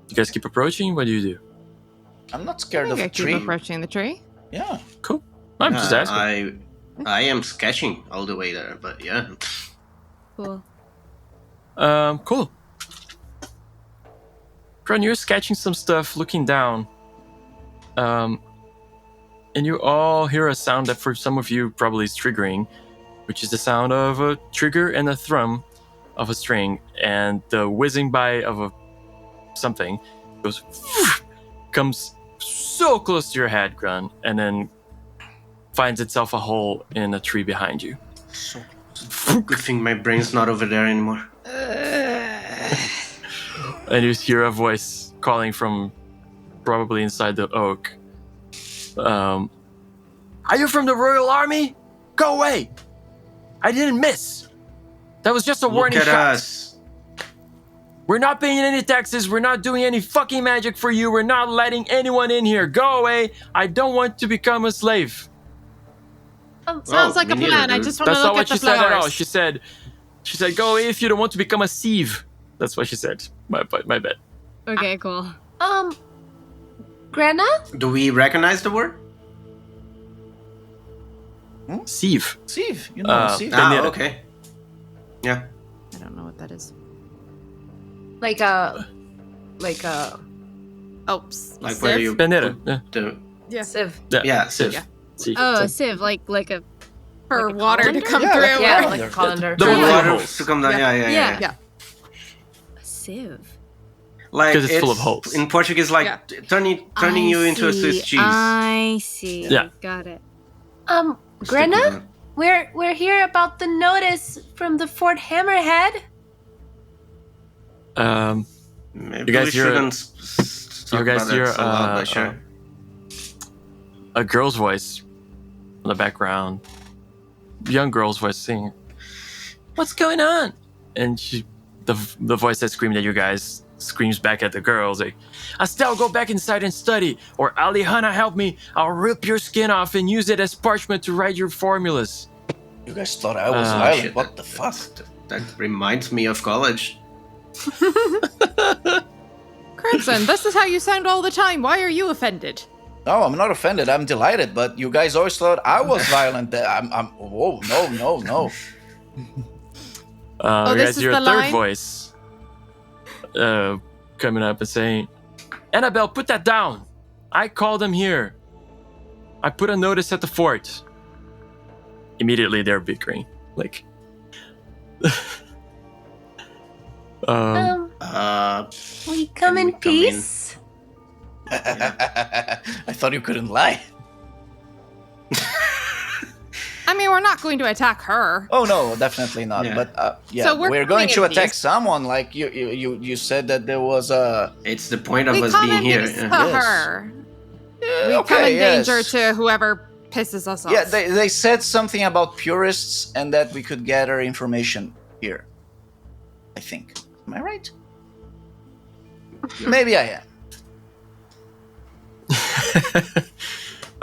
You guys keep approaching? What do you do? I'm not scared of I a think I tree. keep approaching the tree. Yeah. Cool. I'm just asking. I am sketching all the way there, but yeah. Cool. Cool. Kron, you're sketching some stuff, looking down. And you all hear a sound that for some of you probably is triggering, which is the sound of a trigger and a thrum of a string, and the whizzing by of a something goes comes so close to your head, Grun, and then finds itself a hole in a tree behind you. So good thing my brain's not over there anymore. And you hear a voice calling from probably inside the oak. Are you from the Royal Army? Go away! I didn't miss. That was just a warning Look at shot. us. We're not paying any taxes. We're not doing any fucking magic for you. We're not letting anyone in here. Go away. I don't want to become a slave. Sounds like me a neither, plan. I dude. just want That's to not look what at the she said at all. flowers. She said, go away if you don't want to become a sieve. That's what she said. My bad. Okay, cool. Grana? Do we recognize the word? Sieve. Steve, you know, Steve. Benita. Okay. Yeah. I don't know what that is. Like a Oops. Like where you Benita. put the Yeah. sieve. yeah, sieve. sieve. Sieve. Oh, a sieve, like a For Like a water to colander? come Yeah, through. like- Yeah, Yeah, like a yeah. colander. The The water water holes. to come down. Yeah. Yeah. a sieve. Like 'Cause it's full of holes. In Portuguese, like Yeah. turning you into a Swiss cheese. I see. Yeah. Got it. Grana? We're here about the notice from the Fort Hammerhead. Maybe You guys we hear- shouldn't talk you guys about hear, that so loud, but sure. a girl's voice in the background. Young girl's voice singing, "What's going on?" And the voice that's screaming at you guys screams back at the girls like, "Estelle, go back inside and study, or Alihana, help me. I'll rip your skin off and use it as parchment to write your formulas." You guys thought I was Ah, violent. Shit, What the fuck? That reminds me of college. Crimson, this is how you sound all the time. Why are you offended? No, I'm not offended. I'm delighted. But you guys always thought I was violent. Whoa, no. Oh, You this guys is hear the a third line? voice coming up and saying, "Annabelle, put that down. I called them here. I put a notice at the fort." Immediately they're bickering. Like, We come in we come in? peace. I thought you couldn't lie. I mean, we're not going to attack her. Oh no, definitely not. Yeah. But yeah, So we're we're going to coming in attack peace. someone. Like you said that there was a. It's the point of We us come being in here. peace to Yeah. her. Yeah, We come in danger yes. to whoever pisses us off. Yeah, they said something about purists and that we could gather information here. I think. Am I right? Maybe I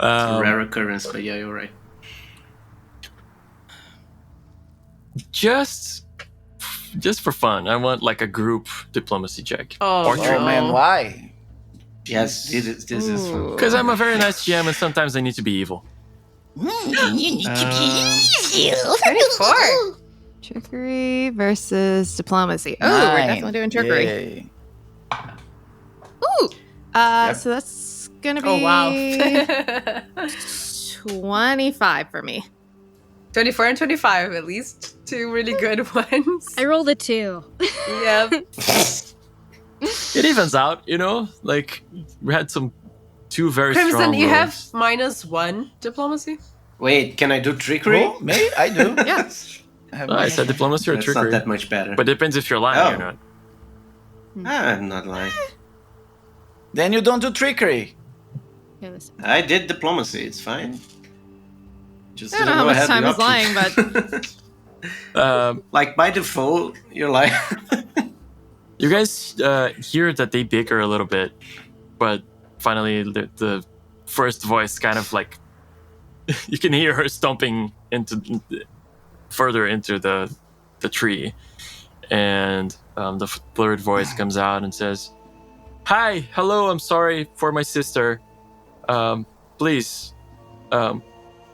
am. Rare occurrence, but yeah, you're right. Just for fun, I want like a group diplomacy check. Oh, Or Oh man, why? Yes, this is fun. because I'm a very nice GM, and sometimes I need to be evil. You need to be easy. 24. Trickery versus diplomacy. Oh, we're 9. definitely doing trickery. Yay. Ooh. So that's gonna be Oh, wow. 25 for me. 24 and 25, at least. 2 really good ones. I rolled a 2. Yep. It evens out, you know. Like we had two very Crimson, strong you have rolls. -1 diplomacy? Wait, can I do trickery? Oh, me? I do. Yeah. I said diplomacy or That's trickery, not that much better. but it depends if you're lying or Oh. not. I'm not lying. Then you don't do trickery. Yeah, listen. I did diplomacy. It's fine. Just I don't know how much time is lying, but like by default, you're lying. You guys hear that they bicker a little bit, but finally the first voice kind of like you can hear her stomping further into the tree, and the third voice comes out and says, "Hi, hello. I'm sorry for my sister. Please,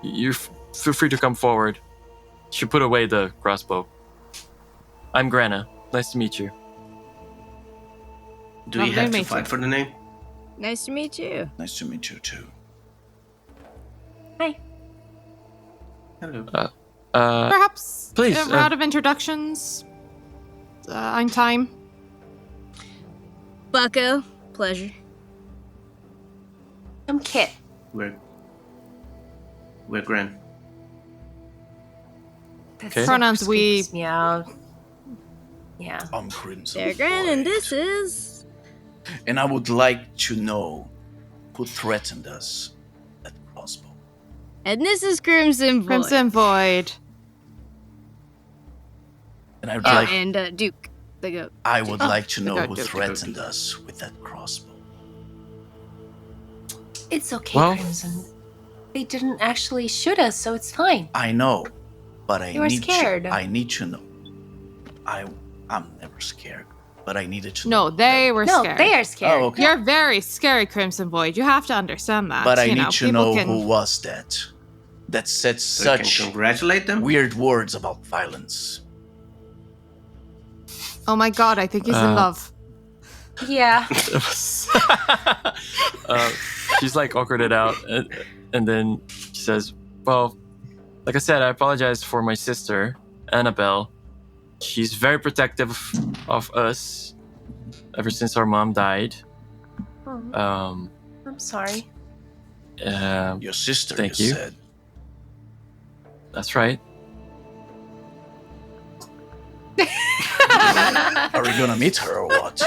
you feel free to come forward." She put away the crossbow. "I'm Grana. Nice to meet you." Do you Lovely have to to meet fight you. for the name? Nice to meet you. Nice to meet you too. Hello. Perhaps Please, a round of introductions. I'm time. Bucko, pleasure. I'm Kit. We're Gran. That's Okay. Pronouns we. creeps me out. Yeah. I'm Crimson They're Gran, and Void. this is. And I would like to know who threatened us at crossbow. And this is Crimson Void. Crimson Void. And I would Oh, like and Duke, the goat. I would like to know goat, who goat, threatened us with that crossbow. It's okay, Well- Crimson. They didn't actually shoot us, so it's fine. I know, but I You were need scared. I need to know. I'm never scared, but I needed to know. No, they were No, scared. they are scared. Oh, okay. You're very scary, Crimson Void. You have to understand that. But I you need to people know can- who was that. That said So I such can congratulate them. weird words about violence. Oh my god, I think he's in love. Yeah. She's like awkwarded out, and then she says, "Well, like I said, I apologize for my sister, Annabelle. She's very protective of us ever since our mom died. Oh, I'm sorry. Your sister, Thank you you. said. That's right. Are we gonna meet her or what?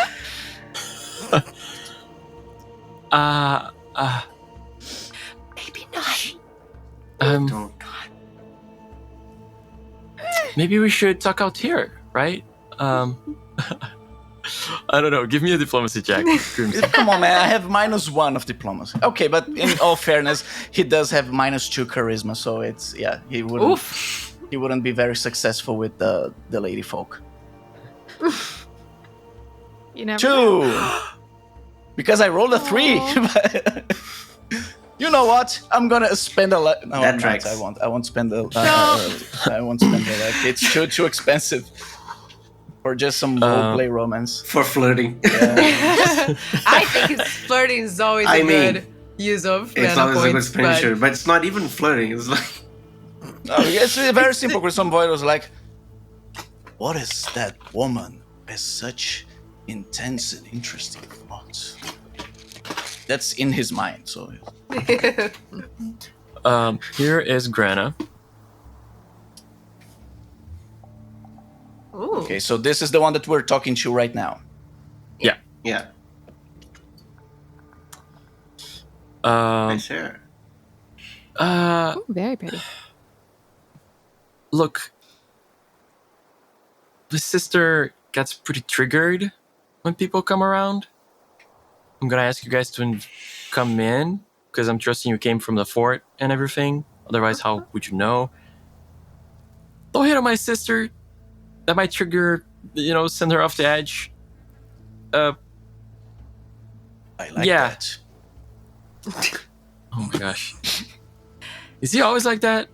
Maybe not. Don't. Maybe we should talk out here, right? I don't know. Give me a diplomacy check, Crimson. Come on, man. I have -1 of diplomacy. Okay, but in all fairness, he does have -2 charisma, so it's he wouldn't. Oof. He wouldn't be very successful with the lady folk. You never 2, because I rolled a 3. You know what? I'm gonna spend a lot. No, That I'm not. tracks. I won't spend a. I won't spend a lot. It's too expensive for just some roleplay romance. For flirting. I think it's flirting is always I a mean, good use of It's mana always a good points, expenditure, but it's not even flirting. It's like No, it's very simple. Because some boy was like, "What is that woman with such intense and interesting thoughts?" that's in his mind. So Here is Grana. Ooh. okay, so this is the one that we're talking to right now. Yeah. Yeah. Nice hair. Ooh, very pretty. Look, the sister gets pretty triggered when people come around. I'm gonna ask you guys to come in because I'm trusting you came from the fort and everything. Otherwise, how would you know? Don't hit on my sister. That might trigger, send her off the edge. I like Yeah. that. Oh my gosh. Is he always like that?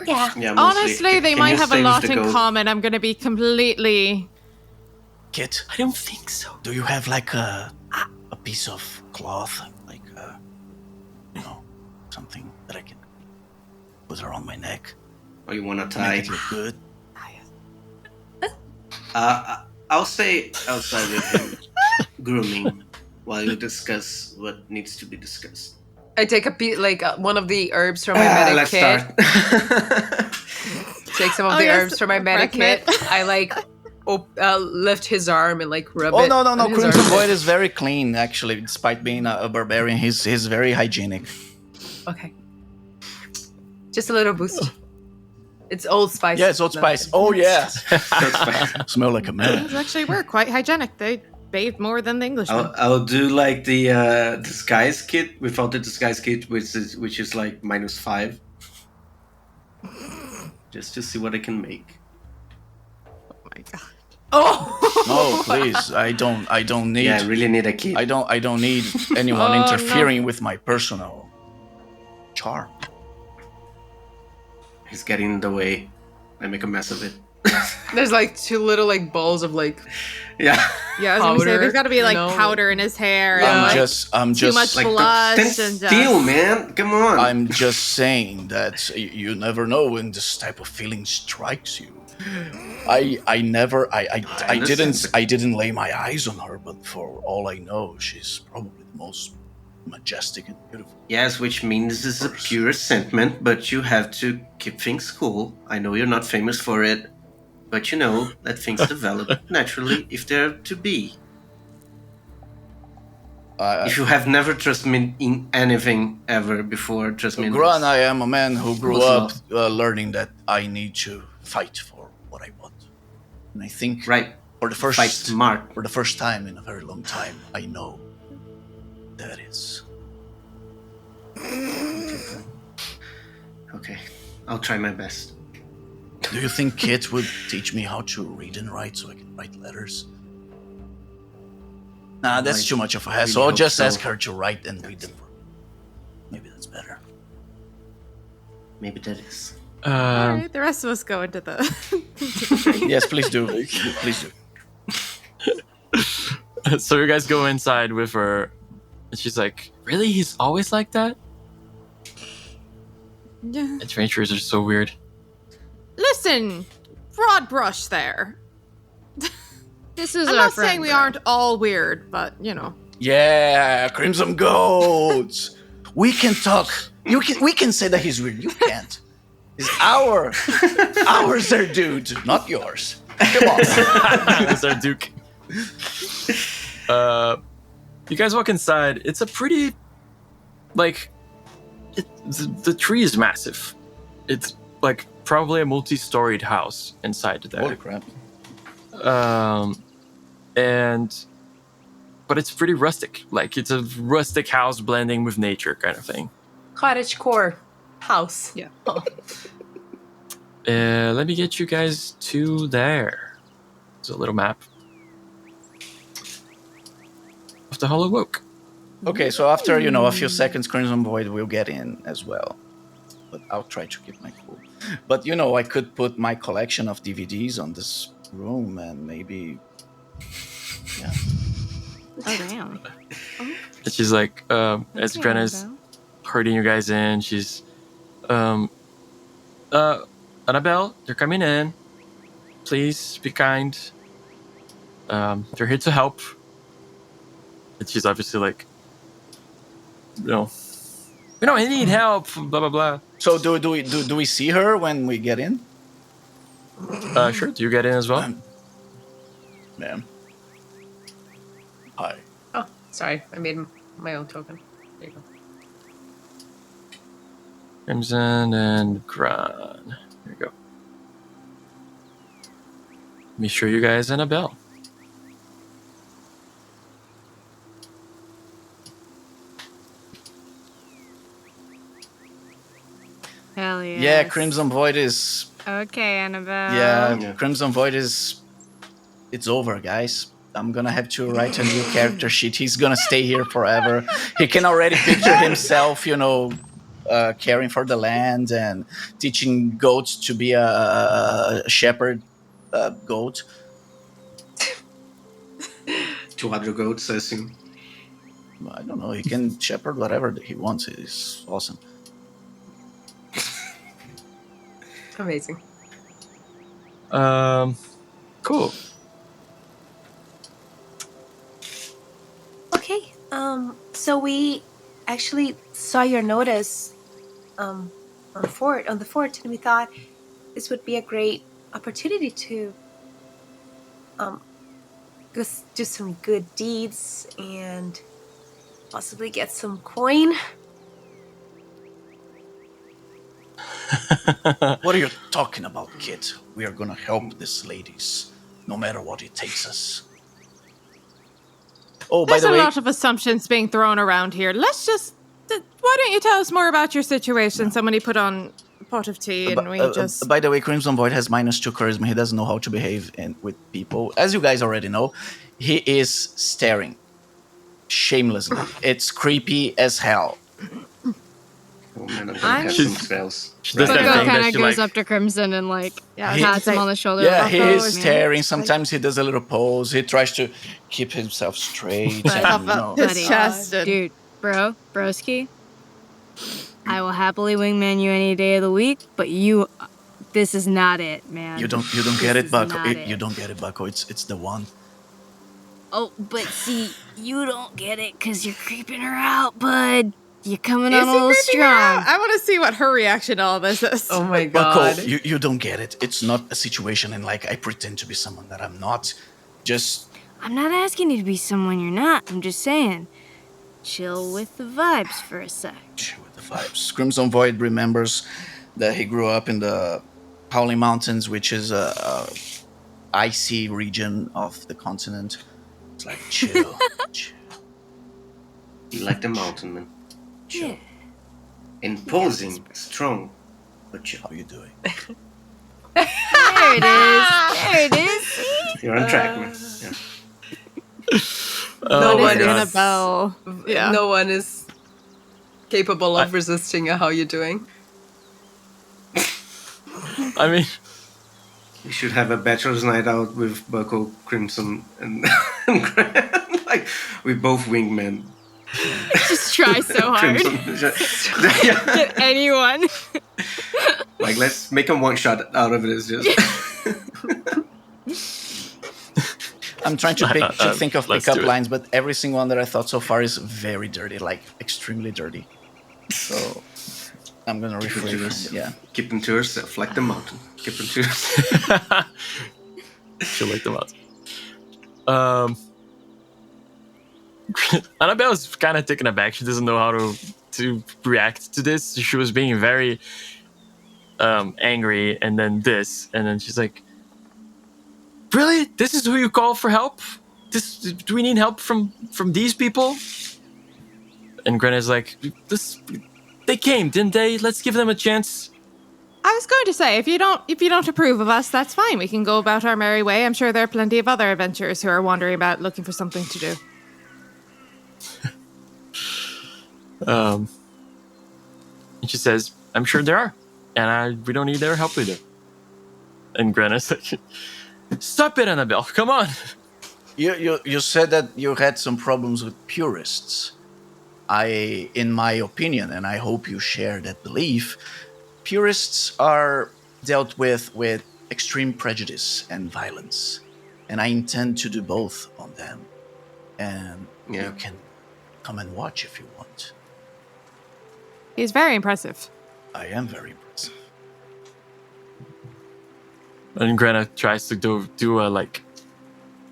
Yeah. Yeah. Honestly, they can might you have a stay with lot the in goat? common. I'm gonna be completely. Kit, I don't think so. do you have like a piece of cloth, like something that I can put around my neck? Or you want to To make tie? it look good. I'll stay outside with him, grooming, while you discuss what needs to be discussed. I take a one of the herbs from my medic Let's kit. start. Take some of Oh, the yes, herbs from my medic pregnant. kit. I lift his arm and rub Oh it. no, on his Crimson arm. Void is very clean actually, despite being a barbarian. He's very hygienic. Okay. Just a little boost. It's Old Spice. Yeah, it's Old No. Spice. Oh yeah, That's fine. smell like a man. These actually were quite hygienic. They bathe more than the Englishmen. I'll do like the disguise kit without the disguise kit, which is like -5, just to see what I can make. Oh my god. Oh! No, please, I don't need. Yeah, I really need a kit. I don't need anyone Oh, interfering with my personal charm. He's getting in the way. I make a mess of it. There's like 2 little like balls of like Yeah. Yeah, I was gonna say Powder, there's got to be like you know. powder in his hair. Yeah. And, I'm too just much Like, blush stand and still, man. Come on. I'm just saying that you never know when this type of feeling strikes you. I never I understand. didn't lay my eyes on her, but for all I know, she's probably the most majestic and beautiful. Yes, which means this is a pure sentiment, but you have to keep things cool. I know you're not famous for it, but let things develop naturally if they're to be. If you have never trusted me in anything ever before, trust me in Gran, this. I am a man who grew Also- up learning that I need to fight for what I want, and I think Right. for the first Fight smart. for the first time in a very long time, I know that is. Okay. I'll try my best. Do you think Kit would teach me how to read and write so I can write letters? Nah, that's too much of a hassle. really I'll hope just so. ask her to write and read them. Maybe that's better. Maybe that is. all right, the rest of us go into the. Yes, please do. Please do. So you guys go inside with her, and she's like, "Really? He's always like that? Yeah. Adventures are so weird." Listen, broad brush there. This is I'm our not friend, saying we bro. aren't all weird, but Yeah, Crimson Goats. We can talk. We can say that he's weird. You can't. It's ours are dude, not yours. Come on. It's our Duke. You guys walk inside. It's a pretty, the tree is massive. It's like probably a multi-storied house inside there. Holy crap. But it's pretty rustic. Like it's a rustic house blending with nature kind of thing. Cottagecore house. Yeah. Let me get you guys to there. There's a little map of the Hollow Oak. Okay, so after a few seconds, Crimson Void will get in as well. But I'll try to keep my cool. But I could put my collection of DVDs on this room and maybe. Yeah. Oh, damn. And she's like, as Okay, Grenna's bro. herding you guys in, she's, Annabelle, they're coming in. Please be kind. They're here to help. And she's obviously like we don't need help. Blah blah blah. So do we see her when we get in? Sure. Do you get in as well? Ma'am. Hi. Oh, sorry. I made my own token. There you go. Crimson and Gran. There you go. Let me show you guys Annabelle. Hell yeah. Yeah, Crimson Void is. Okay, Annabelle. Yeah, Crimson Void is. It's over, guys. I'm gonna have to write a new character sheet. He's gonna stay here forever. He can already picture himself, caring for the land and teaching goats to be a shepherd goat. To other goats, I assume. I don't know. He can shepherd whatever he wants. It's awesome. Amazing. Cool. Okay. So we actually saw your notice on the fort, and we thought this would be a great opportunity to just do some good deeds and possibly get some coin. What are you talking about, kid? We are gonna help these ladies, no matter what it takes us. Oh, by There's the a way, lot of assumptions being thrown around here. Let's just... Why don't you tell us more about your situation? Somebody put on a pot of tea and we just... by the way, Crimson Void has -2 charisma. He doesn't know how to behave with people. As you guys already know, he is staring shamelessly. It's creepy as hell. Oh man, I'm gonna have some spells. She does that Bucko thing kind that of she goes like. up to Crimson and Yeah, pats him on the shoulder. Yeah, like, he "Oh, is man." staring. Sometimes he does a little pose. He tries to keep himself straight. and, his Buddy. chest. And... Dude, broski, I will happily wingman you any day of the week, but this is not it, man. You don't get This it, is Bucko. not it. You don't get it, Bucko. It's the one. Oh, but see, you don't get it because you're creeping her out, bud. You're coming Is on a he little creeping her out? strong. I want to see what her reaction to all this is. Oh my Bucko, god. you don't get it. It's not a situation in like I pretend to be someone that I'm not. Just I'm not asking you to be someone you're not. I'm just saying, chill with the vibes for a sec. chill with the vibes. Crimson Void remembers that he grew up in the Howling Mountains, which is a icy region of the continent. It's like chill, chill. You like the mountain, man. Yeah. Imposing, strong, but chill. How you doing? There it is. There it is. See? You're on track, man. Yeah. Oh No my one God. is- Annabelle. Yeah. No one is capable of resisting a how you doing. I mean, We should have a bachelor's night out with Bucko, Crimson, and Grant. Like, we both wingmen. Just try so hard. Yeah. Get anyone. Like, let's make a one shot out of it. It's just. I'm trying to think of Let's pickup do it. lines, but every single one that I thought so far is very dirty, like extremely dirty. So I'm gonna rephrase. Yeah. Keep them to yourself, like the mountain. Keep them to yourself. she'll like them out. Annabelle's kind of taken aback. She doesn't know how to react to this. She was being very angry, and then this, and then she's like, "Really? This is who you call for help? Do we need help from these people?" And Grenna's like, they came, didn't they? Let's give them a chance. I was going to say, if you don't approve of us, that's fine. We can go about our merry way. I'm sure there are plenty of other adventurers who are wandering about looking for something to do. And she says, "I'm sure there are, and we don't need their help either." And Grenna's like, "Stop it, Annabelle! Come on." You said that you had some problems with purists. In my opinion, and I hope you share that belief, purists are dealt with extreme prejudice and violence, and I intend to do both on them. And Yeah. you can come and watch if you want. He's very impressive. I am very impressive. And Greta tries to do a like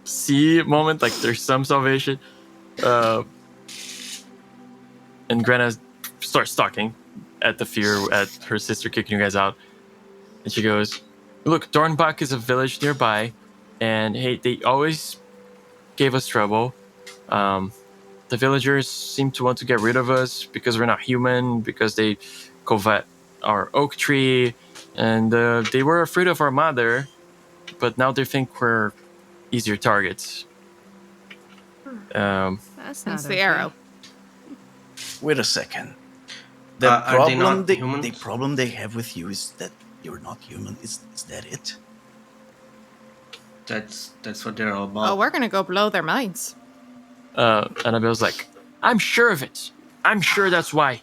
see moment, like there's some salvation. And Greta starts talking at the fear at her sister kicking you guys out. And she goes, "Look, Dornbach is a village nearby, and hey, they always gave us trouble. The villagers seem to want to get rid of us because we're not human, because they covet our oak tree, and they were afraid of our mother, but now they think we're easier targets." That's not Hence the okay. arrow. Wait a second. The Are they not the humans? problem they have with you is that you're not human. Is that it? That's what they're all about. Oh, we're gonna go blow their minds. Annabelle's like, "I'm sure of it. I'm sure that's why.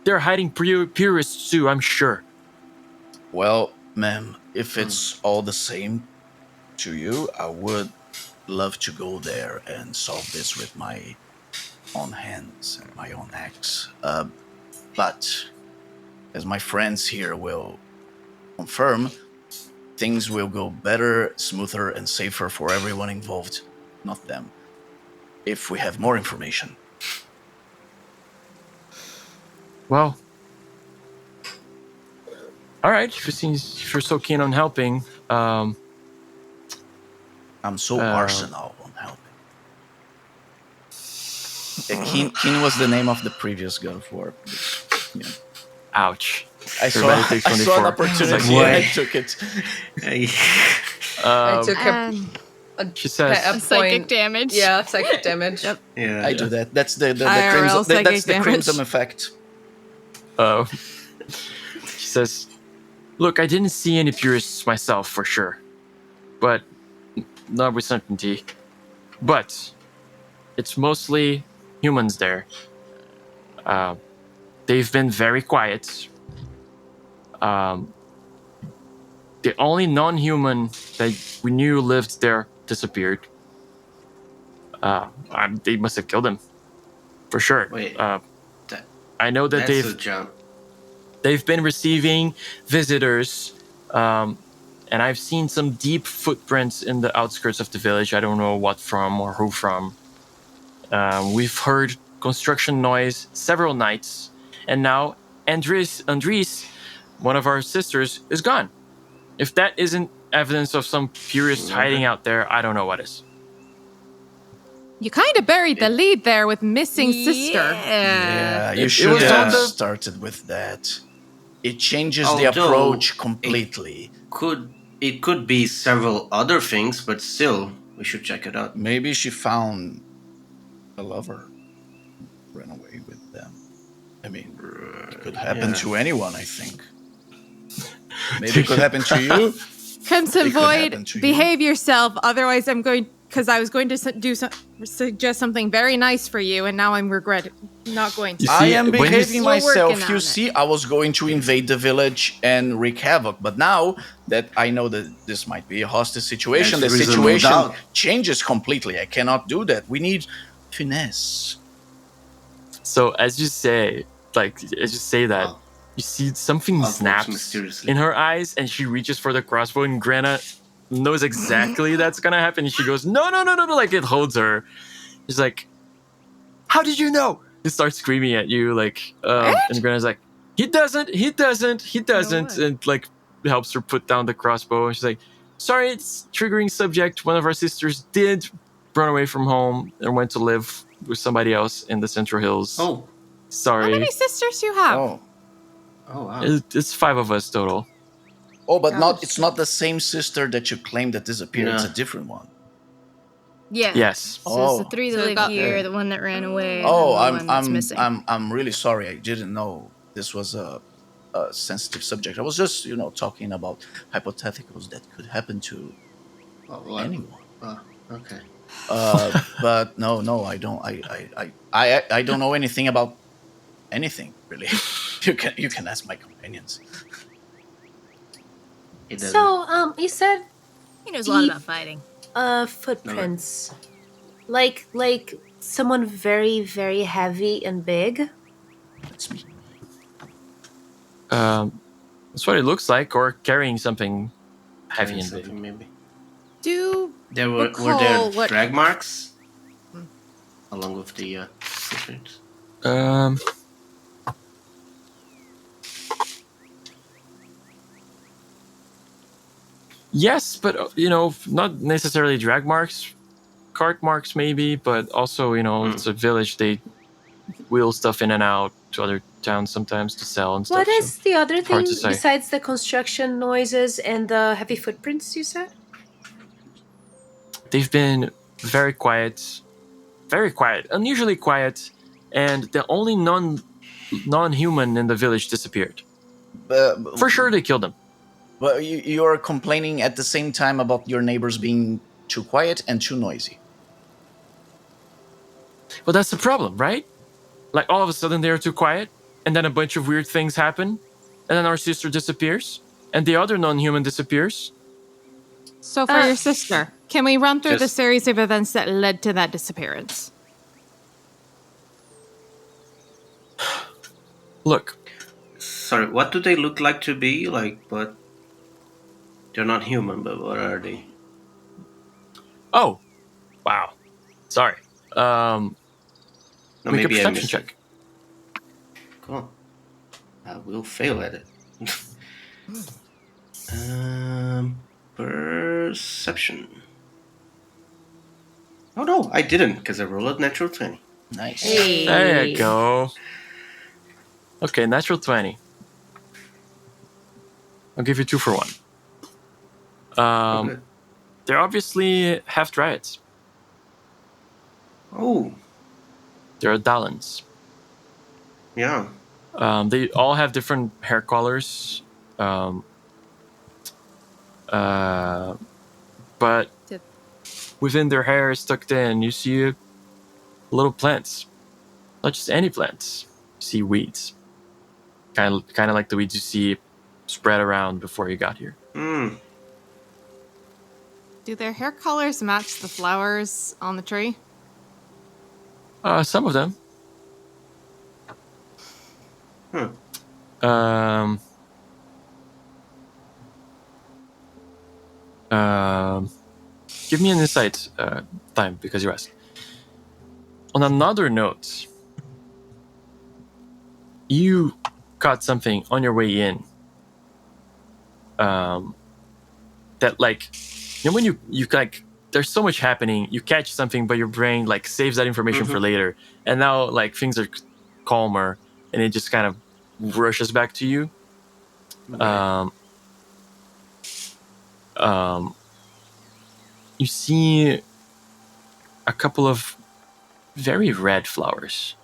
They're hiding purists too, I'm sure." Well, ma'am, if it's all the same to you, I would love to go there and solve this with my own hands and my own axe. But as my friends here will confirm, things will go better, smoother, and safer for everyone involved, not them, if we have more information. Well, all right. If you're so keen on helping, I'm so arsenal on helping. Keen was the name of the previous God of War. Yeah. ouch. I saw Everybody takes an 24. opportunity Why? and I took it. I took She says, a Psychic point. damage. Yeah, psychic damage. Yep. Yeah, I do that. That's the IRL crimson, psychic that's the damage. crimson effect. she says, "Look, I didn't see any purists myself for sure, but not with certainty. But it's mostly humans there. They've been very quiet. The only non-human that we knew lived there disappeared. They must have killed him, for sure. Wait, I know that that's a jump. they've been receiving visitors, and I've seen some deep footprints in the outskirts of the village. I don't know what from or who from. We've heard construction noise several nights, and now Andres, one of our sisters, is gone. If that isn't evidence of some purist hiding out there, I don't know what is." You kind of buried the lead there with missing sister. Yeah, you It should was have on the- started with that. It changes the Although approach completely. It could be several other things, but still, we should check it out. Maybe she found a lover, ran away with them. I mean, it could happen to anyone, I think. Maybe it could happen to you. Crimson It could happen Void, to you. behave yourself. Otherwise, I was going to suggest something very nice for you, and now I'm not going to. You I see, am when you- behaving We're myself. working You on see, I was going to invade the village and wreak havoc, but now that I know that this might be a hostage situation, the There's reasonable situation doubt. changes completely. I cannot do that. We need finesse. So as you say that, Wow. you see something Outwards snaps mysteriously. in her eyes, and she reaches for the crossbow, and Grana knows exactly that's gonna happen. And she goes, no, like it holds her. She's like, "How did you know?" He starts screaming at you, like, and Grana's like, he doesn't, and like helps her put down the crossbow. And she's like, "Sorry, it's triggering subject. One of our sisters did run away from home and went to live with somebody else in the Central Hills. Oh, How Sorry. many sisters do you have? Oh, wow. It's 5 of us total." but it's not the same sister that you claimed that disappeared. It's a different one. Yeah. Yes. So it's the Oh. 3 that So live got- here, the one that ran away, Oh, and the one that's missing. I'm really sorry. I didn't know this was a sensitive subject. I was just, talking about hypotheticals that could happen to anyone. Okay. But no, I don't. I don't know anything about anything really. You can ask my companions. It doesn't. So, you said He knows a lot about fighting. footprints. Like someone very, very heavy and big. That's me. That's what it looks like, or carrying something heavy and big. Something maybe. Do There were recall there what- drag marks along with the footprints? Yes, but not necessarily drag marks, cart marks maybe, but also it's a village. They wheel stuff in and out to other towns sometimes to sell and stuff. What is so the other hard thing to say. besides the construction noises and the heavy footprints you said? They've been very quiet, unusually quiet, and the only non-human in the village disappeared. For sure, they killed them. But you're complaining at the same time about your neighbors being too quiet and too noisy. Well, that's the problem, right? Like all of a sudden they're too quiet, and then a bunch of weird things happen, and then our sister disappears, and the other non-human disappears. So for your sister, can we run through the Just- series of events that led to that disappearance? Look, Sorry, what do they look like to be? Like, but they're not human. But what are they? oh, wow, sorry. No, Make a maybe I perception missed it. check. Cool. I will fail at it. Perception. Oh no, I didn't because I rolled a natural 20. Nice. There you go. Okay, natural 20. I'll give you 2 for 1. Okay. They're obviously half dryads. Oh, They're Dahllans. yeah. They all have different hair colors. But within their hair is tucked in, you see little plants. Not just any plants. You see weeds. Kind of like the weeds you see spread around before you got here. Hmm. Do their hair colors match the flowers on the tree? Some of them. Give me an insight time because you asked. On another note, you caught something on your way in. That when you like, there's so much happening. You catch something, but your brain like saves that information for later, and now like things are calmer, and it just kind of rushes back to you. You see a couple of very red flowers.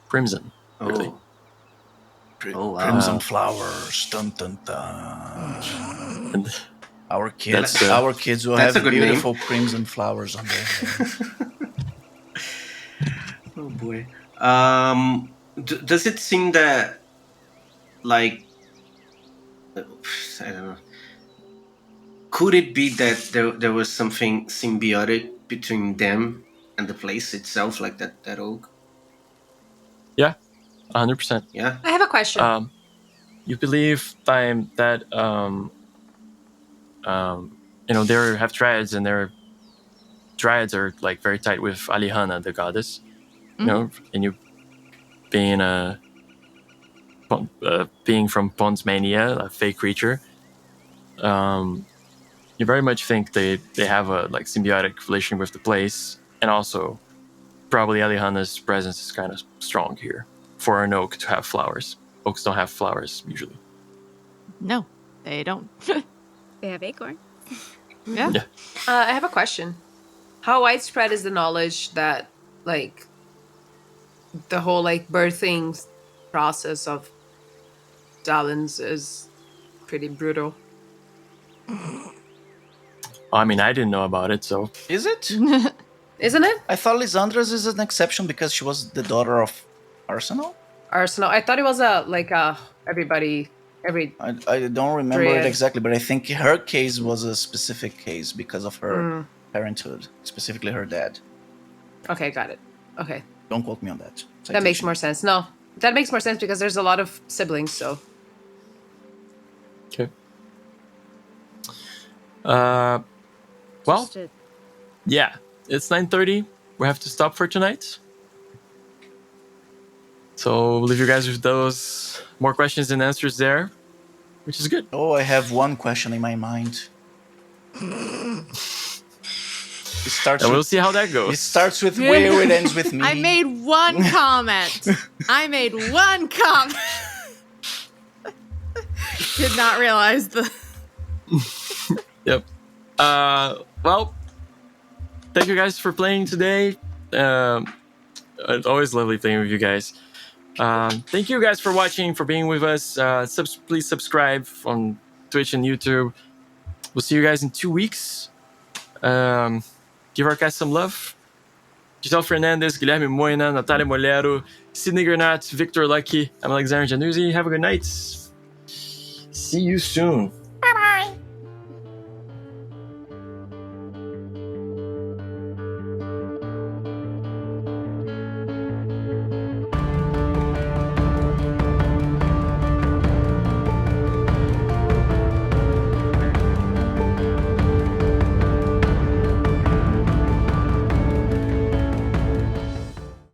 Crimson, really. Oh. Oh, wow. Crimson flowers. Dun, dun, dun. And Our kids, That's, our kids will that's have a good name. beautiful crimson flowers on their hair. Oh boy. Does it seem that, like, I don't know. Could it be that there was something symbiotic between them and the place itself, like that oak? yeah, 100%. Yeah. I have a question. You believe time that they have dryads, and their dryads are like very tight with Alihana, the goddess. And you being from Ponsmania, a fake creature, you very much think they have a like symbiotic relation with the place, and also probably Alihana's presence is kind of strong here for an oak to have flowers. Oaks don't have flowers usually. No, they don't. They have acorn. Yeah. Yeah. I have a question. How widespread is the knowledge that, like, the whole, like, birthing process of Dahllans is pretty brutal? I mean, I didn't know about it, so Is it? Isn't it? I thought Lysandra's is an exception because she was the daughter of Arsenal. Arsenal. I thought it was everybody. I don't remember Dryad. it exactly, but I think her case was a specific case because of her parenthood, specifically her dad. Okay, got it. Okay, Don't quote me on that. that makes more sense. No, That makes more sense because there's a lot of siblings, so. Okay. Well, Just a- yeah, it's 9:30. We have to stop for tonight. So we'll leave you guys with those more questions and answers there, which is good. Oh, I have one question in my mind. It starts. And we'll With, see how that it goes. starts with Will. It ends with me. I made one comment. I made one comment. Did not realize the. Yep. Well, thank you guys for playing today. It's always lovely playing with you guys. Thank you guys for watching, for being with us. Please subscribe on Twitch and YouTube. We'll see you guys in 2 weeks. Give our cast some love. Giselle Fernandez, Guilherme Moina, Natalia Molero, Sidney Gernat, Victor Lucky. I'm Alexander Januzzi. Have a good night. See you soon.